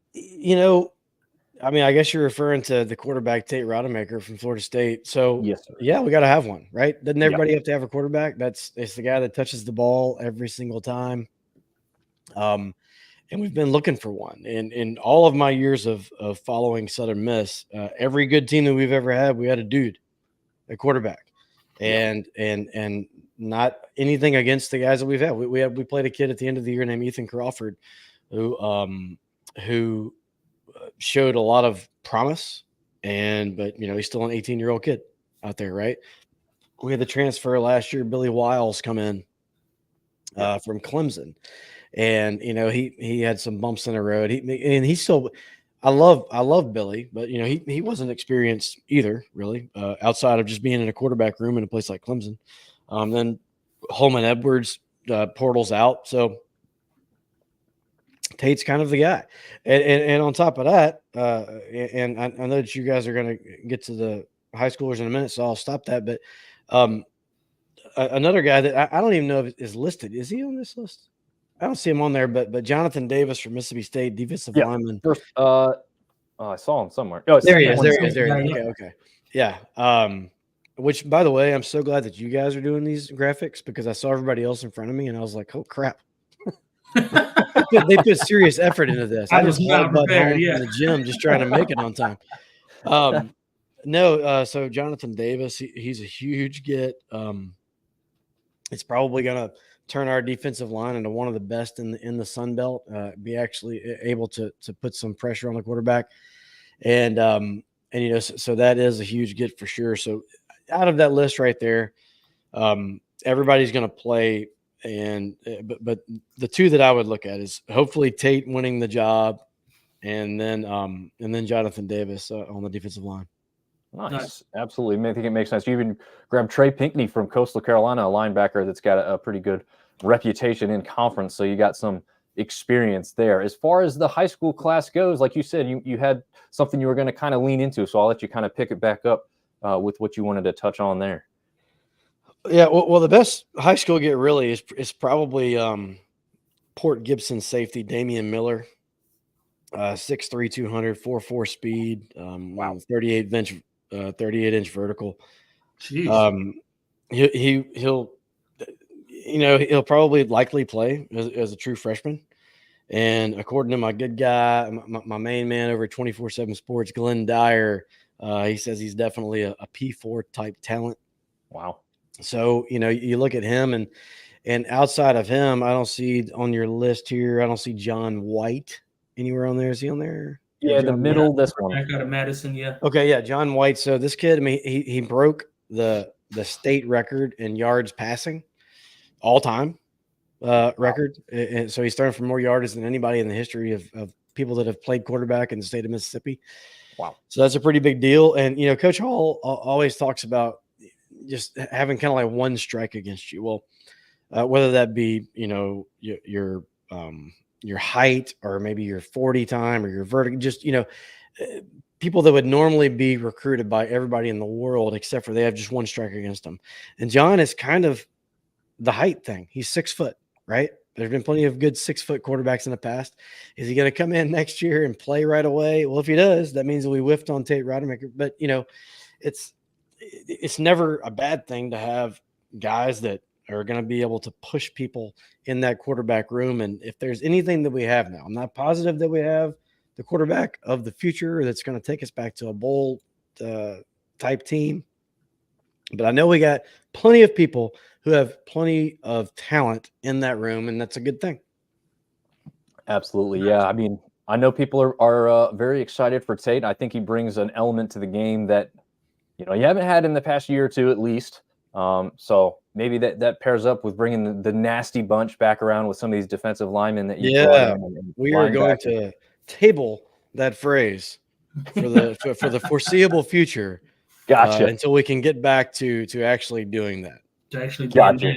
I guess you're referring to the quarterback Tate Rodemaker from Florida State. So yes, sir. Yeah, we got to have one, right? Doesn't everybody have to have a quarterback? It's the guy that touches the ball every single time. And we've been looking for one. In all of my years of following Southern Miss, every good team that we've ever had, we had a quarterback, and not anything against the guys that we've had. We played a kid at the end of the year named Ethan Crawford, who showed a lot of promise, but he's still an 18-year-old kid out there, right? We had the transfer last year, Billy Wiles, come in from Clemson, and he had some bumps in the road. He's still, I love Billy, but he wasn't experienced either, really, outside of just being in a quarterback room in a place like Clemson. Then Holman Edwards portals out, so Tate's kind of the guy. And on top of that, and I know that you guys are going to get to high schoolers in a minute, so I'll stop that. But another guy that I don't even know if is listed. Is he on this list? I don't see him on there, but Jonathan Davis from Mississippi State, defensive lineman. First, I saw him somewhere. Oh, there he is. Okay. Yeah. Which, by the way, I'm so glad that you guys are doing these graphics because I saw everybody else in front of me and I was like, oh crap. They put serious effort into this. I just walked home from the gym just trying to make it on time. So Jonathan Davis, he's a huge get. It's probably going to turn our defensive line into one of the best in the Sun Belt. Be actually able to put some pressure on the quarterback, and so that is a huge get for sure. So out of that list right there, everybody's going to play, but the two that I would look at is hopefully Tate winning the job, and then Jonathan Davis on the defensive line. Nice. Absolutely. I think it makes sense. You even grabbed Trey Pinckney from Coastal Carolina, a linebacker that's got a pretty good reputation in conference. So you got some experience there. As far as the high school class goes, like you said, you had something you were going to kind of lean into. So I'll let you kind of pick it back up with what you wanted to touch on there. Yeah. Well, the best high school get really is probably Port Gibson safety, Damian Miller. 6'3", 200, 4.4 speed. 38 inch vertical. Jeez. He'll probably likely play as a true freshman. And according to my good guy, my main man over at 24/7 Sports, Glenn Dyer, he says he's definitely a P4 type talent. Wow. So, you look at him and outside of him, I don't see on your list here, I don't see John White anywhere on there. Is he on there? Yeah, the middle, this one. Back out of Madison, yeah. Okay, yeah, John White. So this kid, I mean, he broke the state record in yards passing, all time record. And so he's starting for more yardage than anybody in the history of people that have played quarterback in the state of Mississippi. Wow. So that's a pretty big deal. And, Coach Hall always talks about just having kind of like one strike against you. Well, whether that be, your height or maybe your 40 time or your vertical, just, people that would normally be recruited by everybody in the world, except for they have just one strike against them. And John is kind of the height thing. He's 6 foot, right? There's been plenty of good 6 foot quarterbacks in the past. Is he going to come in next year and play right away? Well, if he does, that means that we whiffed on Tate Rodemaker. But, it's never a bad thing to have guys that are going to be able to push people in that quarterback room. And if there's anything that we have now, I'm not positive that we have the quarterback of the future that's going to take us back to a bowl type team. But I know we got plenty of people who have plenty of talent in that room, and that's a good thing. Absolutely. Yeah. I mean, I know people are very excited for Tate. I think he brings an element to the game that, you haven't had in the past year or two at least. So maybe that pairs up with bringing the nasty bunch back around with some of these defensive linemen that you brought in and we are going to table that phrase for the foreseeable future. Gotcha. Until we can get back to actually doing that. Gotcha.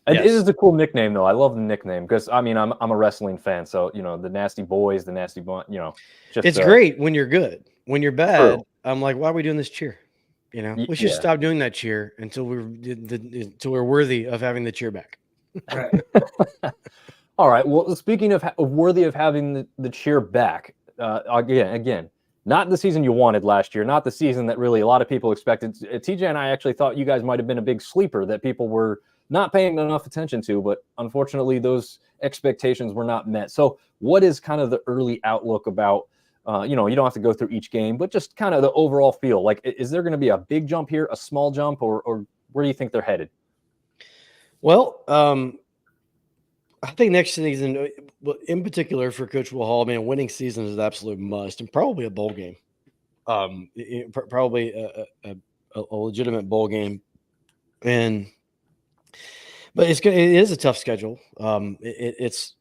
And it is a cool nickname though. I love the nickname because I'm a wrestling fan, so the nasty boys, the nasty bunch. It's great when you're good. When you're bad, true. I'm like, why are we doing this cheer? We should stop doing that cheer until we're worthy of having the cheer back. Right. All right. Well, speaking of worthy of having the cheer back, again, not the season you wanted last year, not the season that really a lot of people expected. TJ and I actually thought you guys might have been a big sleeper that people were not paying enough attention to, but unfortunately those expectations were not met. So what is kind of the early outlook about, you don't have to go through each game, but just kind of the overall feel? Like, is there going to be a big jump here, a small jump, or where do you think they're headed? Well, I think next season, in particular for Coach Will Hall, a winning season is an absolute must, and probably a bowl game. Probably a legitimate bowl game, but it is a tough schedule. It's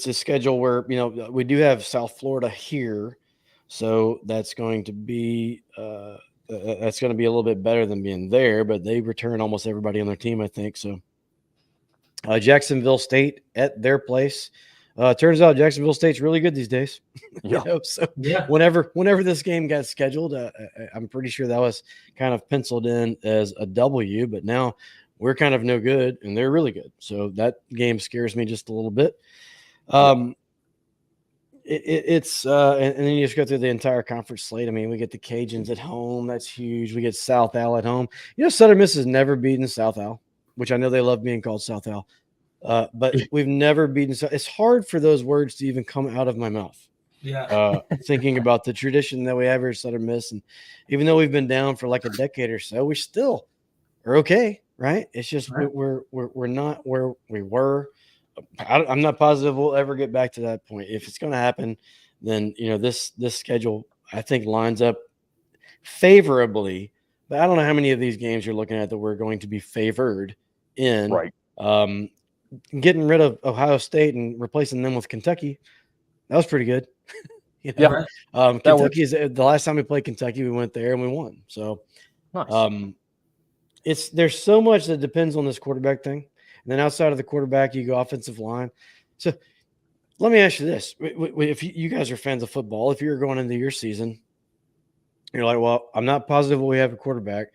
a schedule where we do have South Florida here, so that's going to be a little bit better than being there. But they return almost everybody on their team, I think. So Jacksonville State at their place, Turns out Jacksonville State's really good these days. Yeah. So whenever this game got scheduled, I'm pretty sure that was kind of penciled in as a W, but now we're kind of no good and they're really good. So that game scares me just a little bit. It's and then you just go through the entire conference slate. I mean, we get the Cajuns at home. That's huge. We get South Al at home. Southern Miss has never beaten South Al, which I know they love being called South Al. But we've never beaten. So it's hard for those words to even come out of my mouth. Yeah. Thinking about the tradition that we have here at Southern Miss, and even though we've been down for like a decade or so, we still are okay, right? It's just we're not where we were. I'm not positive we'll ever get back to that point. If it's going to happen, then this schedule I think lines up favorably. But I don't know how many of these games you're looking at that we're going to be favored in. Right. Getting rid of Ohio State and replacing them with Kentucky, that was pretty good. Yeah. Kentucky is the last time we played Kentucky, we went there and we won. So nice. There's so much that depends on this quarterback thing. And then outside of the quarterback, you go offensive line. So let me ask you this. If you guys are fans of football, if you're going into your season, you're like, well, I'm not positive we have a quarterback.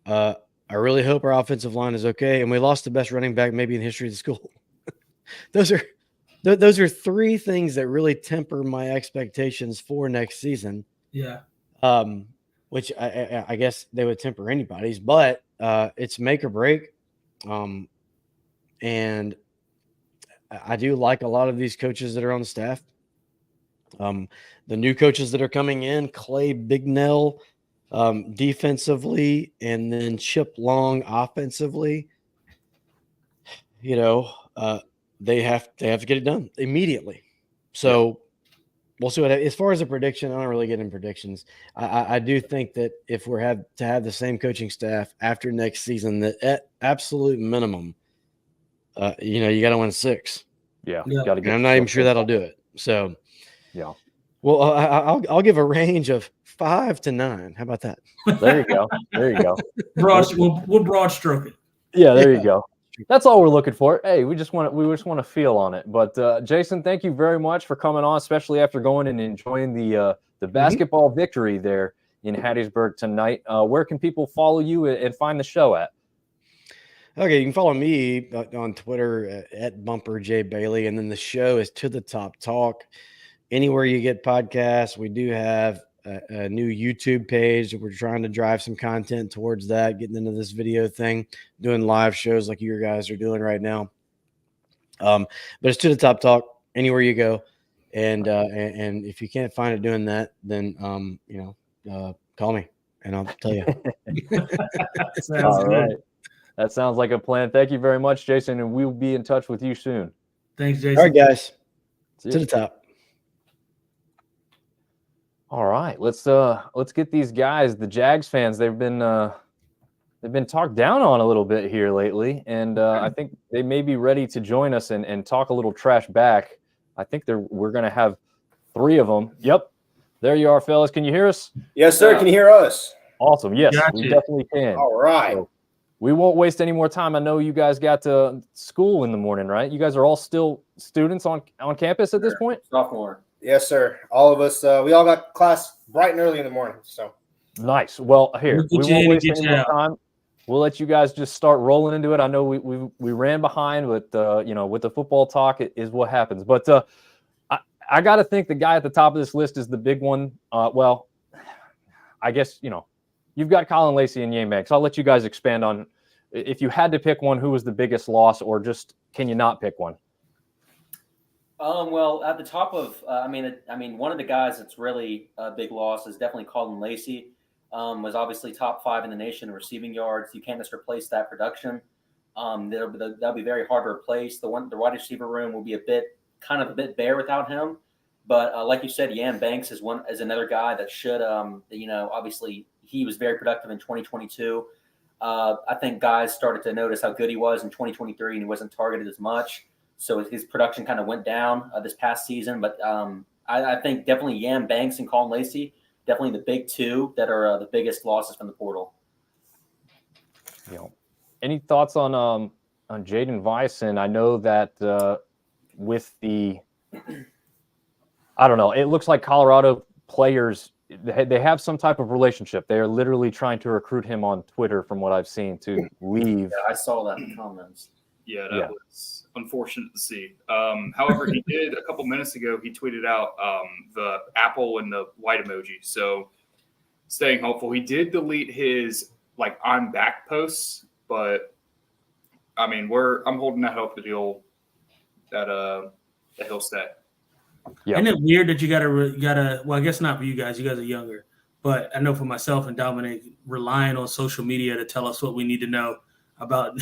I really hope our offensive line is okay. And we lost the best running back maybe in the history of the school. Those are three things that really temper my expectations for next season. Yeah. Which I guess they would temper anybody's, but it's make or break. And I do like a lot of these coaches that are on the staff. The new coaches that are coming in, Clay Bignell, defensively, and then Chip Long offensively. They have to get it done immediately. So we'll see what. As far as a prediction, I don't really get in predictions. I do think that if we're to have the same coaching staff after next season, that at absolute minimum, you got to win 6. Yeah. And I'm not even sure that'll do it. So yeah. Well, I'll give a range of 5 to 9. How about that? There you go. We'll broad stroke it. Yeah, there you go. That's all we're looking for. Hey, we just want to feel on it. But Jason, thank you very much for coming on, especially after going and enjoying the basketball victory there in Hattiesburg tonight. Where can people follow you and find the show at? Okay, you can follow me on Twitter at Bumper J Bailey, and then the show is To the Top Talk. Anywhere you get podcasts, we do have a new YouTube page. We're trying to drive some content towards that, getting into this video thing, doing live shows like you guys are doing right now. But it's To the Top Talk anywhere you go. And if you can't find it doing that, then, call me and I'll tell you. All right. That sounds like a plan. Thank you very much, Jason, and we'll be in touch with you soon. Thanks, Jason. All right, guys. To the top. All right, let's get these guys, the Jags fans. They've been talked down on a little bit here lately, and I think they may be ready to join us and talk a little trash back. I think we're going to have 3 of them. Yep, there you are, fellas. Can you hear us? Yes, sir. Can you hear us? Awesome. Yes, we definitely can. All right. So we won't waste any more time. I know you guys got to school in the morning, right? You guys are all still students on campus at this point? Sophomore. Yes, sir. All of us, we all got class bright and early in the morning. So nice. Well, here, we won't waste any more time. We'll let you guys just start rolling into it. I know we ran behind, but with the football talk, it is what happens. But I got to think the guy at the top of this list is the big one. Well, I guess, you've got Colin Lacey and Yane Banks. I'll let you guys expand on if you had to pick one, who was the biggest loss, or just can you not pick one? Well, at the top of, one of the guys that's really a big loss is definitely Colin Lacey. Was obviously top 5 in the nation in receiving yards. You can't just replace that production. That'll be very hard to replace. The wide receiver room will be a bit bare without him. But like you said, Yam Banks is another guy that should, obviously he was very productive in 2022. I think guys started to notice how good he was in 2023, and he wasn't targeted as much. So his production kind of went down this past season. But I think definitely Yam Banks and Colin Lacey, definitely the big 2 that are the biggest losses from the portal. Any thoughts on Jaden Weiss? And I know that with the I don't know. It looks like Colorado players, they have some type of relationship. They are literally trying to recruit him on Twitter, from what I've seen, to leave. Yeah, I saw that in the comments. Yeah, that was unfortunate to see. However, he did a couple minutes ago, he tweeted out the apple and the white emoji. So staying hopeful. He did delete his I'm back posts, but I mean, I'm holding that hope that he'll stay. Yeah. Isn't it weird that you gotta? Well, I guess not for you guys. You guys are younger, but I know for myself and Dominic, relying on social media to tell us what we need to know about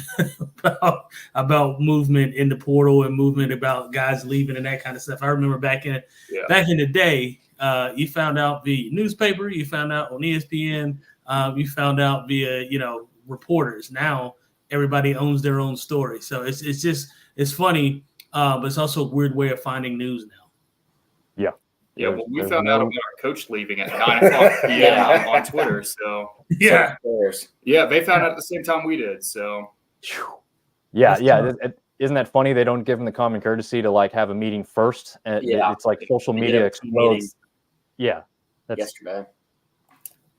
about movement in the portal and movement about guys leaving and that kind of stuff. I remember back in the day, you found out via newspaper, you found out on ESPN, you found out via reporters. Now everybody owns their own story, so it's funny, but it's also a weird way of finding news now. Yeah, well, we found out about our coach leaving at 9:00 p.m. on Twitter. So yeah, they found out at the same time we did. So isn't that funny? They don't give them the common courtesy to have a meeting first, and it's like social media explodes. Yeah, that's yesterday.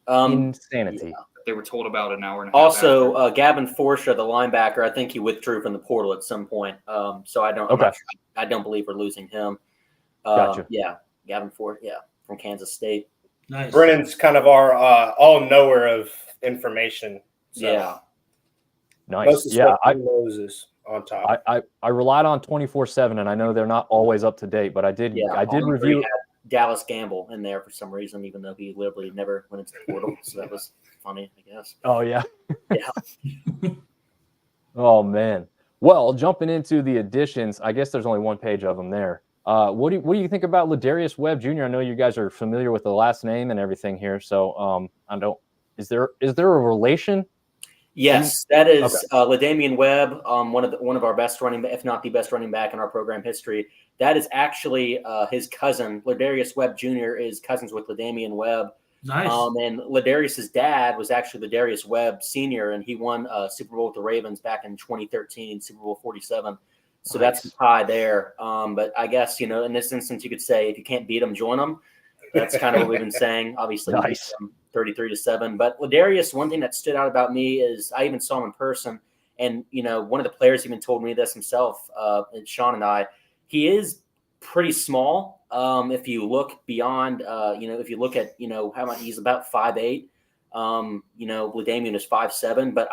Insanity. Yeah. They were told about an hour and a half. Also, Gavin Forshaw, the linebacker, I think he withdrew from the portal at some point. So I don't believe we're losing him. Gotcha. Yeah. Gavin Ford, from Kansas State. Nice. Brennan's kind of our all knower of information. So. Yeah. Nice. Moses on top. I relied on 24/7, and I know they're not always up to date, but I did review Dallas Gamble in there for some reason, even though he literally never went into the portal. So that was funny, I guess. Oh yeah. Oh man. Well, jumping into the additions, I guess there's only one page of them there. What do you think about Ladarius Webb Jr.? I know you guys are familiar with the last name and everything here, so is there a relation? Yes, that is LaDamian Webb, one of our best running, if not the best running back in our program history. That is actually his cousin. Ladarius Webb Jr. is cousins with LaDamian Webb. Nice. And Ladarius's dad was actually Ladarius Webb Sr., and he won Super Bowl with the Ravens back in 2013, Super Bowl 47. So that's the tie there. But I guess, in this instance, you could say if you can't beat them, join them. That's kind of what we've been saying. Obviously, 33-7. But Ladarius, one thing that stood out about me is I even saw him in person. And, one of the players even told me this himself, Sean and I, he is pretty small. If you look beyond, if you look at, how much he's about 5'8". LaDamian is 5'7". But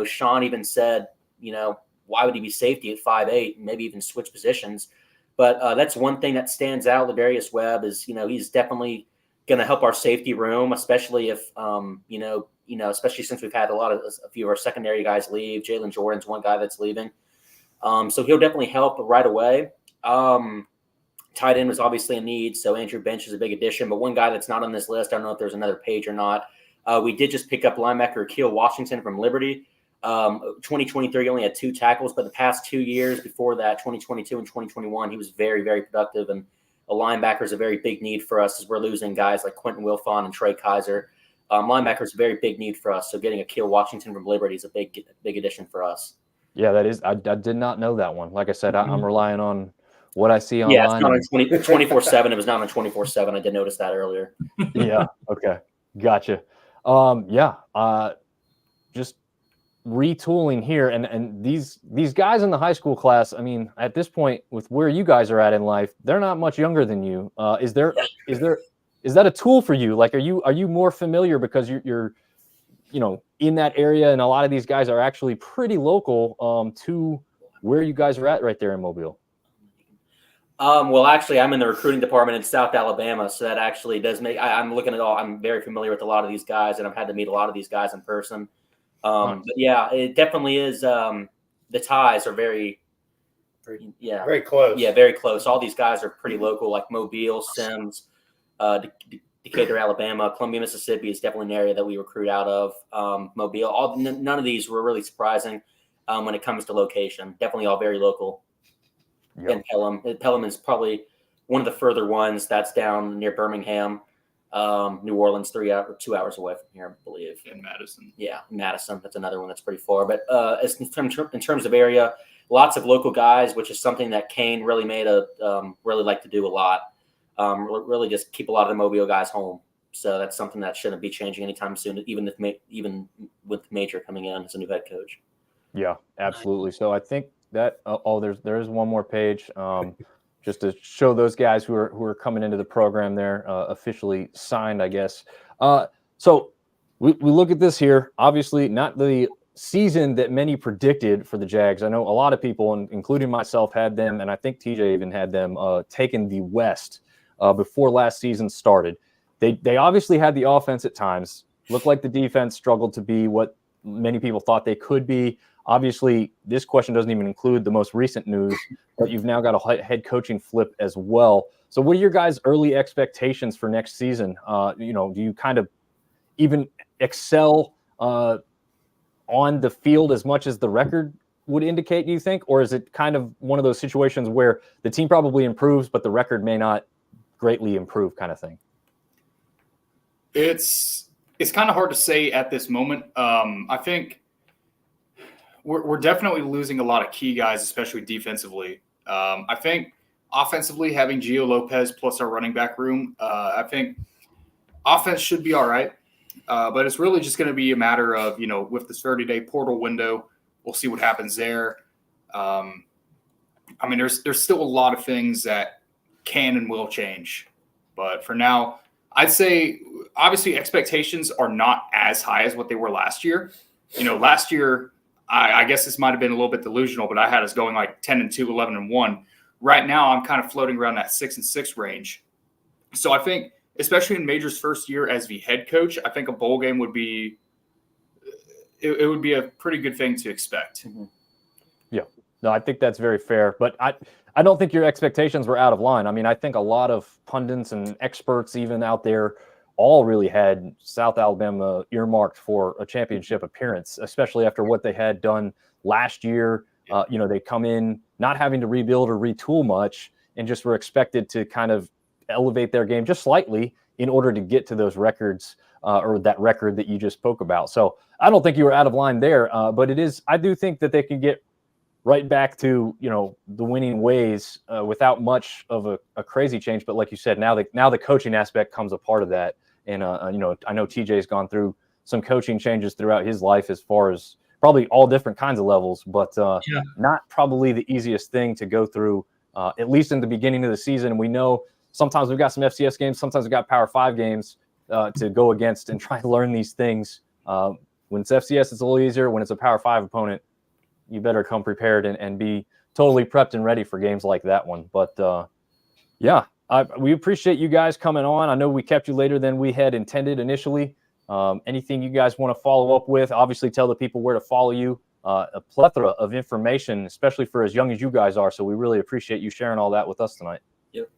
Sean even said, why would he be safety at 5'8", and maybe even switch positions? But that's one thing that stands out. Ladarius Webb is, he's definitely going to help our safety room, especially if, especially since we've had a few of our secondary guys leave. Jalen Jordan's one guy that's leaving. So he'll definitely help right away. Tight end was obviously a need, so Andrew Bench is a big addition. But one guy that's not on this list, I don't know if there's another page or not. We did just pick up linebacker Akeel Washington from Liberty. 2023, he only had 2 tackles, but the past 2 years before that, 2022 and 2021, he was very, very productive. And a linebacker is a very big need for us as we're losing guys like Quentin Wilfon and Trey Kaiser. Linebacker is a very big need for us. So getting Akeel Washington from Liberty is a big addition for us. Yeah, that is. I did not know that one. Like I said, I'm relying on what I see online. Yeah, it's not on 24/7. It was not on 24/7. I did notice that earlier. Yeah. Okay. Gotcha. Just retooling here, and these guys in the high school class, I mean, at this point, with where you guys are at in life, they're not much younger than you. Is that a tool for you? Like, are you more familiar because you're in that area, and a lot of these guys are actually pretty local to where you guys are at right there in Mobile? Well, actually, I'm in the recruiting department in South Alabama, so that actually does make. I'm looking at all. I'm very familiar with a lot of these guys, and I've had to meet a lot of these guys in person. But yeah, it definitely is. The ties are very close. Yeah, very close. All these guys are pretty local, like Mobile, Sims, Decatur, Alabama, Columbia, Mississippi is definitely an area that we recruit out of. Mobile, none of these were really surprising when it comes to location. Definitely all very local. Yep. And Pelham is probably one of the further ones. That's down near Birmingham. New Orleans, 2 hours away from here, I believe. In Madison. Yeah, Madison. That's another one that's pretty far. But in terms of area, lots of local guys, which is something that Kane really made really like to do a lot. Really just keep a lot of the Mobile guys home. So that's something that shouldn't be changing anytime soon, even with Major coming in as a new head coach. Yeah, absolutely. So I think that there is one more page just to show those guys who are coming into the program there officially signed, I guess. So we look at this here. Obviously, not the season that many predicted for the Jags. I know a lot of people, including myself, had them, and I think TJ even had them taking the West before last season started. They obviously had the offense at times. Looked like the defense struggled to be what many people thought they could be. Obviously, this question doesn't even include the most recent news, but you've now got a head coaching flip as well. So what are your guys' early expectations for next season? Do you kind of even excel on the field as much as the record would indicate, do you think? Or is it kind of one of those situations where the team probably improves, but the record may not greatly improve kind of thing? It's kind of hard to say at this moment. I think we're definitely losing a lot of key guys, especially defensively. I think offensively, having Gio Lopez plus our running back room, I think offense should be all right. But it's really just going to be a matter of, with this 30-day portal window, we'll see what happens there. There's still a lot of things that can and will change. But for now, I'd say obviously expectations are not as high as what they were last year. Last year, I guess this might have been a little bit delusional, but I had us going like 10-2, 11-1. Right now, I'm kind of floating around that 6-6 range. So I think, especially in Major's first year as the head coach, I think a bowl game would be it would be a pretty good thing to expect. Mm-hmm. Yeah, no, I think that's very fair. But I don't think your expectations were out of line. I mean, I think a lot of pundits and experts even out there all really had South Alabama earmarked for a championship appearance, especially after what they had done last year. They come in not having to rebuild or retool much and just were expected to kind of elevate their game just slightly in order to get to those records or that record that you just spoke about. So I don't think you were out of line there, but I do think that they can get right back to, the winning ways without much of a crazy change. But like you said, now the coaching aspect comes a part of that. And, I know TJ's gone through some coaching changes throughout his life as far as probably all different kinds of levels, but not probably the easiest thing to go through, at least in the beginning of the season. And we know sometimes we've got some FCS games, sometimes we've got Power 5 games to go against and try to learn these things. When it's FCS, it's a little easier. When it's a Power 5 opponent, you better come prepared and be totally prepped and ready for games like that one. But, we appreciate you guys coming on. I know we kept you later than we had intended initially. Anything you guys want to follow up with, obviously tell the people where to follow you. A plethora of information, especially for as young as you guys are. So we really appreciate you sharing all that with us tonight. Yep.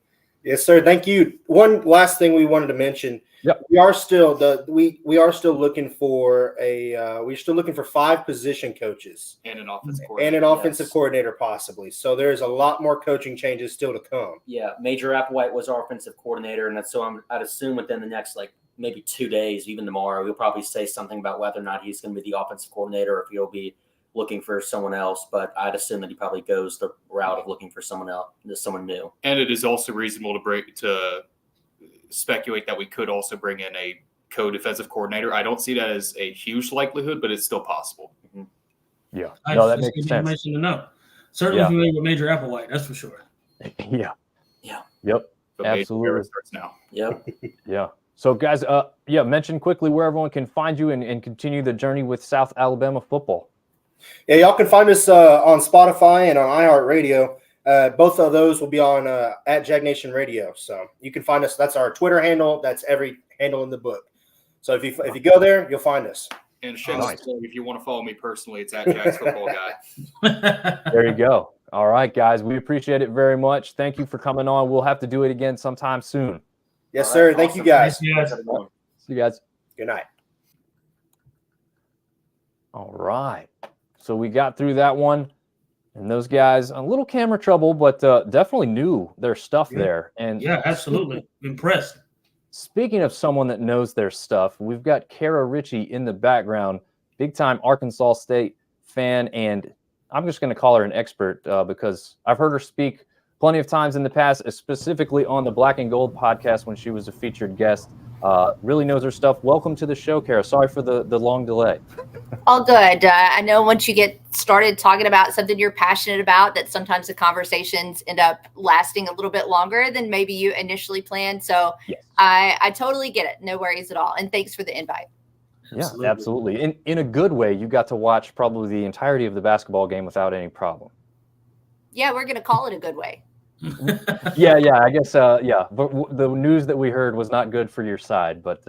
Yes, sir. Thank you. One last thing we wanted to mention. Yep. We are still looking for we're still looking for 5 position coaches and an offensive coordinator. And an offensive coordinator possibly. So there's a lot more coaching changes still to come. Yeah, Major Applewhite was our offensive coordinator, and I'd assume within the next maybe 2 days, even tomorrow, he'll probably say something about whether or not he's going to be the offensive coordinator or if he'll be looking for someone else. But I'd assume that he probably goes the route of looking for someone else, someone new. And it is also reasonable to speculate that we could also bring in a co-defensive coordinator. I don't see that as a huge likelihood, but it's still possible. Mm-hmm. Yeah, no, that makes sense. Certainly familiar with Major Applewhite, that's for sure. Yeah. Yep. But absolutely. Starts now. Yep. Yeah. So guys, mention quickly where everyone can find you and continue the journey with South Alabama football. Yeah, y'all can find us on Spotify and on iHeartRadio. Both of those will be on at Jag Nation Radio. So you can find us. That's our Twitter handle. That's every handle in the book. So if you go there, you'll find us. And if you want to follow me personally, it's at Jags Football Guy. There you go. All right, guys. We appreciate it very much. Thank you for coming on. We'll have to do it again sometime soon. Yes, sir. Thank you, guys. Thank you, guys. See you guys. Good night. All right. So we got through that one. And those guys, a little camera trouble, but definitely knew their stuff there. And yeah, absolutely. Impressed. Speaking of someone that knows their stuff, we've got Kara Richey in the background, big-time Arkansas State fan and I'm just going to call her an expert because I've heard her speak plenty of times in the past, specifically on the Black and Gold podcast when she was a featured guest. Really knows her stuff. Welcome to the show, Kara. Sorry for the long delay. All good. I know once you get started talking about something you're passionate about, that sometimes the conversations end up lasting a little bit longer than maybe you initially planned. So yes. I totally get it. No worries at all. And thanks for the invite. Yeah, absolutely. In a good way, you got to watch probably the entirety of the basketball game without any problem. Yeah, we're going to call it a good way. Yeah, I guess, yeah. But the news that we heard was not good for your side. But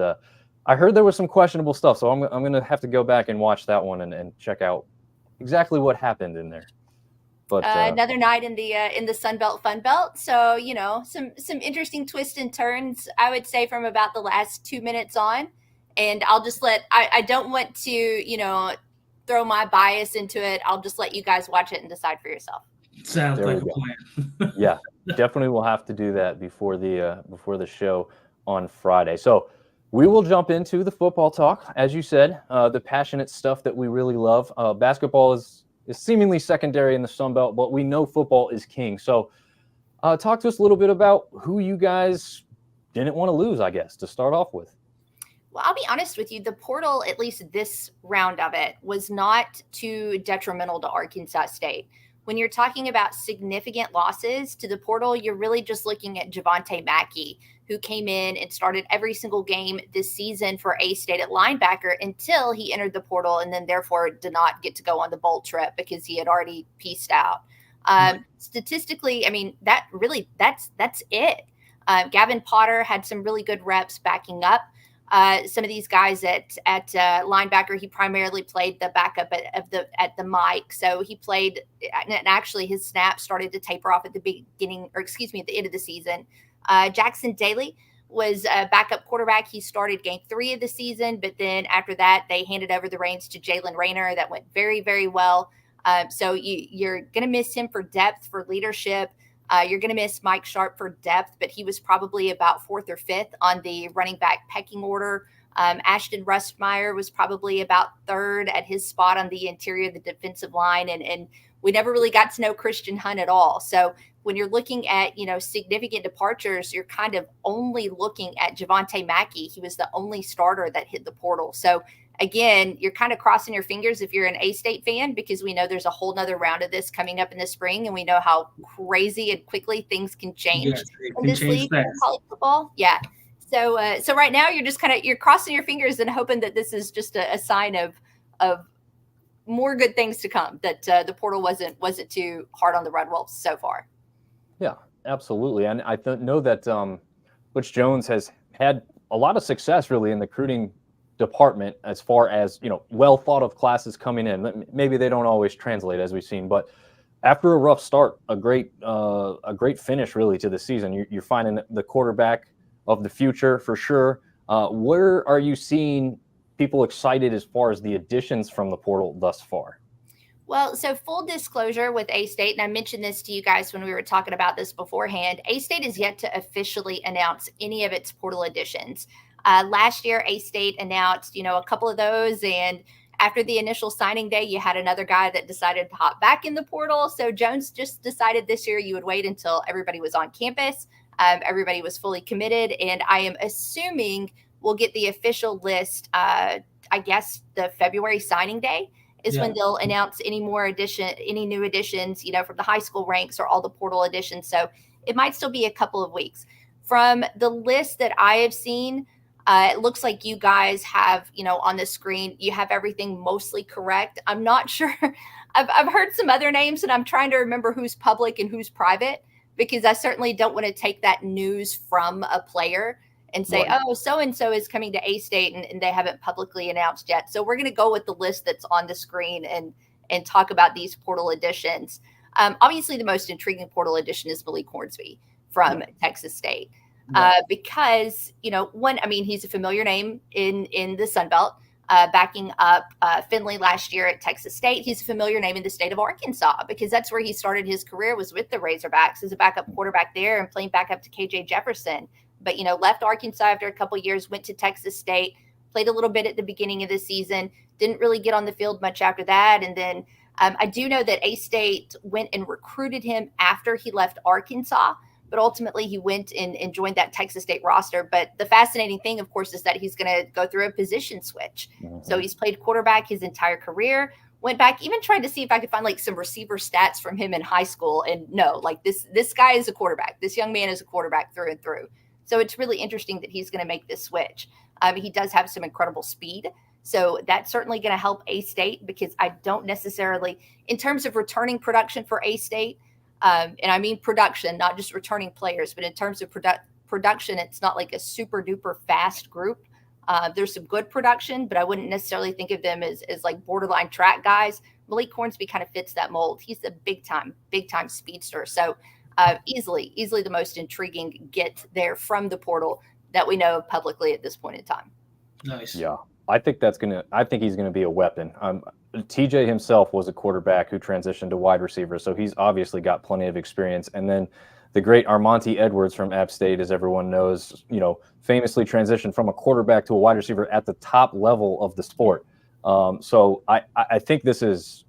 I heard there was some questionable stuff. So I'm going to have to go back and watch that one and check out exactly what happened in there. But another night in the Sun Belt Fun Belt. So, you know, some interesting twists and turns, I would say, from about the last 2 minutes on. And I'll just I don't want to, you know, throw my bias into it. I'll just let you guys watch it and decide for yourself. Sounds like a plan. Yeah, definitely we'll have to do that before the show on Friday. So we will jump into the football talk. As you said, the passionate stuff that we really love. Basketball is seemingly secondary in the Sun Belt, but we know football is king. So talk to us a little bit about who you guys didn't want to lose, I guess, to start off with. Well, I'll be honest with you. The portal, at least this round of it, was not too detrimental to Arkansas State. When you're talking about significant losses to the portal, you're really just looking at Javonte Mackey, who came in and started every single game this season for A-State at linebacker until he entered the portal and then therefore did not get to go on the bowl trip because he had already pieced out. Statistically, I mean, that's it. Gavin Potter had some really good reps backing up some of these guys at linebacker. He primarily played the backup at the mic. So he played, and actually his snaps started to taper off at the beginning, or excuse me, at the end of the season. Jackson Daly was a backup quarterback. He started game 3 of the season, but then after that, they handed over the reins to Jalen Rayner. That went very, very well. So you're going to miss him for depth, for leadership. You're going to miss Mike Sharp for depth, but he was probably about 4th or 5th on the running back pecking order. Ashton Rustmeyer was probably about 3rd at his spot on the interior of the defensive line. And we never really got to know Christian Hunt at all. So when you're looking at, you know, significant departures, you're kind of only looking at Javonte Mackey. He was the only starter that hit the portal. So again, you're kind of crossing your fingers if you're an A-State fan, because we know there's a whole nother round of this coming up in the spring, and we know how crazy and quickly things can change in this league in college football. Yeah. So right now you're just you're crossing your fingers and hoping that this is just a sign of more good things to come, that the portal wasn't too hard on the Red Wolves so far. Yeah, absolutely. And I know that Butch Jones has had a lot of success really in the recruiting department as far as, you know, well thought of classes coming in. Maybe they don't always translate, as we've seen, but after a rough start, a great finish really to the season. You're finding the quarterback of the future for sure. Where are you seeing people excited as far as the additions from the portal thus far? Well, so full disclosure with A-State, and I mentioned this to you guys when we were talking about this beforehand, A-State is yet to officially announce any of its portal additions. Last year, A-State announced, you know, a couple of those, and after the initial signing day, you had another guy that decided to hop back in the portal. So Jones just decided this year you would wait until everybody was on campus, everybody was fully committed, and I am assuming we'll get the official list, I guess, the February signing day is when they'll announce any new additions, you know, from the high school ranks or all the portal additions. So it might still be a couple of weeks. From the list that I have seen, it looks like you guys have, you know, on the screen, you have everything mostly correct. I'm not sure. I've heard some other names, and I'm trying to remember who's public and who's private, because I certainly don't want to take that news from a player and say, oh, so-and-so is coming to A-State and they haven't publicly announced yet. So we're going to go with the list that's on the screen and talk about these portal additions. Obviously, the most intriguing portal addition is Malik Hornsby from Texas State. Because, you know, he's a familiar name in the Sun Belt, backing up Finley last year at Texas State. He's a familiar name in the state of Arkansas because that's where he started his career, was with the Razorbacks as a backup quarterback there and playing back up to KJ Jefferson. But, you know, left Arkansas after a couple of years, went to Texas State, played a little bit at the beginning of the season, didn't really get on the field much after that. And then I do know that A-State went and recruited him after he left Arkansas, but ultimately he went and joined that Texas State roster. But the fascinating thing, of course, is that he's going to go through a position switch. So he's played quarterback his entire career, went back, even tried to see if I could find like some receiver stats from him in high school. And no, like this guy is a quarterback. This young man is a quarterback through and through. So it's really interesting that he's going to make this switch. He does have some incredible speed. So that's certainly going to help A-State, because I don't necessarily, in terms of returning production for A-State, and I mean production, not just returning players, but in terms of production, it's not like a super duper fast group. There's some good production, but I wouldn't necessarily think of them as like borderline track guys. Malik Hornsby kind of fits that mold. He's a big time speedster. So easily the most intriguing get there from the portal that we know of publicly at this point in time. Nice. Yeah. I think he's going to be a weapon. TJ himself was a quarterback who transitioned to wide receiver, so he's obviously got plenty of experience. And then the great Armonte Edwards from App State, as everyone knows, famously transitioned from a quarterback to a wide receiver at the top level of the sport. So I think this is,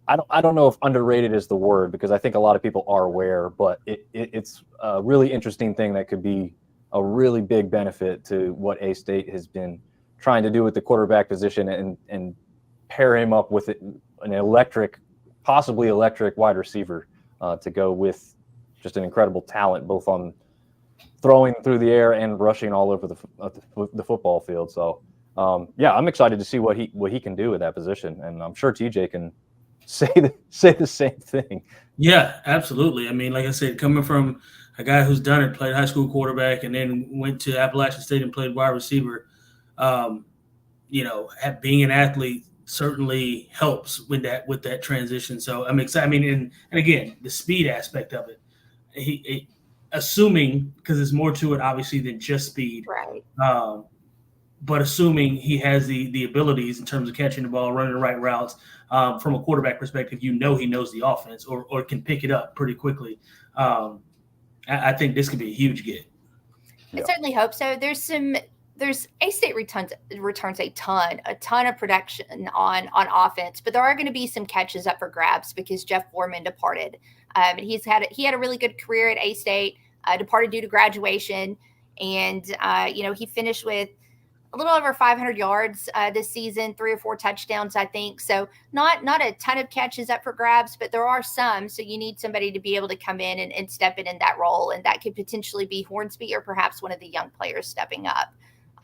I don't know if underrated is the word, because I think a lot of people are aware, but it's a really interesting thing that could be a really big benefit to what A-State has been trying to do with the quarterback position, and pair him up with an possibly electric wide receiver to go with just an incredible talent, both on throwing through the air and rushing all over the football field. So I'm excited to see what he can do with that position, and I'm sure TJ can say the same thing. Yeah, absolutely. I mean, like I said, coming from a guy who's done it, played high school quarterback, and then went to Appalachian State and played wide receiver. Being an athlete certainly helps with that transition. So I'm excited. I mean, and again, the speed aspect of it, assuming, because there's more to it obviously than just speed, right? But assuming he has the abilities in terms of catching the ball, running the right routes, from a quarterback perspective, he knows the offense or can pick it up pretty quickly. I think this could be a huge get. I certainly hope so. There's A-State returns a ton of production on offense, but there are going to be some catches up for grabs because Jeff Foreman departed. And he had a really good career at A-State, departed due to graduation, and he finished with a little over 500 yards this season, 3 or 4 touchdowns, I think. So not a ton of catches up for grabs, but there are some. So you need somebody to be able to come in and step in that role, and that could potentially be Hornsby or perhaps one of the young players stepping up.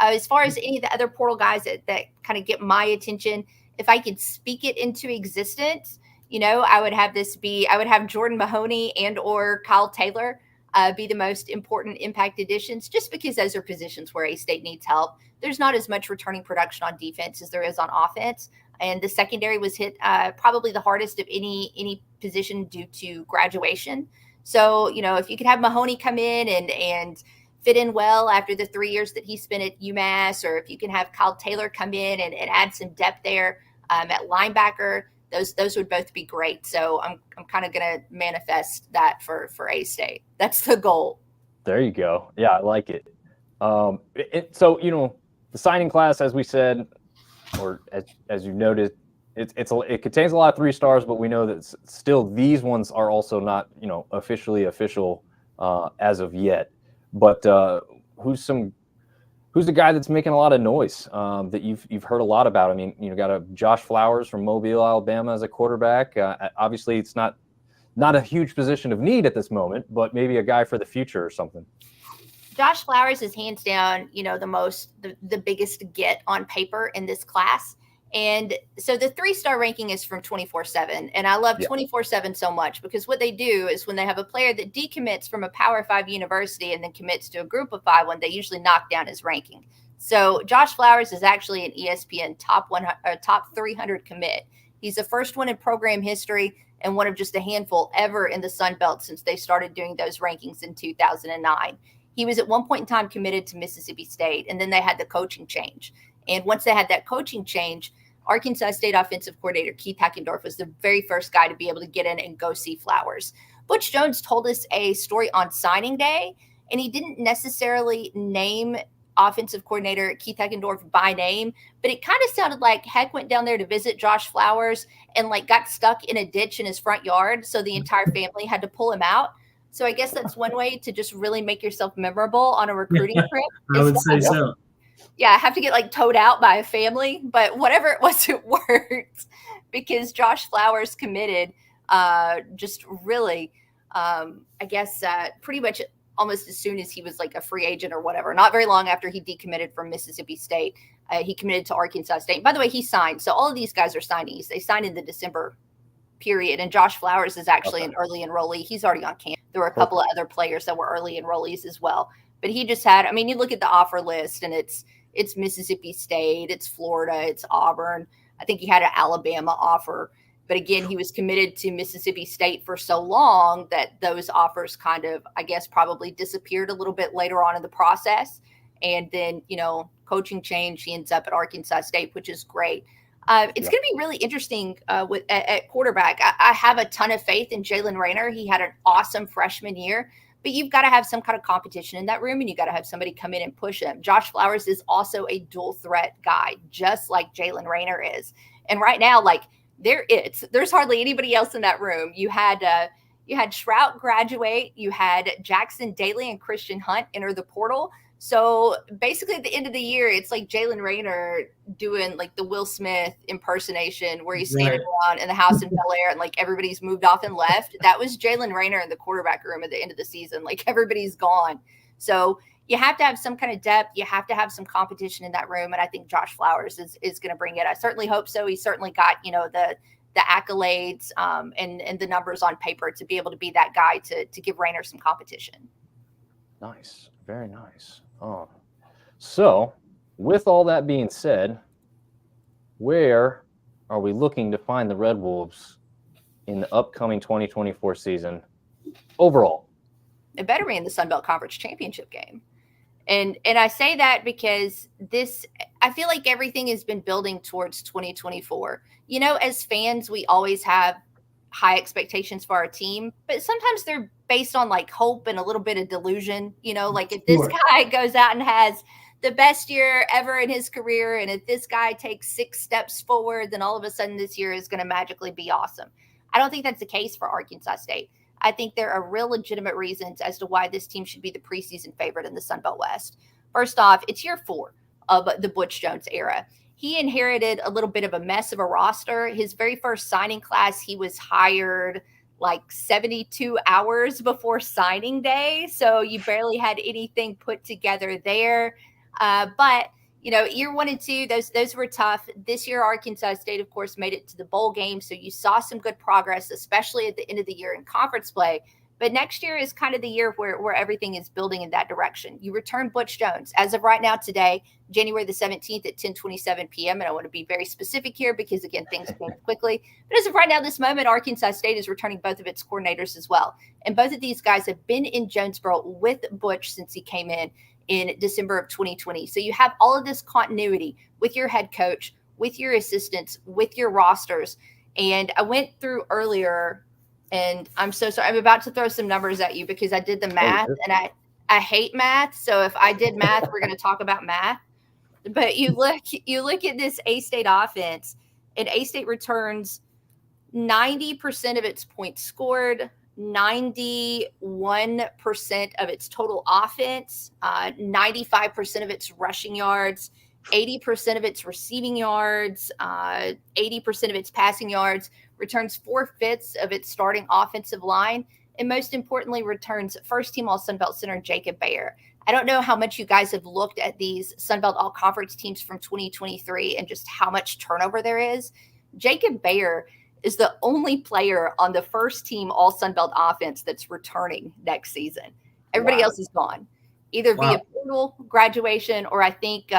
As far as any of the other portal guys that kind of get my attention, if I could speak it into existence, I would have Jordan Mahoney and or Kyle Taylor be the most important impact additions, just because those are positions where A-State needs help. There's not as much returning production on defense as there is on offense. And the secondary was hit probably the hardest of any position due to graduation. So, if you could have Mahoney come in and fit in well after the 3 years that he spent at UMass, or if you can have Kyle Taylor come in and add some depth there at linebacker, those would both be great. So I'm kind of going to manifest that for A-State. That's the goal. There you go. Yeah, I like it. So, the signing class, as we said, or as you noted, it contains a lot of 3 stars, but we know that still these ones are also not, officially official as of yet. But who's the guy that's making a lot of noise that you've heard a lot about? I mean, got a Josh Flowers from Mobile, Alabama as a quarterback. Obviously, it's not a huge position of need at this moment, but maybe a guy for the future or something. Josh Flowers is hands down, the biggest get on paper in this class. And so the 3-star ranking is from 24/7. And I love 24/7 so much, because what they do is when they have a player that decommits from a Power 5 university and then commits to a group of 5 one, they usually knock down his ranking. So Josh Flowers is actually an ESPN top 300 commit. He's the first one in program history and one of just a handful ever in the Sun Belt since they started doing those rankings in 2009. He was at one point in time committed to Mississippi State, and then they had the coaching change. And once they had that coaching change, Arkansas State offensive coordinator Keith Hackendorf was the very first guy to be able to get in and go see Flowers. Butch Jones told us a story on signing day, and he didn't necessarily name offensive coordinator Keith Heckendorf by name, but it kind of sounded like Heck went down there to visit Josh Flowers and like got stuck in a ditch in his front yard. So the entire family had to pull him out. So I guess that's one way to just really make yourself memorable on a recruiting trip. I would say so. Yeah, I have to get like towed out by a family, but whatever it was, it worked because Josh Flowers committed just really, I guess, pretty much almost as soon as he was like a free agent or whatever. Not very long after he decommitted from Mississippi State, he committed to Arkansas State. By the way, he signed. So all of these guys are signees. They signed in the December period. And Josh Flowers is actually an early enrollee. He's already on campus. There were a couple of other players that were early enrollees as well. But he just had, I mean, you look at the offer list and it's Mississippi State, it's Florida, it's Auburn. I think he had an Alabama offer. But again, he was committed to Mississippi State for so long that those offers kind of, I guess, probably disappeared a little bit later on in the process. And then, you know, coaching change, he ends up at Arkansas State, which is great. It's going to be really interesting at quarterback. I have a ton of faith in Jalen Rayner. He had an awesome freshman year, but you've got to have some kind of competition in that room, and you got to have somebody come in and push him. Josh Flowers is also a dual threat guy, just like Jalen Rayner is. And right now, like, there's hardly anybody else in that room. You had Shrout graduate, you had Jackson Daly and Christian Hunt enter the portal. So basically at the end of the year, it's like Jalen Rayner doing like the Will Smith impersonation where he's standing around in the house in Bel Air and like everybody's moved off and left. That was Jalen Rayner in the quarterback room at the end of the season. Like everybody's gone. So you have to have some kind of depth. You have to have some competition in that room. And I think Josh Flowers is going to bring it. I certainly hope so. He's certainly got, you know, the accolades and the numbers on paper to be able to be that guy to give Rayner some competition. Nice. Very nice. So with all that being said, where are we looking to find the Red Wolves in the upcoming 2024 season overall? It better be in the Sun Belt Conference Championship game. And I say that because I feel like everything has been building towards 2024. You know, as fans, we always have high expectations for our team, but sometimes they're based on like hope and a little bit of delusion. You know, like if this guy goes out and has the best year ever in his career, and if this guy takes 6 steps forward, then all of a sudden this year is going to magically be awesome. I don't think that's the case for Arkansas State. I think there are real legitimate reasons as to why this team should be the preseason favorite in the Sun Belt West. First off, it's year 4 of the Butch Jones era. He inherited a little bit of a mess of a roster. His very first signing class, he was hired like 72 hours before signing day. So you barely had anything put together there. But, you know, year 1 and 2, those were tough. This year, Arkansas State, of course, made it to the bowl game. So you saw some good progress, especially at the end of the year in conference play. But next year is kind of the year where everything is building in that direction. You return Butch Jones. As of right now today, January the 17th at 10:27 p.m. And I want to be very specific here because, again, things change quickly. But as of right now, this moment, Arkansas State is returning both of its coordinators as well. And both of these guys have been in Jonesboro with Butch since he came in December of 2020. So you have all of this continuity with your head coach, with your assistants, with your rosters. And I went through earlier, and I'm so sorry. I'm about to throw some numbers at you because I did the math, and I hate math. So if I did math, we're going to talk about math. But you look at this A-State offense, and A-State returns 90% of its points scored, 91% of its total offense, 95% of its rushing yards, 80% of its receiving yards, 80% of its passing yards, returns 4/5 of its starting offensive line, and most importantly, returns first-team All-Sunbelt center Jacob Bayer. I don't know how much you guys have looked at these Sunbelt All-Conference teams from 2023 and just how much turnover there is. Jacob Bayer is the only player on the first-team All-Sunbelt offense that's returning next season. Everybody else is gone, either via portal graduation, or I think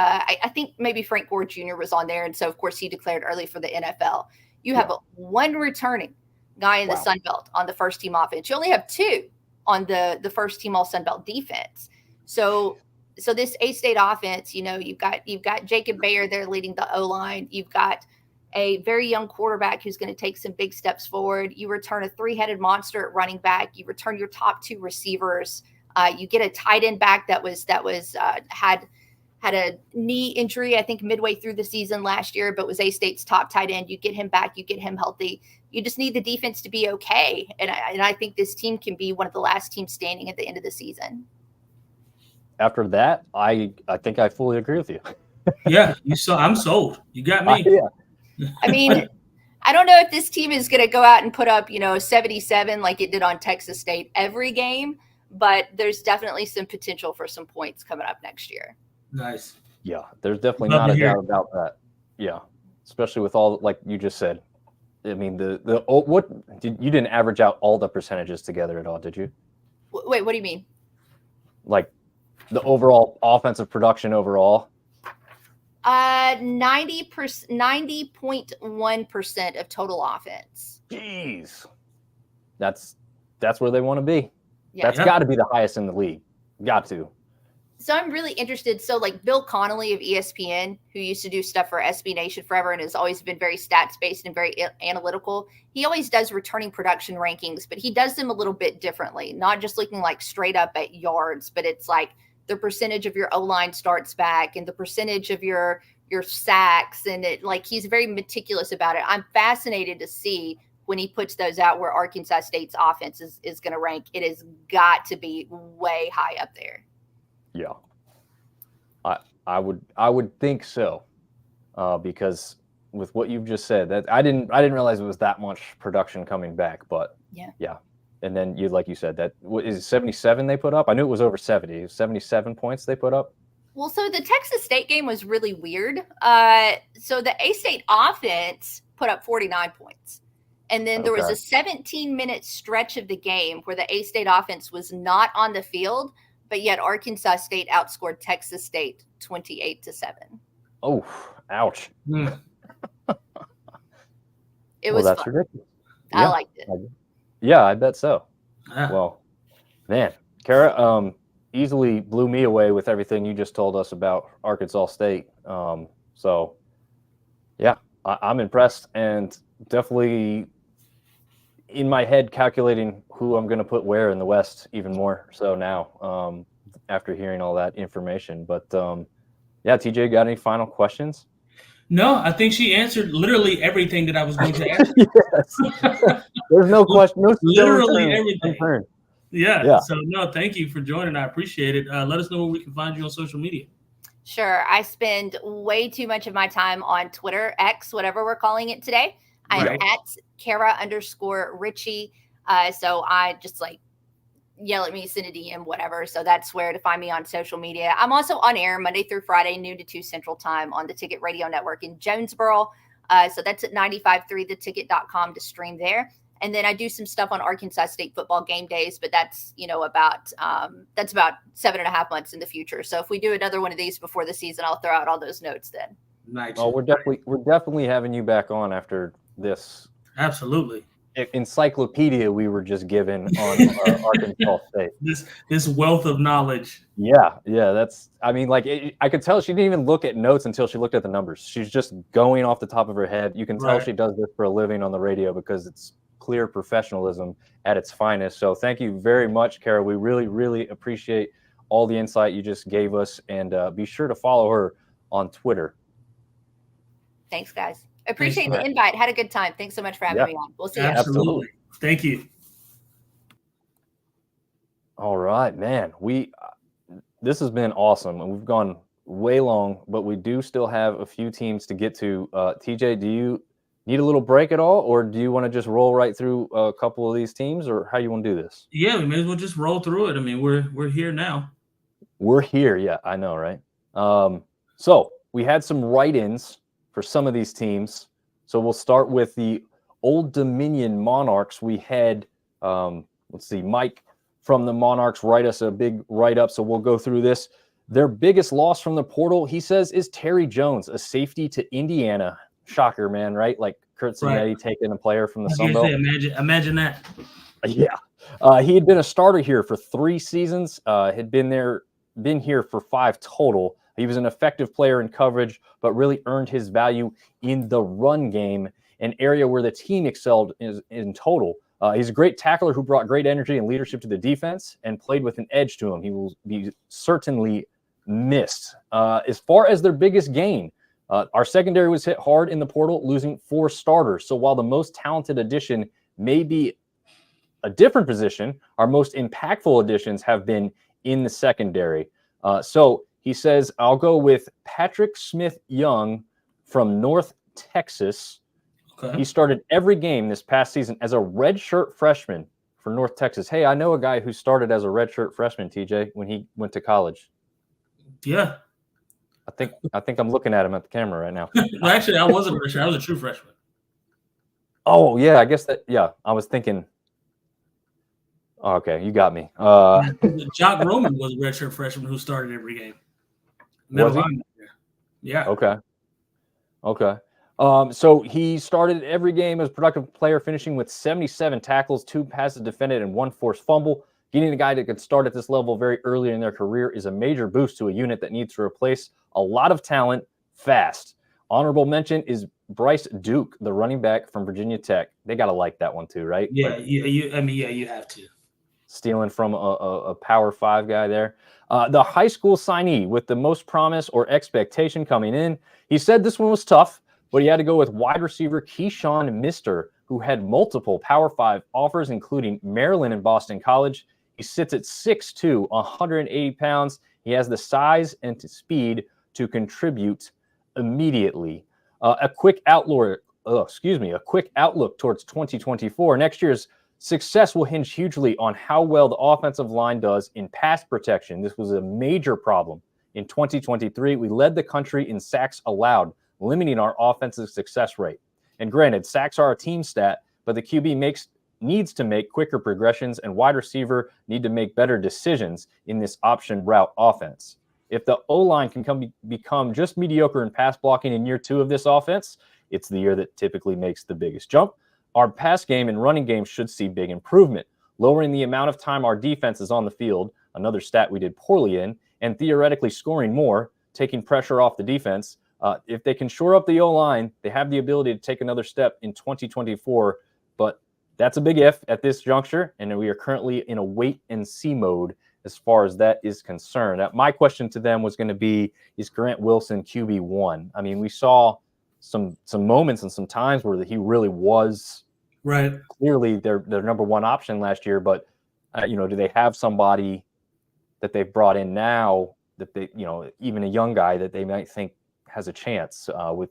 maybe Frank Gore Jr. was on there, and so of course he declared early for the NFL. You have one returning guy in the Sun Belt on the first team offense. You only have 2 on the first team All Sun Belt defense. So this A-State offense, you know, you've got Jacob Bayer there leading the O-line. You've got a very young quarterback who's going to take some big steps forward. You return a 3-headed monster at running back. You return your top 2 receivers. You get a tight end back that had had a knee injury, I think midway through the season last year, but was A-State's top tight end. You get him back, you get him healthy. You just need the defense to be okay. And I think this team can be one of the last teams standing at the end of the season. After that, I think I fully agree with you. Yeah, I'm sold. You got me. Yeah. I mean, I don't know if this team is going to go out and put up, 77 like it did on Texas State every game, but there's definitely some potential for some points coming up next year. Nice. Yeah, there's definitely not a doubt about that. Yeah, especially with all, like you just said. I mean, you didn't average out all the percentages together at all, did you? Wait, what do you mean? Like the overall offensive production overall? 90.1% of total offense. Jeez. That's where they want to be. Yeah. That's got to be the highest in the league. Got to. So I'm really interested. So like Bill Connolly of ESPN, who used to do stuff for SB Nation forever and has always been very stats based and very analytical. He always does returning production rankings, but he does them a little bit differently, not just looking like straight up at yards, but it's like the percentage of your O-line starts back and the percentage of your sacks. And he's very meticulous about it. I'm fascinated to see when he puts those out where Arkansas State's offense is going to rank. It has got to be way high up there. Yeah, I would think so, because with what you've just said, that I didn't realize it was that much production coming back, but yeah, and then like you said, that is it 77 they put up? I knew it was over 70. 77 points they put up. Well, so the Texas State game was really weird. So the A-State offense put up 49 points. And then there was a 17-minute stretch of the game where the A-State offense was not on the field, but yet Arkansas State outscored Texas State 28-7. Oh, ouch. It was that's fun. ridiculous. I liked it. Yeah, I bet so. Well, man, Kara easily blew me away with everything you just told us about Arkansas State. So, yeah, I'm impressed and definitely in my head calculating who I'm going to put where in the West even more so now after hearing all that information. But, yeah, TJ, got any final questions? No, I think she answered literally everything that I was going to ask. Yes. There's no question. No literally everything. Concern. Yeah. So, no, thank you for joining. I appreciate it. Let us know where we can find you on social media. Sure. I spend way too much of my time on Twitter, X, whatever we're calling it today. I'm at Kara_Richey. So I just yell at me, send a DM, whatever. So that's where to find me on social media. I'm also on air Monday through Friday, noon to 2 Central Time on the Ticket Radio Network in Jonesboro. So that's at 953theticket.com to stream there. And then I do some stuff on Arkansas State football game days, but that's, about 7.5 months in the future. So if we do another one of these before the season, I'll throw out all those notes then. Nice. Oh, we're definitely having you back on after this. Absolutely. Encyclopedia we were just given on Arkansas State. This wealth of knowledge. Yeah. That's. I mean, I could tell she didn't even look at notes until she looked at the numbers. She's just going off the top of her head. You can tell she does this for a living on the radio because it's clear professionalism at its finest. So thank you very much, Kara. We really, really appreciate all the insight you just gave us, and be sure to follow her on Twitter. Thanks, guys. Appreciate the invite. Had a good time. Thanks so much for having me on. We'll see you. Absolutely. Thank you. All right, man. This has been awesome, and we've gone way long, but we do still have a few teams to get to. TJ, do you need a little break at all, or do you want to just roll right through a couple of these teams, or how you want to do this? Yeah, we may as well just roll through it. I mean, we're here now. We're here. Yeah, I know, right? So we had some write-ins for some of these teams. So we'll start with the Old Dominion Monarchs. We had, Mike from the Monarchs write us a big write-up, so we'll go through this. Their biggest loss from the portal, he says, is Terry Jones, a safety to Indiana. Shocker, man, right? Like Kurt Signees taking a player from the Sun Belt. Imagine that. Yeah. He had been a starter here for 3 seasons, had been here for 5 total. He was an effective player in coverage, but really earned his value in the run game, an area where the team excelled in total. He's a great tackler who brought great energy and leadership to the defense and played with an edge to him. He will be certainly missed. As far as their biggest gain, our secondary was hit hard in the portal, losing 4 starters. So while the most talented addition may be a different position, our most impactful additions have been in the secondary. So he says, I'll go with Patrick Smith-Young from North Texas. Okay. He started every game this past season as a redshirt freshman for North Texas. Hey, I know a guy who started as a redshirt freshman, TJ, when he went to college. Yeah. I think I'm looking at him at the camera right now. Well, actually, I wasn't a freshman. I was a true freshman. Oh, yeah, I guess that, yeah. I was thinking, okay, you got me. Jock Roman was a redshirt freshman who started every game. Was he? Yeah. Okay. So he started every game as a productive player, finishing with 77 tackles, 2 passes defended, and 1 forced fumble. Getting a guy that could start at this level very early in their career is a major boost to a unit that needs to replace a lot of talent fast. Honorable mention is Bryce Duke, the running back from Virginia Tech. They got to like that one too, right? Yeah, you have to. Stealing from a Power 5 guy there. The high school signee with the most promise or expectation coming in. He said this one was tough, but he had to go with wide receiver Keyshawn Mister, who had multiple Power 5 offers, including Maryland and Boston College. He sits at 6'2", 180 pounds. He has the size and speed to contribute immediately. A quick outlook towards 2024. Next year's success will hinge hugely on how well the offensive line does in pass protection. This was a major problem. In 2023, we led the country in sacks allowed, limiting our offensive success rate. And granted, sacks are a team stat, but the QB needs to make quicker progressions, and wide receiver need to make better decisions in this option route offense. If the O-line can become just mediocre in pass blocking in year 2 of this offense, it's the year that typically makes the biggest jump. Our pass game and running game should see big improvement, lowering the amount of time our defense is on the field, another stat we did poorly in, and theoretically scoring more, taking pressure off the defense. If they can shore up the O-line, they have the ability to take another step in 2024, but that's a big if at this juncture, and we are currently in a wait-and-see mode as far as that is concerned. My question to them was going to be, is Grant Wilson QB1? I mean, we saw some moments and some times where he really was clearly their number 1 option last year, but, do they have somebody that they've brought in now that they, even a young guy that they might think has a chance with,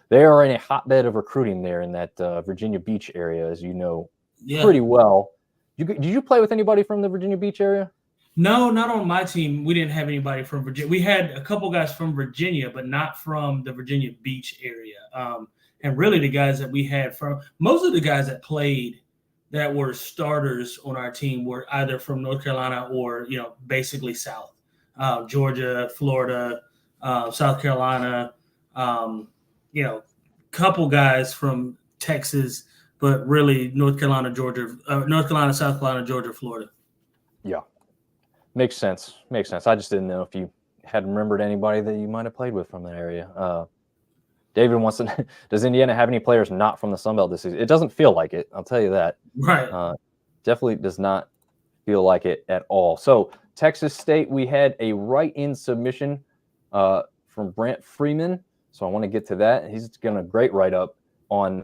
they are in a hotbed of recruiting there in that Virginia Beach area, as you know, pretty well. Did you play with anybody from the Virginia Beach area? No, not on my team. We didn't have anybody from Virginia. We had a couple guys from Virginia, but not from the Virginia Beach area. And really the guys that we had most of the guys that played that were starters on our team were either from North Carolina or, basically South. Georgia, Florida, South Carolina, couple guys from Texas, but really North Carolina, South Carolina, Georgia, Florida. Yeah. Makes sense. I just didn't know if you had remembered anybody that you might have played with from that area. David wants to, does Indiana have any players not from the Sun Belt this season? It doesn't feel like it. I'll tell you that. Right. Definitely does not feel like it at all. So Texas State, we had a write-in submission from Brant Freeman. So I want to get to that. He's done a great write-up on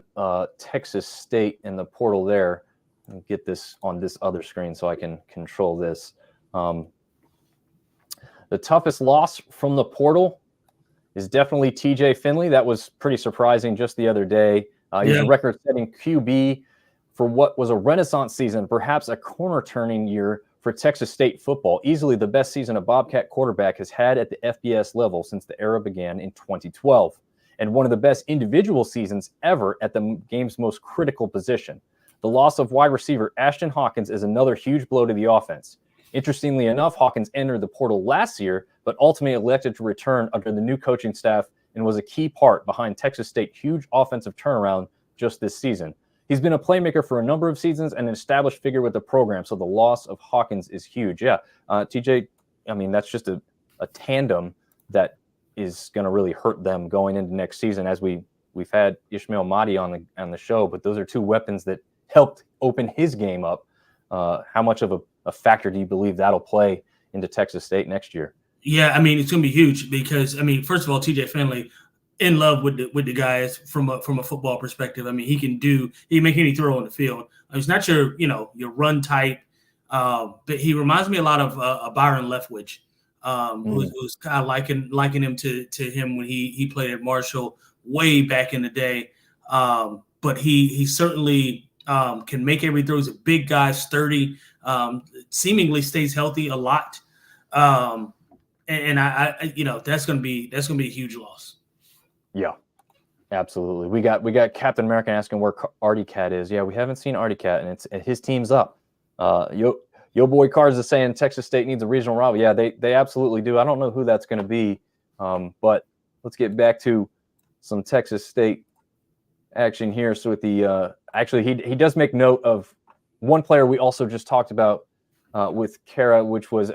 Texas State and the portal there. I'll get this on this other screen so I can control this. The toughest loss from the portal is definitely TJ Finley. That was pretty surprising just the other day. He's a record-setting QB for what was a renaissance season, perhaps a corner-turning year for Texas State football. Easily the best season a Bobcat quarterback has had at the FBS level since the era began in 2012, and one of the best individual seasons ever at the game's most critical position. The loss of wide receiver Ashton Hawkins is another huge blow to the offense. Interestingly enough, Hawkins entered the portal last year, but ultimately elected to return under the new coaching staff and was a key part behind Texas State's huge offensive turnaround just this season. He's been a playmaker for a number of seasons and an established figure with the program, so the loss of Hawkins is huge. TJ, I mean, that's just a tandem that is going to really hurt them going into next season, as we've had Ishmael Mahdi on the show, but those are 2 weapons that helped open his game up. How much of a factor do you believe that'll play into Texas State next year? Yeah, I mean, it's going to be huge because, I mean, first of all, TJ Finley in love with the guys from a football perspective. I mean, he can make any throw on the field. He's not your run type, but he reminds me a lot of Byron Leftwich, who's kind of liking him to him when he played at Marshall way back in the day. But he certainly can make every throw. He's a big guy, sturdy, seemingly stays healthy a lot. And I that's gonna be a huge loss. Yeah, absolutely. We got Captain America asking where Artie Cat is. Yeah, we haven't seen Artie Cat, and his team's up. Yo boy Cards is saying Texas State needs a regional rival. Yeah, they absolutely do. I don't know who that's going to be, but let's get back to some Texas State action here. So with the actually he does make note of one player we also just talked about with Kara, which was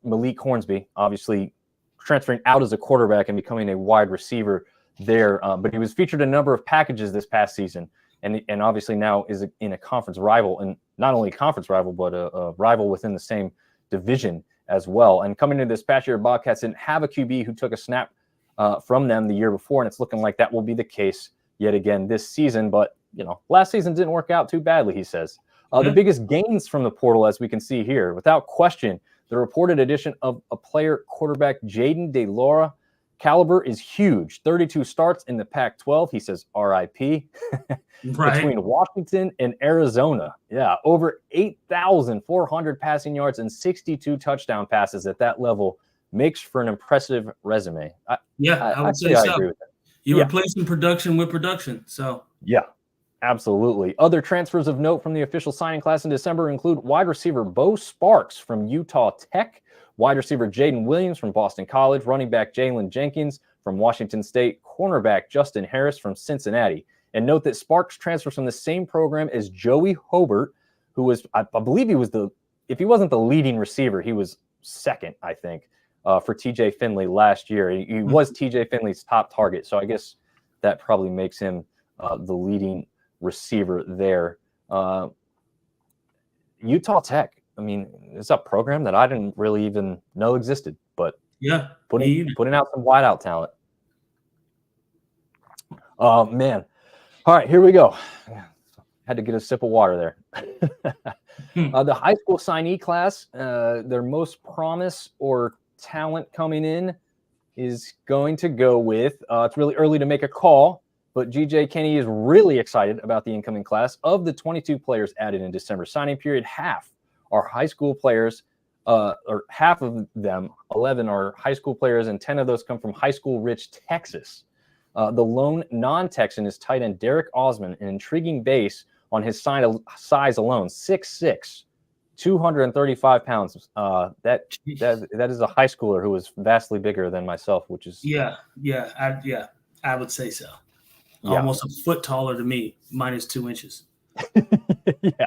Malik Hornsby, obviously transferring out as a quarterback and becoming a wide receiver there. But he was featured in a number of packages this past season, and obviously now is in a conference rival, and not only a conference rival, but a rival within the same division as well. And coming into this past year, Bobcats didn't have a QB who took a snap from them the year before, and it's looking like that will be the case yet again this season. But last season didn't work out too badly, he says. The biggest gains from the portal, as we can see here, without question, the reported addition of a player quarterback, Jaden DeLaura. Caliber is huge. 32 starts in the Pac-12. He says RIP. Between Washington and Arizona. Yeah, over 8,400 passing yards and 62 touchdown passes at that level makes for an impressive resume. I would say so. I agree with that. You're replacing production with production. So yeah. Absolutely. Other transfers of note from the official signing class in December include wide receiver Bo Sparks from Utah Tech, wide receiver Jaden Williams from Boston College, running back Jalen Jenkins from Washington State, cornerback Justin Harris from Cincinnati. And note that Sparks transfers from the same program as Joey Hobart, who was, I believe he was if he wasn't the leading receiver, he was second, I think, for TJ Finley last year. He was TJ Finley's top target. So I guess that probably makes him the leading receiver there. Utah Tech, I mean, it's a program that I didn't really even know existed, but putting out some wideout talent. Man. All right, here we go. Had to get a sip of water there. The high school signee class, their most promise or talent coming in is going to go with, it's really early to make a call, but GJ Kenny is really excited about the incoming class. Of the 22 players added in December signing period, half are high school players, or half of them, 11, are high school players, and 10 of those come from high school rich Texas. The lone non-Texan is tight end Derek Osman, an intriguing base on his size alone, 6'6", 235 pounds. That is a high schooler who is vastly bigger than myself, which is I would say so. Almost a foot taller than me, minus 2 inches. Yeah.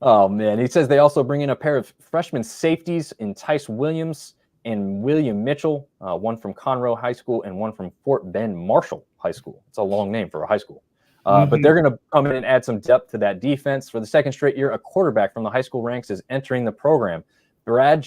Oh man, he says they also bring in a pair of freshman safeties in Tice Williams and William Mitchell, one from Conroe High School and one from Fort Bend Marshall High School. It's a long name for a high school. But they're going to come in and add some depth to that defense. For the second straight year, a quarterback from the high school ranks is entering the program. Brad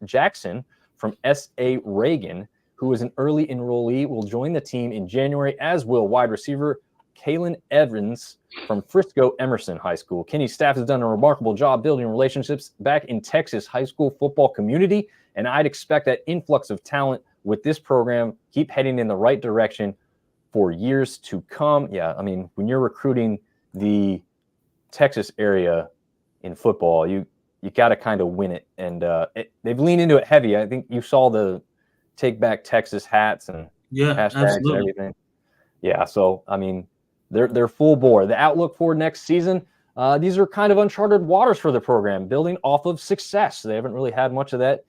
Jackson from S.A. Ragin, who is an early enrollee, will join the team in January, as will wide receiver Kalen Evans from Frisco Emerson High School. Kenny's staff has done a remarkable job building relationships back in Texas high school football community, and I'd expect that influx of talent with this program keep heading in the right direction for years to come. Yeah, I mean, when you're recruiting the Texas area in football, you got to kind of win it, and they've leaned into it heavy. I think you saw the Take Back Texas hats and hashtags and everything. Yeah, so I mean, they're full bore. The outlook for next season, these are kind of uncharted waters for the program, building off of success. They haven't really had much of that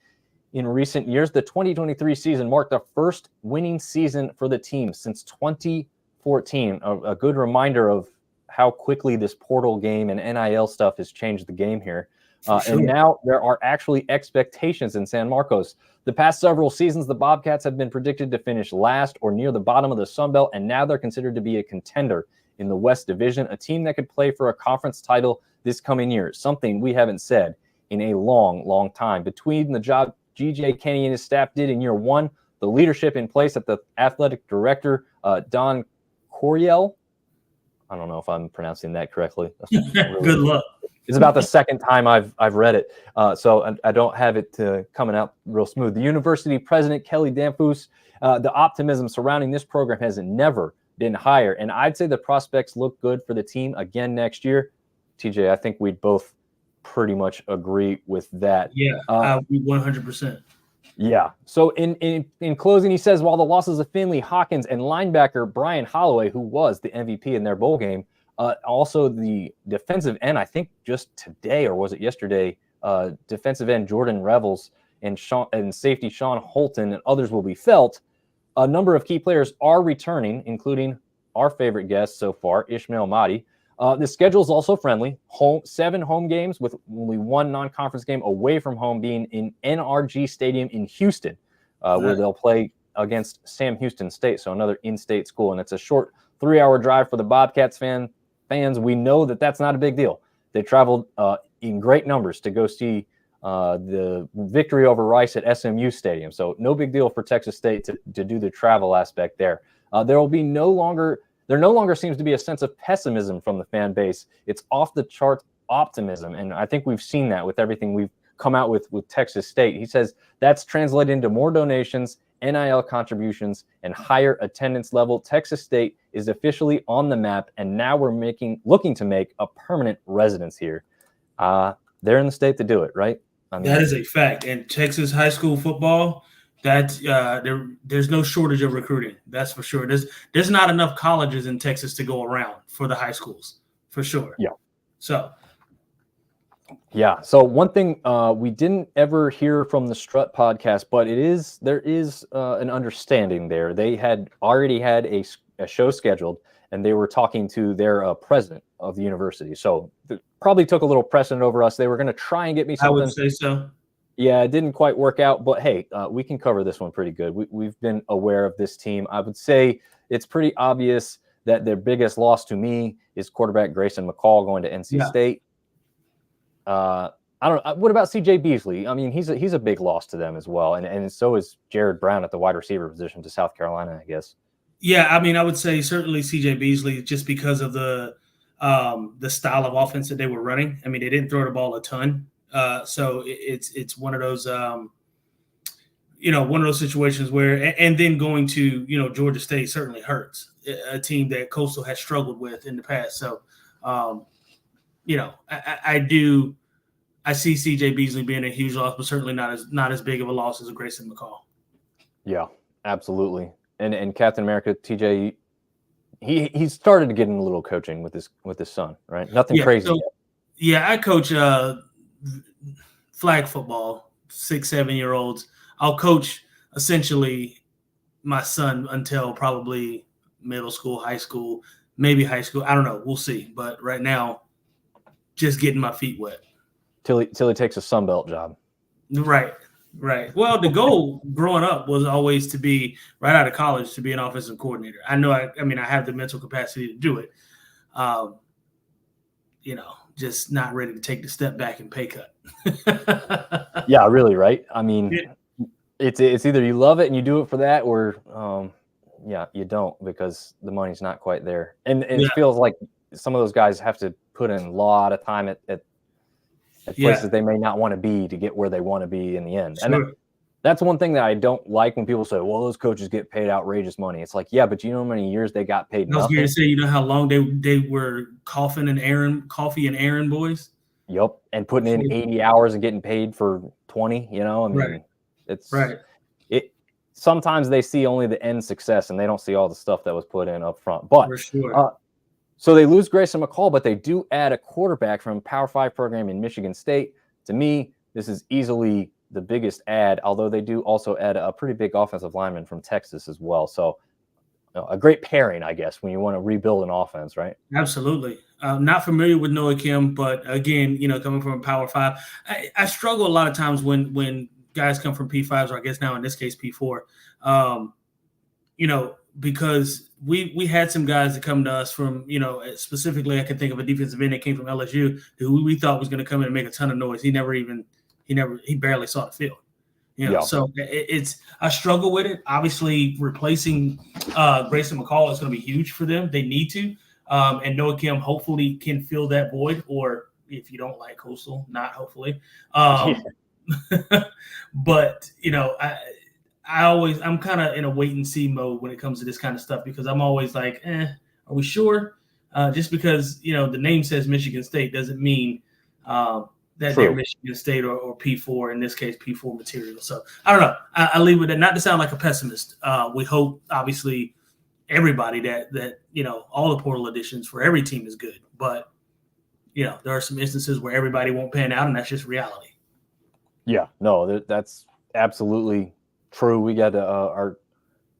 in recent years. The 2023 season marked the first winning season for the team since 2014. A good reminder of how quickly this portal game and NIL stuff has changed the game here. And now there are actually expectations in San Marcos. The past several seasons, the Bobcats have been predicted to finish last or near the bottom of the Sun Belt, and now they're considered to be a contender in the West Division, a team that could play for a conference title this coming year, something we haven't said in a long, long time. Between the job GJ Kenny and his staff did in year one, the leadership in place at the athletic director, Don Coryell. I don't know if I'm pronouncing that correctly. Really good luck. It's about the second time I've read it, so I don't have it coming out real smooth. The university president, Kelly Danfus, the optimism surrounding this program has never been higher, and I'd say the prospects look good for the team again next year. TJ, I think we'd both pretty much agree with that. Yeah, 100%. Yeah. So in closing, he says, while the losses of Finley Hawkins and linebacker Brian Holloway, who was the MVP in their bowl game, also the defensive end, I think just today, or was it yesterday, defensive end Jordan Revels and safety Sean Holton and others will be felt. A number of key players are returning, including our favorite guest so far, Ishmael Mahdi. The schedule is also friendly. 7 home games with only 1 non-conference game away from home, being in NRG Stadium in Houston, where they'll play against Sam Houston State, so another in-state school. And it's a short 3-hour drive for the Bobcats fans. We know that that's not a big deal. They traveled in great numbers to go see the victory over Rice at SMU Stadium. So no big deal for Texas State to do the travel aspect there. There no longer seems to be a sense of pessimism from the fan base. It's off the chart optimism. And I think we've seen that with everything we've come out with Texas State. He says that's translated into more donations, NIL contributions, and higher attendance level. Texas State is officially on the map, and now we're looking to make a permanent residence here. They're in the state to do it, right? I mean, that is a fact. And Texas high school football, that there's no shortage of recruiting. That's for sure. There's not enough colleges in Texas to go around for the high schools, for sure. Yeah. So one thing we didn't ever hear from the Strut podcast, but there is an understanding there. They had already had a show scheduled, and they were talking to their president of the university. So probably took a little precedent over us. They were going to try and get me something. I would say so. Yeah, it didn't quite work out, but hey, we can cover this one pretty good. We've been aware of this team. I would say it's pretty obvious that their biggest loss to me is quarterback Grayson McCall going to NC State. I don't know. What about CJ Beasley? I mean, he's a big loss to them as well, and so is Jared Brown at the wide receiver position to South Carolina, I guess. Yeah, I mean, I would say certainly CJ Beasley just because of the style of offense that they were running. I mean, they didn't throw the ball a ton. So it's one of those, one of those situations where, and then going to, Georgia State certainly hurts, a team that Coastal has struggled with in the past. So, I see CJ Beasley being a huge loss, but certainly not as big of a loss as a Grayson McCall. Yeah, absolutely. And Captain America, TJ, he started to get in a little coaching with his son, right? Nothing crazy yet. Yeah, I coach flag football, 6-7-year-olds. I'll coach essentially my son until probably middle school, high school, maybe high school. I don't know. We'll see. But right now, just getting my feet wet. Till he takes a Sunbelt job. Right. Well, the goal growing up was always to be right out of college to be an offensive coordinator. I know. I have the mental capacity to do it. Just not ready to take the step back and pay cut. Yeah, really, right? I mean, it's either you love it and you do it for that, or you don't because the money's not quite there. And it feels like some of those guys have to put in a lot of time at places they may not want to be to get where they want to be in the end. Sure. And that's one thing that I don't like when people say, well, those coaches get paid outrageous money. It's like, yeah, but you know how many years they got paid nothing? I was going to say, how long they were coffee and Aaron boys? Yep. And putting in 80 hours and getting paid for 20, it's right. Sometimes they see only the end success and they don't see all the stuff that was put in up front. But for sure. So they lose Grayson McCall, but they do add a quarterback from a Power 5 program in Michigan State. To me, this is easily the biggest add, although they do also add a pretty big offensive lineman from Texas as well. So a great pairing, I guess, when you want to rebuild an offense, right? Absolutely. Not familiar with Noah Kim, but again, coming from a Power 5, I struggle a lot of times when guys come from P5s, or I guess now in this case P4, because we had some guys that come to us from, specifically I can think of a defensive end that came from LSU who we thought was going to come in and make a ton of noise. He barely saw the field. So I struggle with it. Obviously, replacing Grayson McCall is going to be huge for them. They need to. And Noah Kim hopefully can fill that void, or if you don't like Coastal, not hopefully. But, I'm kind of in a wait and see mode when it comes to this kind of stuff, because I'm always like, are we sure? Just because, the name says Michigan State doesn't mean that they're Michigan State or P4, in this case, P4 material. So I don't know. I leave with that. Not to sound like a pessimist. We hope, obviously, everybody that all the portal additions for every team is good. But, there are some instances where everybody won't pan out, and that's just reality. Yeah, no, that's absolutely true. We got our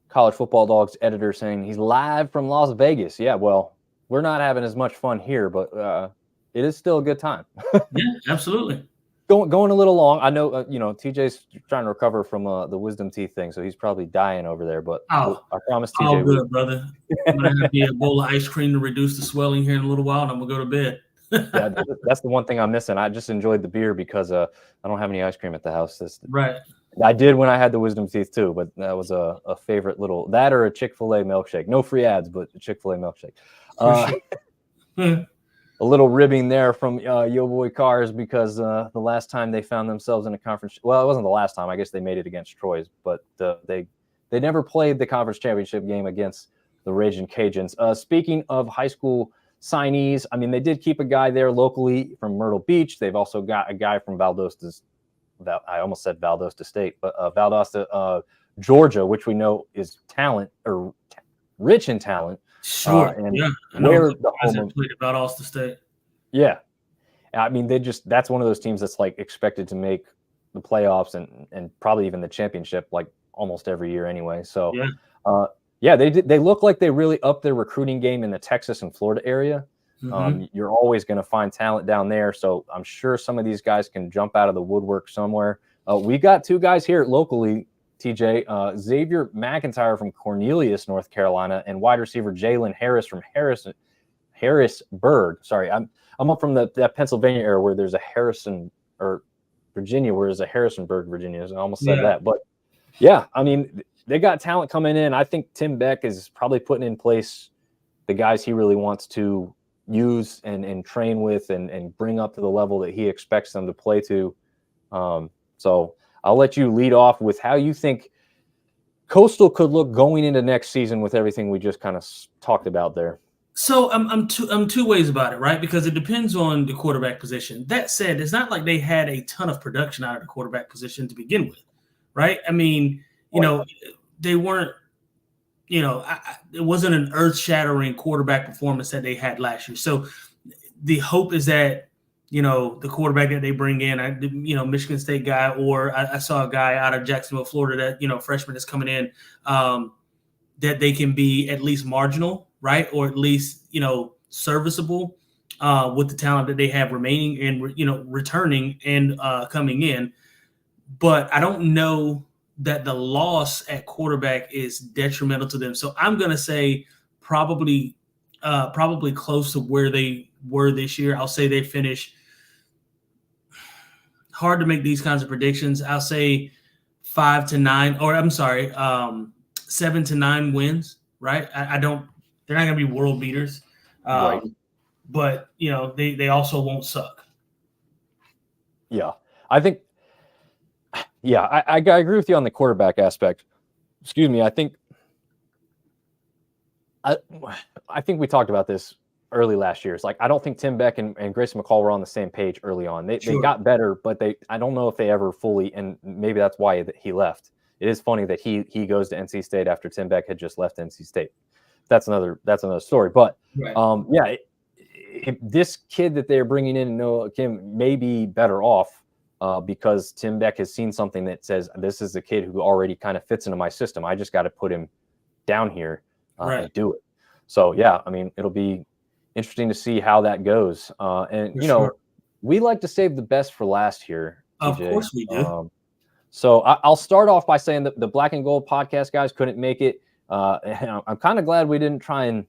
College Football Dogs editor saying he's live from Las Vegas. Yeah, well, we're not having as much fun here, but it is still a good time. Yeah, absolutely. Going a little long. I know, TJ's trying to recover from the wisdom teeth thing, so he's probably dying over there. But I promise, TJ, all good, brother. I'm gonna have to get a bowl of ice cream to reduce the swelling here in a little while, and I'm gonna go to bed. Yeah, that's the one thing I'm missing. I just enjoyed the beer because I don't have any ice cream at the house. Right. I did when I had the wisdom teeth too, but that was a favorite little, that or a Chick-fil-A milkshake. No free ads, but a Chick-fil-A milkshake. A little ribbing there from Yo Boy Cars, because the last time they found themselves in a conference, well, it wasn't the last time. I guess they made it against Troy's, but they never played the conference championship game against the Ragin Cajuns. Speaking of high school signees, I mean, they did keep a guy there locally from Myrtle Beach. They've also got a guy from Valdosta State, but Valdosta, Georgia, which we know is rich in talent. Sure. And yeah. Where the home played at Valdosta State. Yeah. I mean, that's one of those teams that's like expected to make the playoffs and probably even the championship like almost every year anyway. So they look like they really upped their recruiting game in the Texas and Florida area. Mm-hmm. You're always going to find talent down there. So I'm sure some of these guys can jump out of the woodwork somewhere. We got two guys here locally, TJ, Xavier McIntyre from Cornelius, North Carolina, and wide receiver Jalen Harris from Harrisburg. Sorry, I'm up from that Pennsylvania area where there's a Harrison, or Virginia, where there's a Harrisonburg, Virginia. I almost said that. But yeah, I mean, they got talent coming in. I think Tim Beck is probably putting in place the guys he really wants to use and train with and bring up to the level that he expects them to play to. So I'll let you lead off with how you think Coastal could look going into next season with everything we just kind of talked about there. So I'm two ways about it, right? Because it depends on the quarterback position. That said, it's not like they had a ton of production out of the quarterback position to begin with, right? I mean, they weren't, it wasn't an earth-shattering quarterback performance that they had last year. So the hope is that, the quarterback that they bring in, Michigan State guy, or I saw a guy out of Jacksonville, Florida, that, freshman is coming in, that they can be at least marginal, right? Or at least, serviceable with the talent that they have remaining and, returning and coming in. But I don't know that the loss at quarterback is detrimental to them. So I'm going to say probably close to where they were this year. I'll say they finish. Hard to make these kinds of predictions. I'll say 7 to 9 wins, right? They're not going to be world beaters. Right. But, they also won't suck. Yeah. I think, I agree with you on the quarterback aspect. Excuse me. I think we talked about this early last year. It's like, I don't think Tim Beck and Grayson McCall were on the same page early on. They got better, but I don't know if they ever fully, and maybe that's why he left. It is funny that he goes to NC State after Tim Beck had just left NC State. That's another story. But right. This kid that they're bringing in, Noah Kim, may be better off because Tim Beck has seen something that says, this is a kid who already kind of fits into my system. I just got to put him down here and do it. So, yeah, I mean, it'll be interesting to see how that goes. We like to save the best for last here. Of course we do. So I'll start off by saying that the Black and Gold podcast guys couldn't make it. I'm kind of glad we didn't try and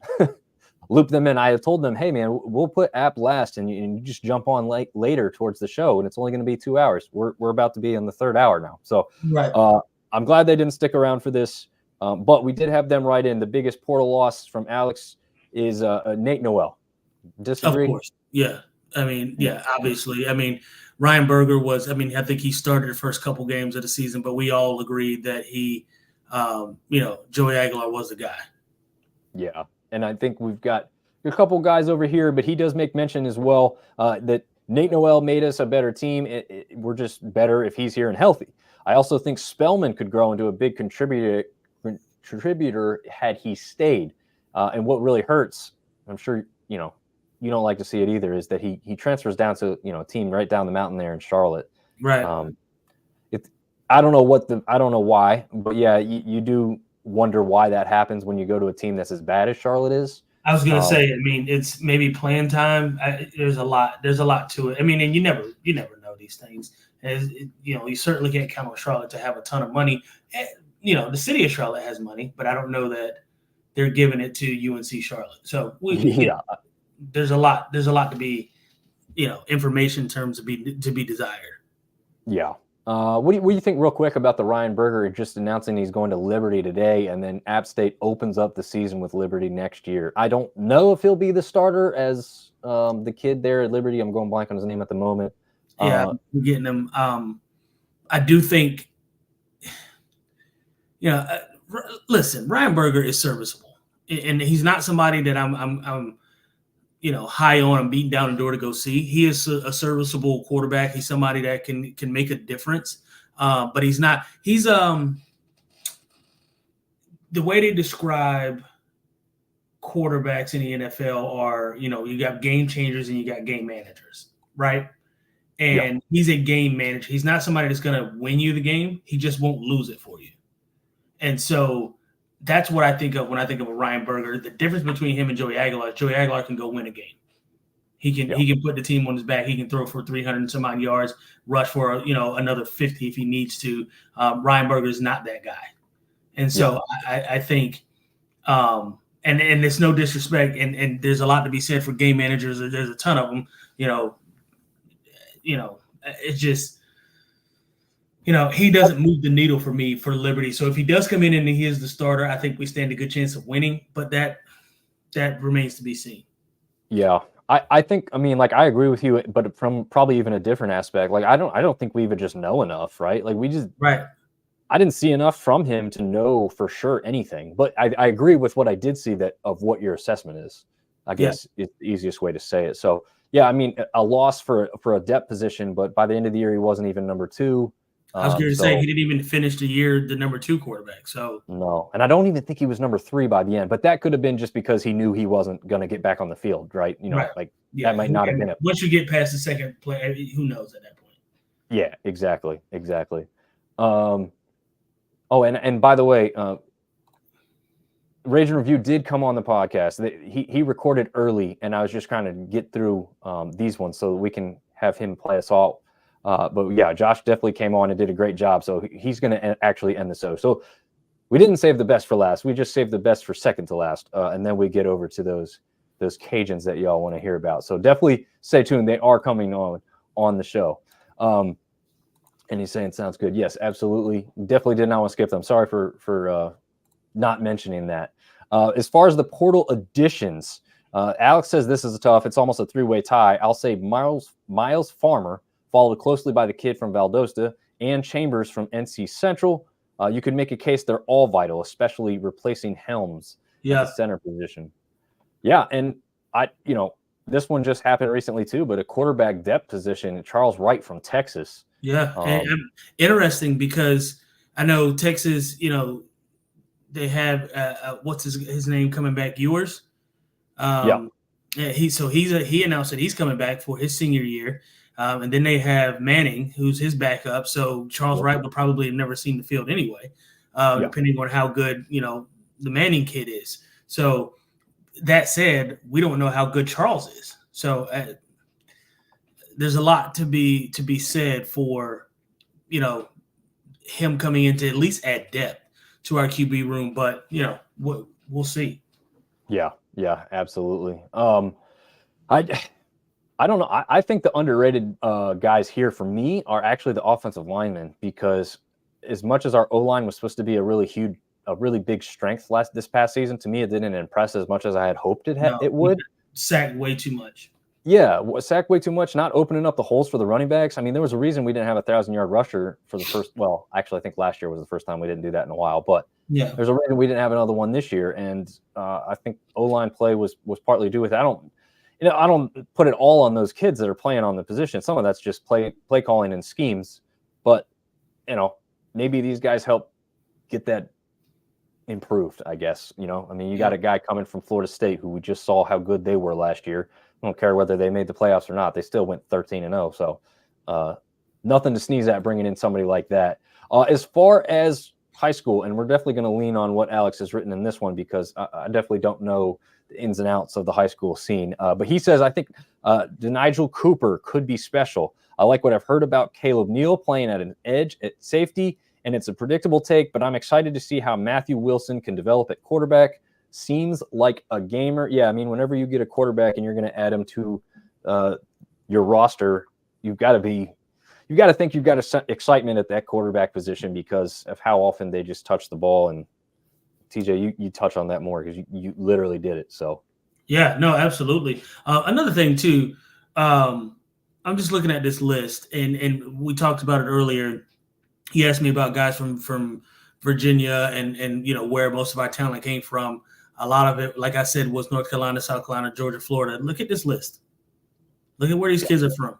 loop them in. I had told them, hey man, we'll put App last, and you just jump on later towards the show, and it's only going to be 2 hours. We're about to be in the third hour now, so I'm glad they didn't stick around for this. But we did have them write in. The biggest portal loss from Alex is Nate Noel. Disagree? Of course, yeah. I mean, yeah, obviously. I mean, Ryan Berger was. I mean, I think he started the first couple games of the season, but we all agreed that he, Joey Aguilar was the guy. Yeah. And I think we've got a couple guys over here, but he does make mention as well that Nate Noel made us a better team. We're just better if he's here and healthy. I also think Spellman could grow into a big contributor had he stayed. And what really hurts, I'm sure, you don't like to see it either, is that he transfers down to, a team right down the mountain there in Charlotte. Right. I don't know why, but yeah, you do wonder why that happens when you go to a team that's as bad as Charlotte is. I was going to say, I mean, it's maybe playing time. There's a lot to it. I mean, and you never know these things. You certainly can't count on Charlotte to have a ton of money. The city of Charlotte has money, but I don't know that they're giving it to UNC Charlotte. So there's a lot to be, information terms to be desired. Yeah. What do you think real quick about the Ryan Berger just announcing he's going to Liberty today, and then App State opens up the season with Liberty next year? I don't know if he'll be the starter as the kid there at Liberty. I'm going blank on his name at the moment. Yeah, I'm getting him. I do think, listen, Ryan Berger is serviceable, and he's not somebody that I'm high on and beating down the door to go see. He is a serviceable quarterback. He's somebody that can make a difference. But he's not. He's the way they describe quarterbacks in the NFL are, you got game changers and you got game managers, right? And he's a game manager. He's not somebody that's going to win you the game. He just won't lose it for you. And so that's what I think of when I think of a Ryan Berger. The difference between him and Joey Aguilar can go win a game. He can put the team on his back. He can throw for 300 and some odd yards, rush for another 50 if he needs to. Ryan Berger is not that guy, and so I think, and it's no disrespect, and there's a lot to be said for game managers. There's a ton of them. It's just. He doesn't move the needle for me for Liberty. So if he does come in and he is the starter, I think we stand a good chance of winning. But that remains to be seen. Yeah, I think. I mean, I agree with you, but from probably even a different aspect. I don't think we even just know enough, right? I didn't see enough from him to know for sure anything. But I agree with what I did see of what your assessment is. I guess is the easiest way to say it. So yeah, I mean, a loss for a depth position, but by the end of the year, he wasn't even number 2. I was going to say he didn't even finish the year the number 2 quarterback. So no, and I don't even think he was number 3 by the end. But that could have been just because he knew he wasn't going to get back on the field, right? That might not have been it. Once you get past the second play, who knows at that point? Yeah, exactly. And by the way, Ragin Review did come on the podcast. He recorded early, and I was just trying to get through these ones so we can have him play us all. But yeah, Josh definitely came on and did a great job. So he's going to actually end the show. So we didn't save the best for last. We just saved the best for second to last. And then we get over to those Cajuns that y'all want to hear about. So definitely stay tuned. They are coming on the show. And he's saying, sounds good. Yes, absolutely. Definitely did not want to skip them. Sorry for not mentioning that. As far as the portal additions, Alex says this is tough. It's almost a 3-way tie. I'll say Miles Farmer, followed closely by the kid from Valdosta and Chambers from NC Central. You could make a case they're all vital, especially replacing Helms at the center position. Yeah, and this one just happened recently too, but a quarterback depth position, Charles Wright from Texas. Yeah, and interesting because I know Texas, they have what's his name coming back, Ewers. He announced that he's coming back for his senior year. And then they have Manning, who's his backup. So Charles Wright would probably have never seen the field anyway, depending on how good, the Manning kid is. So that said, we don't know how good Charles is. So there's a lot to be said for, him coming in to at least add depth to our QB room. But, we'll see. Yeah, Yeah, absolutely. I don't know. I think the underrated guys here for me are actually the offensive linemen, because as much as our O-line was supposed to be a really big strength this past season, to me it didn't impress as much as I had hoped it would. Sacked way too much. Yeah, sacked way too much, not opening up the holes for the running backs. I mean, there was a reason we didn't have a 1,000-yard rusher for the first. Well, actually, I think last year was the first time we didn't do that in a while. But yeah, there's a reason we didn't have another one this year, and I think O-line play was partly due with it. I don't put it all on those kids that are playing on the position. Some of that's just play calling and schemes. But maybe these guys help get that improved, I guess. I mean, you got a guy coming from Florida State who we just saw how good they were last year. I don't care whether they made the playoffs or not. They still went 13-0. So nothing to sneeze at bringing in somebody like that. As far as high school, and we're definitely going to lean on what Alex has written in this one, because I definitely don't know the ins and outs of the high school scene. But he says, I think Nigel Cooper could be special. I like what I've heard about Caleb Neal playing at an edge at safety, and it's a predictable take, but I'm excited to see how Matthew Wilson can develop at quarterback. Seems like a gamer. Yeah, I mean, whenever you get a quarterback and you're going to add him to your roster, you've got to think you've got excitement at that quarterback position because of how often they just touch the ball. And TJ, you touch on that more because you literally did it. So yeah, no, absolutely. Another thing too, I'm just looking at this list, and we talked about it earlier. He asked me about guys from Virginia and where most of our talent came from. A lot of it, like I said, was North Carolina, South Carolina, Georgia, Florida. Look at this list. Look at where these kids are from,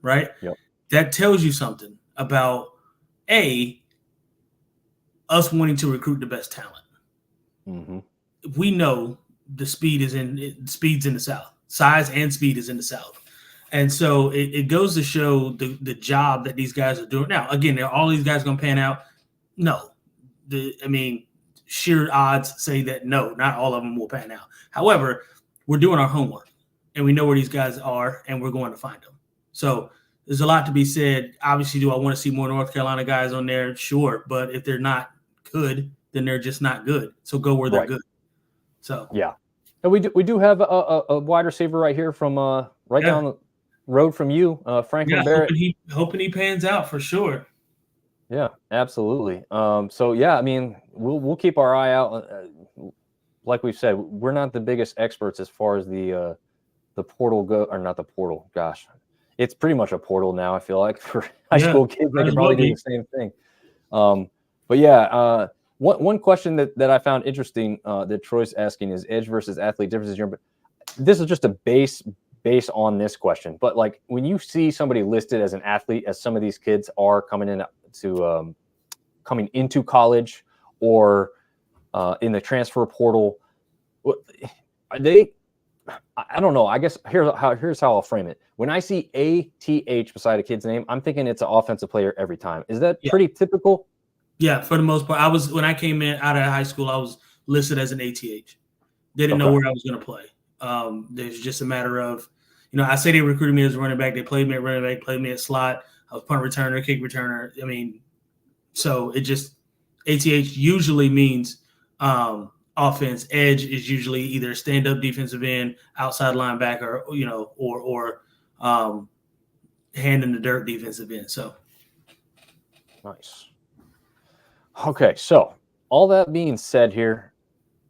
right? Yep. That tells you something about us wanting to recruit the best talent. Mm-hmm. We know the speed's in the South. Size and speed is in the South. And so it goes to show the job that these guys are doing. Now, again, are all these guys going to pan out? No. Sheer odds say that no, not all of them will pan out. However, we're doing our homework, and we know where these guys are, and we're going to find them. So there's a lot to be said. Obviously, do I want to see more North Carolina guys on there? Sure. But if they're not good, then they're just not good. So go where they're good. So yeah. And we do have a wide receiver right here from down the road from you, Franklin Barrett. Hoping he pans out for sure. Yeah, absolutely. So yeah, I mean, we'll keep our eye out. Like we've said, we're not the biggest experts as far as the portal or not the portal. Gosh, it's pretty much a portal now. I feel like for high school kids, they can probably do the same thing. But yeah, one question that I found interesting that Troy's asking is edge versus athlete differences. But this is just a base on this question. But like when you see somebody listed as an athlete, as some of these kids are coming into college or in the transfer portal, I don't know. I guess here's how I'll frame it. When I see ATH beside a kid's name, I'm thinking it's an offensive player every time. Is that pretty typical? Yeah, for the most part. When I came in out of high school, I was listed as an ATH. Didn't know where I was going to play. There's just a matter of, I say they recruited me as a running back. They played me at running back, played me at slot. I was punt returner, kick returner. I mean, so it just ATH usually means offense. Edge is usually either stand-up defensive end, outside linebacker, or hand in the dirt defensive end. So nice. Okay, so all that being said here,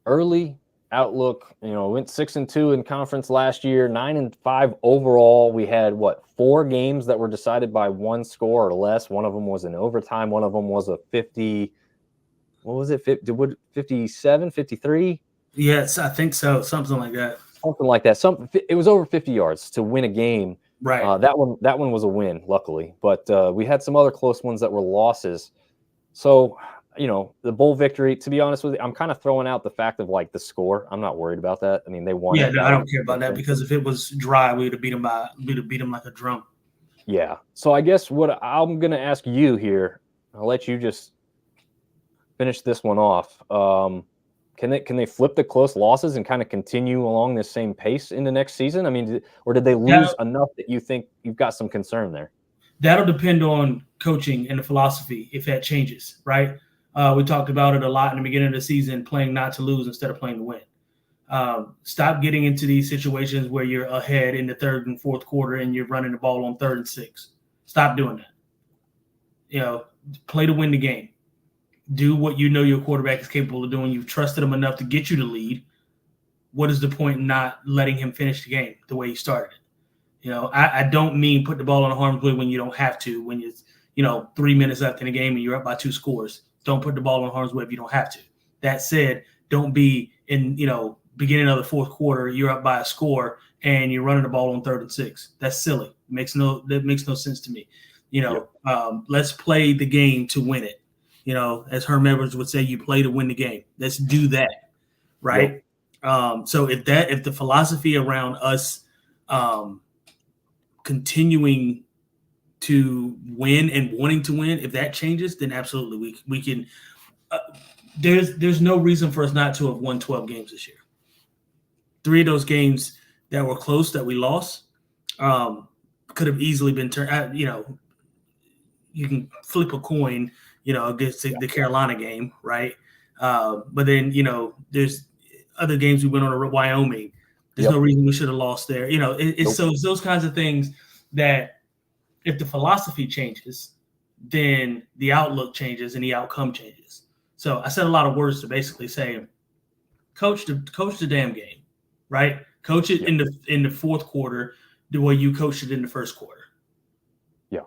early outlook, went 6-2 in conference last year, 9-5 overall. We had 4 games that were decided by one score or less. One of them was in overtime. One of them was a 50. What was it? 57, 53? Yes, I think so. Something like that. Something like that. It was over 50 yards to win a game. Right. That one was a win, luckily. But we had some other close ones that were losses. So, the bowl victory, to be honest with you, I'm kind of throwing out the fact of the score. I'm not worried about that. I mean, they won. Yeah, I don't care about that because if it was dry, we would have beat them like a drum. Yeah. So I guess what I'm going to ask you here, I'll let you just finish this one off. Can they flip the close losses and kind of continue along this same pace in the next season? I mean, or did they lose enough that you think you've got some concern there? That'll depend on coaching and the philosophy if that changes, right? We talked about it a lot in the beginning of the season, playing not to lose instead of playing to win. Stop getting into these situations where you're ahead in the third and fourth quarter and you're running the ball on 3rd and 6. Stop doing that. Play to win the game. Do what you know your quarterback is capable of doing. You've trusted him enough to get you the lead. What is the point in not letting him finish the game the way he started it? I don't mean put the ball in harm's way when you don't have to, when it's, 3 minutes left in the game and you're up by 2 scores. Don't put the ball in harm's way if you don't have to. That said, don't be in, beginning of the fourth quarter, you're up by a score and you're running the ball on 3rd and 6. That's silly. That makes no sense to me. Let's play the game to win it. As Herm Edwards would say, you play to win the game. Let's do that. Right. Yep. So if the philosophy around us continuing to win and wanting to win, if that changes, then absolutely we can. There's no reason for us not to have won 12 games this year. 3 of those games that were close that we lost could have easily been turned. You can flip a coin, against the Carolina game, right? But then there's other games we went on to Wyoming. There's no reason we should have lost there. It's those kinds of things that if the philosophy changes, then the outlook changes and the outcome changes. So I said a lot of words to basically say, coach the damn game, right? Coach it in the fourth quarter the way you coached it in the first quarter. Yeah.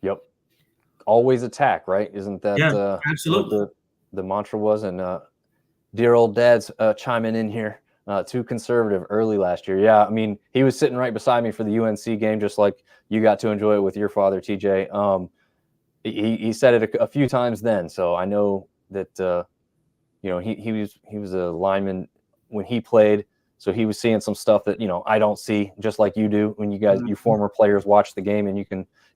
Yep. Always attack, right? Isn't that absolutely what the mantra was? And dear old dad's chiming in here. Too conservative early last year. Yeah, I mean, he was sitting right beside me for the UNC game, just like you got to enjoy it with your father, TJ. He said it a few times then, so I know that he was a lineman when he played, so he was seeing some stuff that I don't see, just like you do when you former players watch the game, and you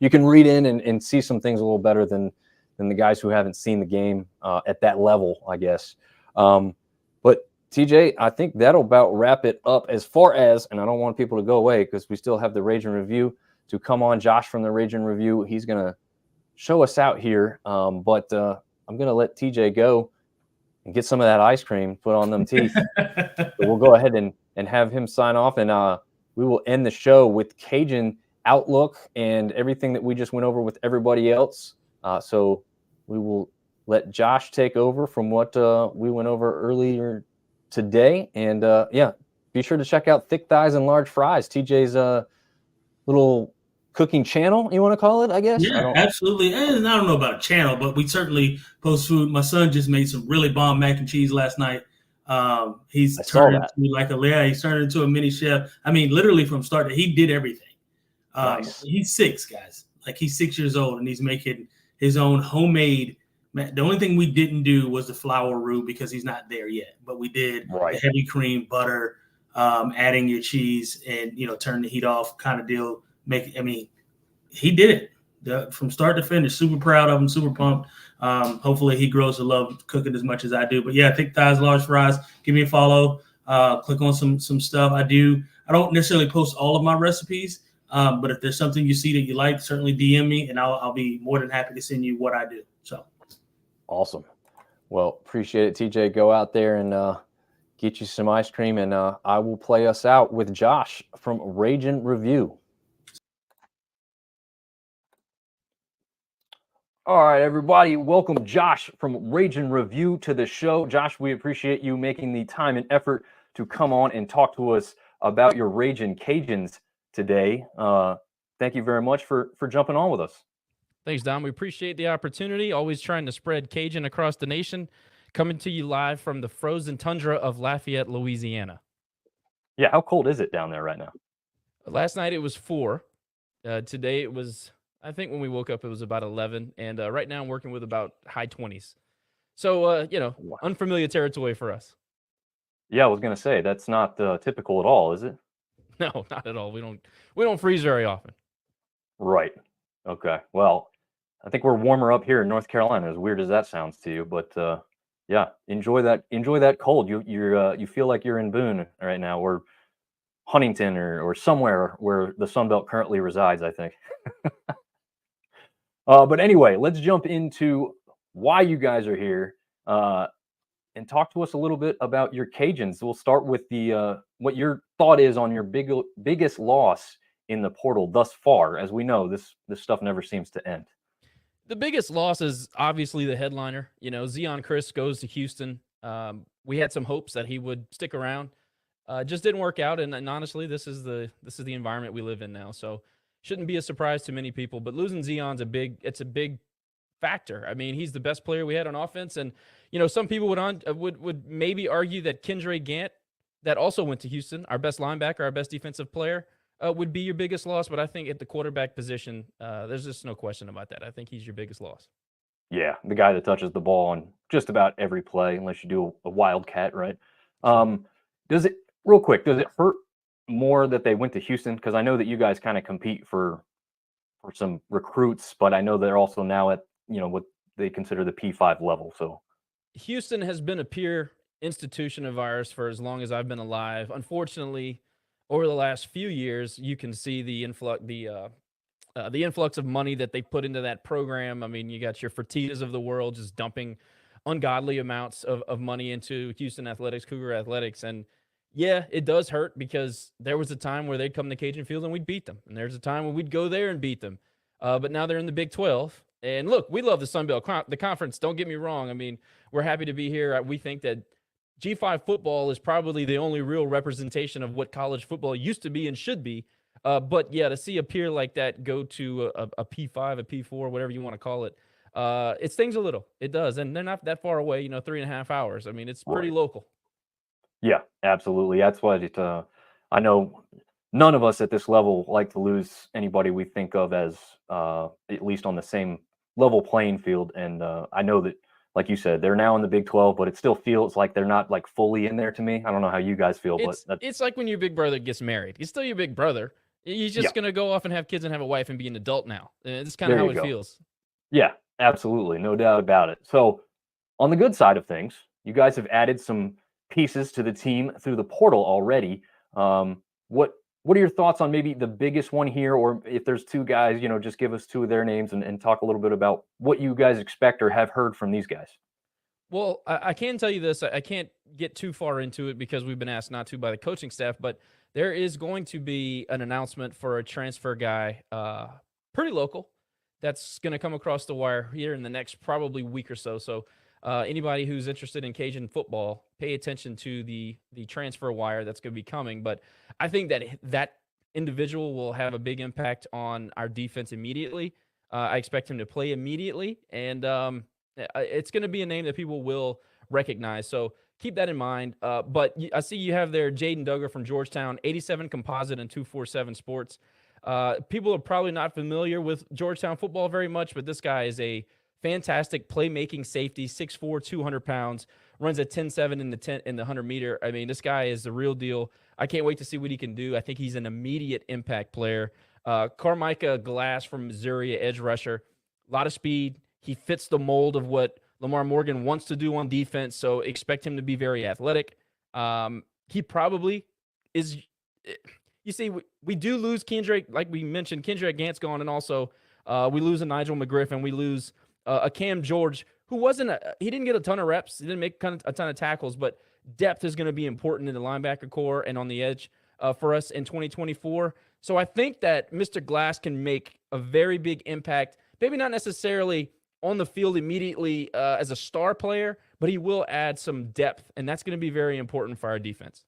can read in and see some things a little better than the guys who haven't seen the game at that level, I guess. But TJ, I think that'll about wrap it up as far as, and I don't want people to go away because we still have the Ragin Review to come on. Josh from the Ragin Review, he's going to show us out here. But I'm going to let TJ go and get some of that ice cream put on them teeth. So we'll go ahead and have him sign off, and we will end the show with Cajun outlook and everything that we just went over with everybody else. So we will let Josh take over from what we went over earlier today. And be sure to check out Thick Thighs and Large Fries, TJ's little cooking channel, you want to call it, I guess? Yeah, absolutely. And I don't know about a channel, but we certainly post food. My son just made some really bomb mac and cheese last night. He's turned into a mini chef. I mean, literally from start to he did everything. Nice. He's 6, guys. Like, he's 6 years old, and he's making his own homemade. The only thing we didn't do was the flour roux because he's not there yet. But we did the heavy cream, butter, adding your cheese, and turn the heat off kind of deal. He did it from start to finish. Super proud of him. Super pumped. Hopefully he grows to love cooking as much as I do. But yeah, Thick Thighs, Large Fries. Give me a follow. Click on some stuff. I don't necessarily post all of my recipes. But if there's something you see that you like, certainly DM me, and I'll be more than happy to send you what I do. So awesome. Well, appreciate it, TJ. Go out there and get you some ice cream, and I will play us out with Josh from Ragin Review. All right, everybody. Welcome Josh from Ragin Review to the show. Josh, we appreciate you making the time and effort to come on and talk to us about your Ragin Cajuns today. Thank you very much for jumping on with us. Thanks, Dom. We appreciate the opportunity. Always trying to spread Cajun across the nation. Coming to you live from the frozen tundra of Lafayette, Louisiana. Yeah, how cold is it down there right now? Last night it was 4. Today it was, I think when we woke up it was about 11. And right now I'm working with about high 20s. So, unfamiliar territory for us. Yeah, I was going to say, that's not typical at all, is it? No, not at all. We don't freeze very often. Right. Okay. Well, I think we're warmer up here in North Carolina, as weird as that sounds to you. But yeah, enjoy that cold. You feel like you're in Boone right now, or Huntington, or somewhere where the Sun Belt currently resides, I think. But anyway, let's jump into why you guys are here. and talk to us a little bit about your Cajuns. We'll start with the what your thought is on your biggest loss in the portal thus far. As we know, this stuff never seems to end. The biggest loss is obviously the headliner. Zion Chris goes to Houston. We had some hopes that he would stick around. Just didn't work out, and honestly, this is the environment we live in now. So shouldn't be a surprise to many people. But losing Zion's a big factor. I mean, he's the best player we had on offense, and some people would maybe argue that Kendra Gant, that also went to Houston, our best linebacker, our best defensive player, would be your biggest loss. But I think at the quarterback position, there's just no question about that. I think he's your biggest loss. Yeah, the guy that touches the ball on just about every play, unless you do a wildcat, right? Does it hurt more that they went to Houston? Because I know that you guys kind of compete for some recruits, but I know they're also now at what they consider the P5 level. So Houston has been a peer institution of ours for as long as I've been alive. Unfortunately, over the last few years, you can see the influx of money that they put into that program. I mean, you got your Fertittas of the world just dumping ungodly amounts of money into Houston athletics, Cougar athletics. And yeah, it does hurt because there was a time where they'd come to Cajun Field and we'd beat them. And there's a time when we'd go there and beat them. But now they're in the Big 12. And look, we love the Sun Belt the conference. Don't get me wrong. I mean, we're happy to be here. We think that G5 football is probably the only real representation of what college football used to be and should be. But yeah, to see a peer like that go to a P5, a P4, whatever you want to call it, it stings a little. It does. And they're not that far away, 3.5 hours. I mean, it's pretty local. Yeah, absolutely. That's why I know none of us at this level like to lose anybody we think of as at least on the same level playing field. And I know that, like you said, they're now in the Big 12, but it still feels like they're not like fully in there to me. I don't know how you guys feel, but it's like when your big brother gets married. He's still your big brother. He's just going to go off and have kids and have a wife and be an adult now. It's kind of how it feels. Yeah, absolutely. No doubt about it. So on the good side of things, you guys have added some pieces to the team through the portal already. What are your thoughts on maybe the biggest one here, or if there's two guys, just give us two of their names and talk a little bit about what you guys expect or have heard from these guys. Well, I can tell you this. I can't get too far into it because we've been asked not to by the coaching staff, but there is going to be an announcement for a transfer guy, pretty local, that's going to come across the wire here in the next probably week or so. So anybody who's interested in Cajun football, pay attention to the transfer wire that's going to be coming. But I think that individual will have a big impact on our defense immediately. I expect him to play immediately, and it's going to be a name that people will recognize. So keep that in mind. But I see you have there Jaden Duggar from Georgetown, 87 composite and 247 sports. People are probably not familiar with Georgetown football very much, but this guy is a fantastic playmaking safety, 6'4", 200 pounds, runs a 10.7 in the 100-meter. I mean, this guy is the real deal. I can't wait to see what he can do. I think he's an immediate impact player. Carmicah Glass from Missouri, edge rusher, a lot of speed. He fits the mold of what Lamar Morgan wants to do on defense, so expect him to be very athletic. He probably is – you see, we do lose Kendrick. Like we mentioned, Kendrick Gant's gone, and also we lose a Nigel McGriffin. We lose a Cam George, who he didn't get a ton of reps. He didn't make a ton of tackles, but depth is going to be important in the linebacker core and on the edge for us in 2024. So I think that Mr. Glass can make a very big impact, maybe not necessarily on the field immediately as a star player, but he will add some depth, and that's going to be very important for our defense.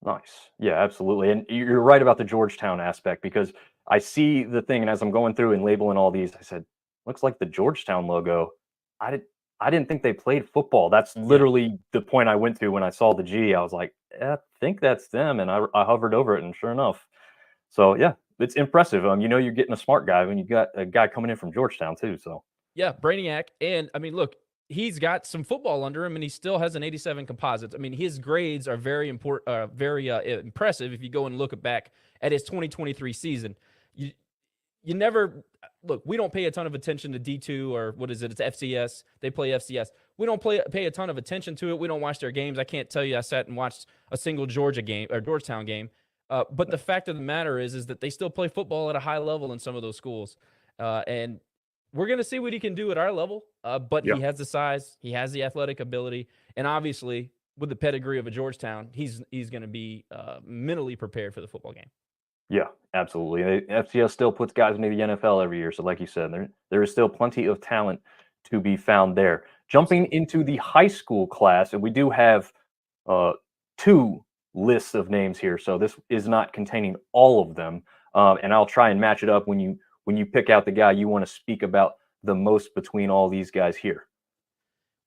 Nice. Yeah, absolutely. And you're right about the Georgetown aspect, because I see the thing, and as I'm going through and labeling all these, I said, looks like the Georgetown logo. I didn't think they played football. That's literally the point I went to when I saw the G. I was like, I think that's them. And I hovered over it, and sure enough. So, yeah, it's impressive. You're getting a smart guy when you got a guy coming in from Georgetown, too. So, yeah, Brainiac. And, I mean, look, he's got some football under him, and he still has an 87 composite. I mean, his grades are very important, very impressive if you go and look back at his 2023 season. You never look. We don't pay a ton of attention to D2 or what is it? It's FCS. They play FCS. We don't pay a ton of attention to it. We don't watch their games. I can't tell you I sat and watched a single Georgetown game. But the fact of the matter is that they still play football at a high level in some of those schools. And we're going to see what he can do at our level. But he has the size, he has the athletic ability, and obviously with the pedigree of a Georgetown, he's going to be mentally prepared for the football game. Yeah, absolutely. FCS still puts guys into the NFL every year. So like you said, there is still plenty of talent to be found there. Jumping into the high school class, and we do have 2 lists of names here. So this is not containing all of them. And I'll try and match it up when you pick out the guy you want to speak about the most between all these guys here.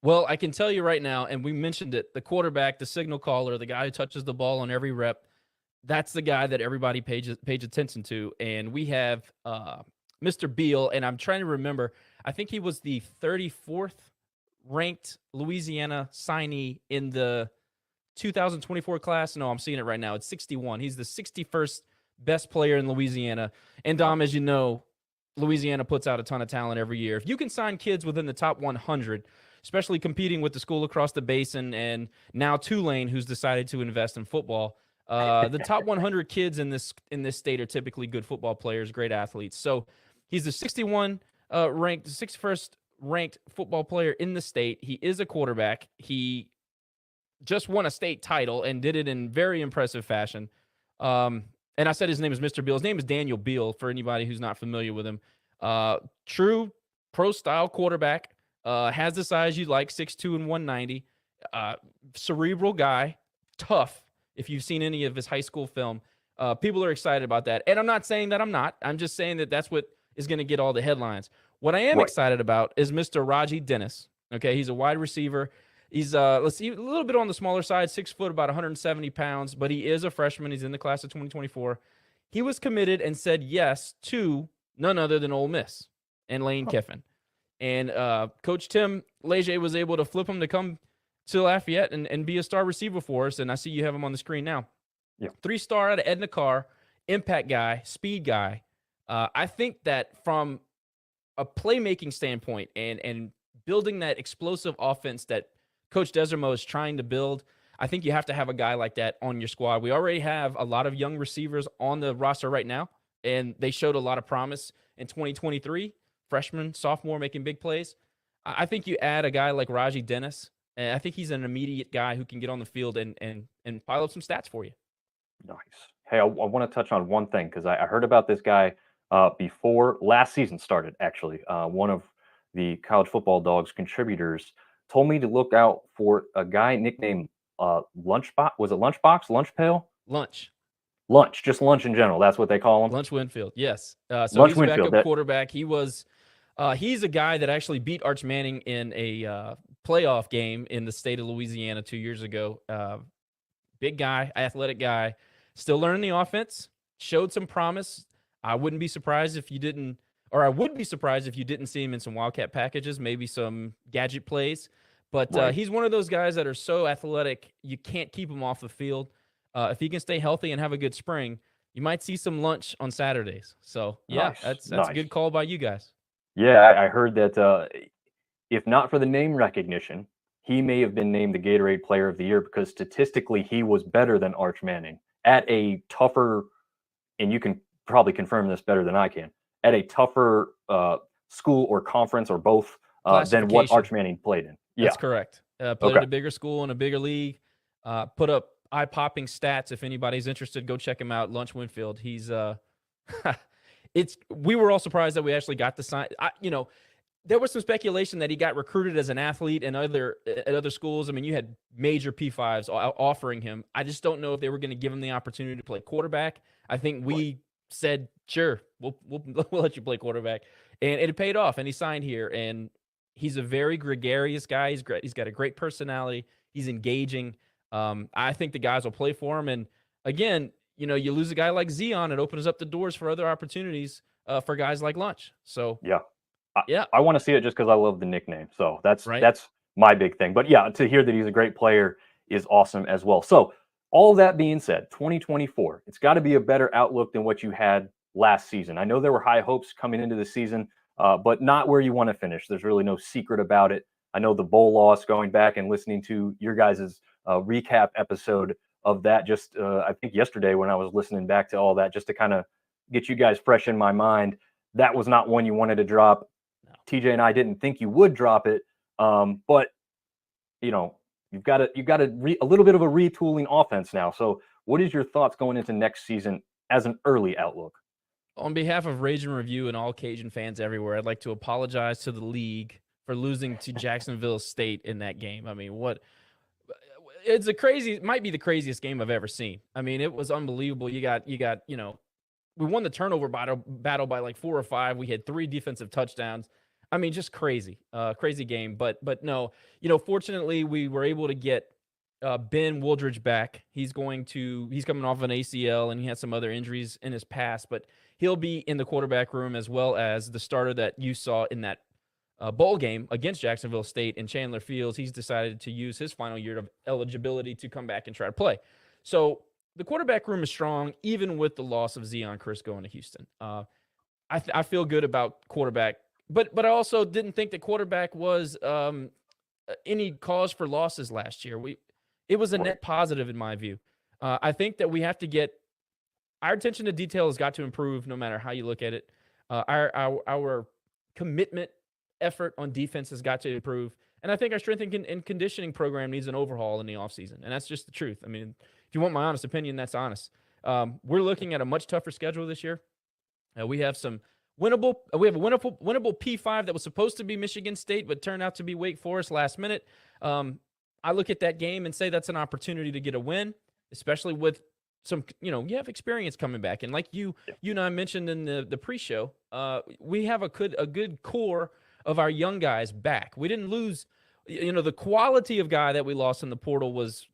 Well, I can tell you right now, and we mentioned it, the quarterback, the signal caller, the guy who touches the ball on every rep, that's the guy that everybody pays attention to. And we have Mr. Beal, and I'm trying to remember, I think he was the 34th ranked Louisiana signee in the 2024 class. No, I'm seeing it right now. It's 61. He's the 61st best player in Louisiana. And Dom, as you know, Louisiana puts out a ton of talent every year. If you can sign kids within the top 100, especially competing with the school across the basin and now Tulane, who's decided to invest in football, the top 100 kids in this state are typically good football players, great athletes. So he's the 61st ranked football player in the state. He is a quarterback. He just won a state title and did it in very impressive fashion. And I said his name is Mr. Beal. His name is Daniel Beal, for anybody who's not familiar with him. True pro-style quarterback. Has the size you'd like, 6'2" and 190. Cerebral guy, tough. If you've seen any of his high school film, people are excited about that. And I'm not saying that I'm not. I'm just saying that that's what is going to get all the headlines. What I am excited about is Mr. Ragin Dennis. Okay, he's a wide receiver. He's let's see, a little bit on the smaller side, 6 foot, about 170 pounds, but he is a freshman. He's in the class of 2024. He was committed and said yes to none other than Ole Miss and Lane Kiffin. And Coach Tim Leger was able to flip him to come to Lafayette and be a star receiver for us. And I see you have him on the screen now. Yeah. 3-star out of Edna Carr, impact guy, speed guy. I think that from a playmaking standpoint and building that explosive offense that Coach Desermo is trying to build, I think you have to have a guy like that on your squad. We already have a lot of young receivers on the roster right now, and they showed a lot of promise in 2023. Freshman, sophomore, making big plays. I think you add a guy like Ragin Dennis, and I think he's an immediate guy who can get on the field and pile up some stats for you. Nice. Hey, I want to touch on one thing because I heard about this guy before last season started, actually. One of the College Football Dogs contributors told me to look out for a guy nicknamed Lunchbox. Was it Lunchbox? Lunch Pail? Lunch, just lunch in general. That's what they call him. Lunch Winfield, yes. So Lunch he's a Winfield, backup quarterback. He was, he's a guy that actually beat Arch Manning in a playoff game in the state of Louisiana 2 years ago. Big guy, athletic guy, still learning the offense. Showed some promise. I wouldn't be surprised if you didn't, or I would be surprised if you didn't see him in some Wildcat packages, maybe some gadget plays. But he's one of those guys that are so athletic, you can't keep him off the field. If he can stay healthy and have a good spring, you might see some lunch on Saturdays. So, yeah, that's a good call by you guys. Yeah, I heard that if not for the name recognition, he may have been named the Gatorade Player of the Year because statistically he was better than Arch Manning at a tougher, and you can probably confirm this better than I can, at a tougher school or conference or both than what Arch Manning played in. Yeah, that's correct. Played at a bigger school in a bigger league, put up eye-popping stats. If anybody's interested, go check him out. Lunch Winfield. He's we were all surprised that we actually got the sign. There was some speculation that he got recruited as an athlete at other schools. I mean, you had major P5s offering him. I just don't know if they were going to give him the opportunity to play quarterback. I think we said, sure, we'll let you play quarterback, and it paid off. And he signed here, and he's a very gregarious guy. He's got a great personality. He's engaging. I think the guys will play for him. And again, you lose a guy like Zion, it opens up the doors for other opportunities for guys like Lunch. So yeah, I want to see it just because I love the nickname. So that's my big thing. But yeah, to hear that he's a great player is awesome as well. So all that being said, 2024, it's got to be a better outlook than what you had last season. I know there were high hopes coming into the season, but not where you want to finish. There's really no secret about it. I know the bowl loss, going back and listening to your guys' recap episode of that just I think yesterday when I was listening back to all that, just to kind of get you guys fresh in my mind. That was not one you wanted to drop. TJ and I didn't think you would drop it, but you've got a little bit of a retooling offense now. So what is your thoughts going into next season as an early outlook? On behalf of Ragin Review and all Cajun fans everywhere, I'd like to apologize to the league for losing to Jacksonville State in that game. I mean, it might be the craziest game I've ever seen. I mean, it was unbelievable. You got, we won the turnover battle by like 4 or 5. We had 3 defensive touchdowns. I mean, just crazy game. But no, fortunately we were able to get Ben Wooldridge back. He's coming off an ACL and he had some other injuries in his past, but he'll be in the quarterback room as well as the starter that you saw in that bowl game against Jacksonville State in Chandler Fields. He's decided to use his final year of eligibility to come back and try to play. So the quarterback room is strong, even with the loss of Zeon Chris going to Houston. I feel good about quarterback, but I also didn't think that quarterback was any cause for losses last year. It was a net positive in my view. I think that we have to get our attention to detail has got to improve no matter how you look at it. Our commitment effort on defense has got to improve. And I think our strength and conditioning program needs an overhaul in the offseason. And that's just the truth. I mean, if you want my honest opinion, that's honest. We're looking at a much tougher schedule this year. We have some winnable P5 that was supposed to be Michigan State, but turned out to be Wake Forest last minute. I look at that game and say that's an opportunity to get a win, especially with some, you have experience coming back. And like you and I mentioned in the pre-show, we have a good core of our young guys back. We didn't lose, the quality of guy that we lost in the portal was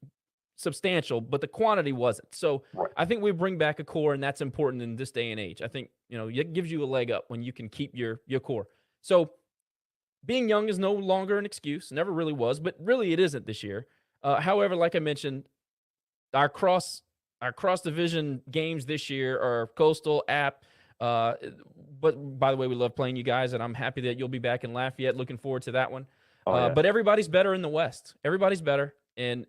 substantial, but the quantity wasn't. So I think we bring back a core, and that's important in this day and age. I think, it gives you a leg up when you can keep your core. So being young is no longer an excuse. Never really was, but really it isn't this year. However, like I mentioned, our cross division games this year are Coastal, App. But by the way, we love playing you guys, and I'm happy that you'll be back in Lafayette. Looking forward to that one. But everybody's better in the West. Everybody's better, and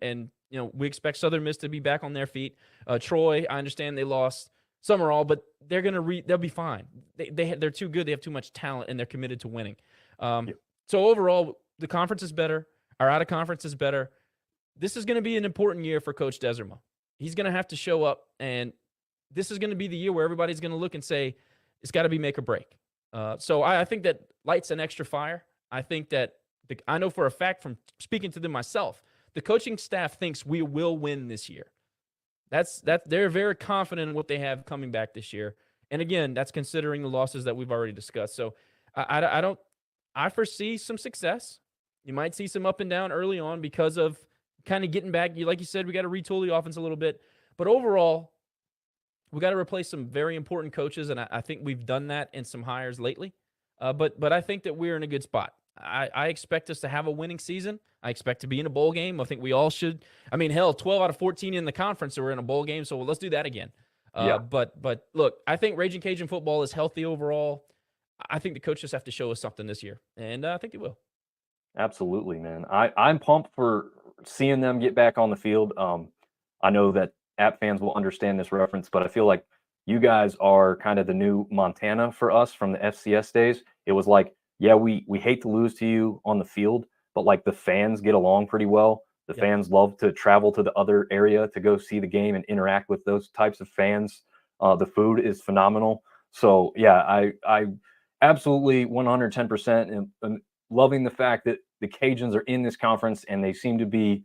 we expect Southern Miss to be back on their feet. Troy, I understand they lost Summerall, but they'll be fine. They're too good. They have too much talent, and they're committed to winning. So overall, the conference is better. Our out of conference is better. This is going to be an important year for Coach Deserma. He's going to have to show up, and this is going to be the year where everybody's going to look and say, it's got to be make or break. So I think that lights an extra fire. I think that I know for a fact from speaking to them myself, the coaching staff thinks we will win this year. They're very confident in what they have coming back this year. And again, that's considering the losses that we've already discussed. So I foresee some success. You might see some up and down early on because of kind of getting back. Like you said, we got to retool the offense a little bit. But overall, we got to replace some very important coaches, and I think we've done that in some hires lately. But I think that we're in a good spot. I expect us to have a winning season. I expect to be in a bowl game. I think we all should. I mean, hell, 12 out of 14 in the conference are in a bowl game, so let's do that again. But look, I think Ragin' Cajun football is healthy overall. I think the coaches have to show us something this year, and I think they will. Absolutely, man. I'm pumped for seeing them get back on the field. I know that App fans will understand this reference, but I feel like you guys are kind of the new Montana for us from the FCS days. It was like, yeah, we hate to lose to you on the field, but like the fans get along pretty well. The fans love to travel to the other area to go see the game and interact with those types of fans. The food is phenomenal. So yeah, I absolutely 110% am loving the fact that the Cajuns are in this conference and they seem to be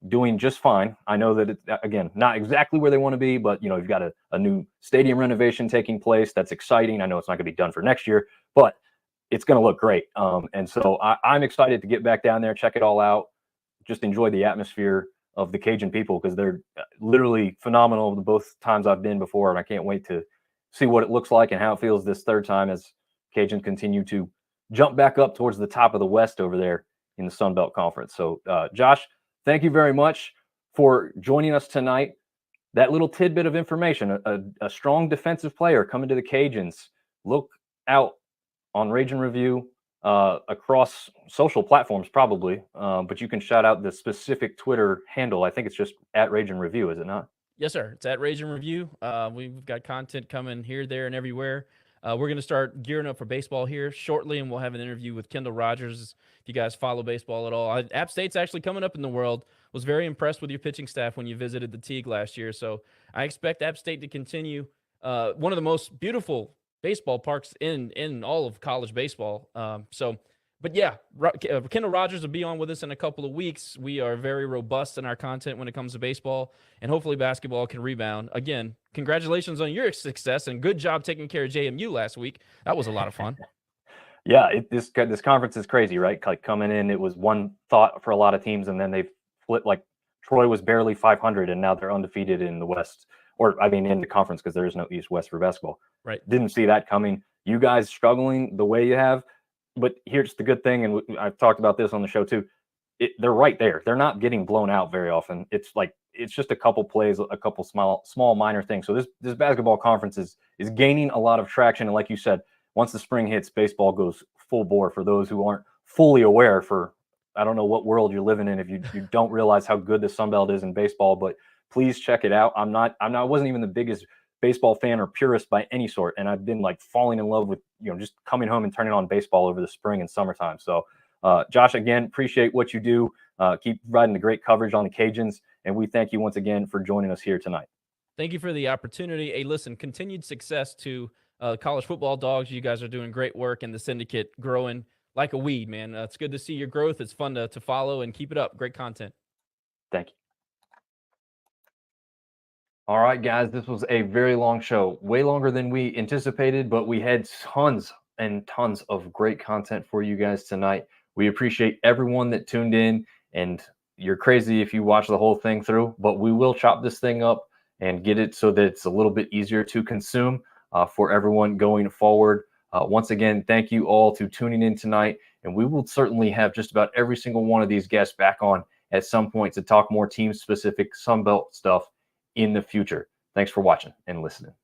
doing just fine. I know that it's, again, not exactly where they want to be, but you've got a new stadium renovation taking place. That's exciting. I know it's not going to be done for next year, but it's going to look great. And so I'm excited to get back down there, check it all out, just enjoy the atmosphere of the Cajun people, because they're literally phenomenal the both times I've been before. And I can't wait to see what it looks like and how it feels this third time as Cajuns continue to jump back up towards the top of the West over there in the Sun Belt Conference. So Josh, thank you very much for joining us tonight. That little tidbit of information, a strong defensive player coming to the Cajuns. Look out on Ragin Review across social platforms probably, but you can shout out the specific Twitter handle. I think it's just at Ragin Review, is it not? Yes, sir. It's at Ragin Review. We've got content coming here, there, and everywhere. We're going to start gearing up for baseball here shortly, and we'll have an interview with Kendall Rogers. If you guys follow baseball at all, App State's actually coming up in the world. Was very impressed with your pitching staff when you visited the Teague last year. So I expect App State to continue one of the most beautiful baseball parks in all of college baseball. But yeah, Kendall Rogers will be on with us in a couple of weeks. We are very robust in our content when it comes to baseball, and hopefully basketball can rebound. Again, congratulations on your success, and good job taking care of JMU last week. That was a lot of fun. Yeah, this conference is crazy, right? Like coming in, it was one thought for a lot of teams, and then they flipped. Like Troy was barely 500, and now they're undefeated in the West, in the conference, because there is no East-West for basketball. Right. Didn't see that coming. You guys struggling the way you have. But here's the good thing, and I've talked about this on the show too. They're right there. They're not getting blown out very often. It's just a couple plays, a couple small minor things. So this basketball conference is gaining a lot of traction. And like you said, once the spring hits, baseball goes full bore. For those who aren't fully aware, for I don't know what world you're living in if you don't realize how good the Sun Belt is in baseball. But please check it out. I wasn't even the biggest baseball fan or purist by any sort, and I've been like falling in love with just coming home and turning on baseball over the spring and summertime. So Josh, again, appreciate what you do. Keep providing the great coverage on the Cajuns, and we thank you once again for joining us here tonight. Thank you for the opportunity. Hey, listen, continued success to college football dogs. You guys are doing great work, and the syndicate growing like a weed, man. It's good to see your growth. It's fun to follow, and keep it up. Great content. Thank you. All right, guys, this was a very long show, way longer than we anticipated, but we had tons and tons of great content for you guys tonight. We appreciate everyone that tuned in, and you're crazy if you watch the whole thing through, but we will chop this thing up and get it so that it's a little bit easier to consume for everyone going forward. Once again, thank you all to tuning in tonight, and we will certainly have just about every single one of these guests back on at some point to talk more team-specific Sun Belt stuff in the future. Thanks for watching and listening.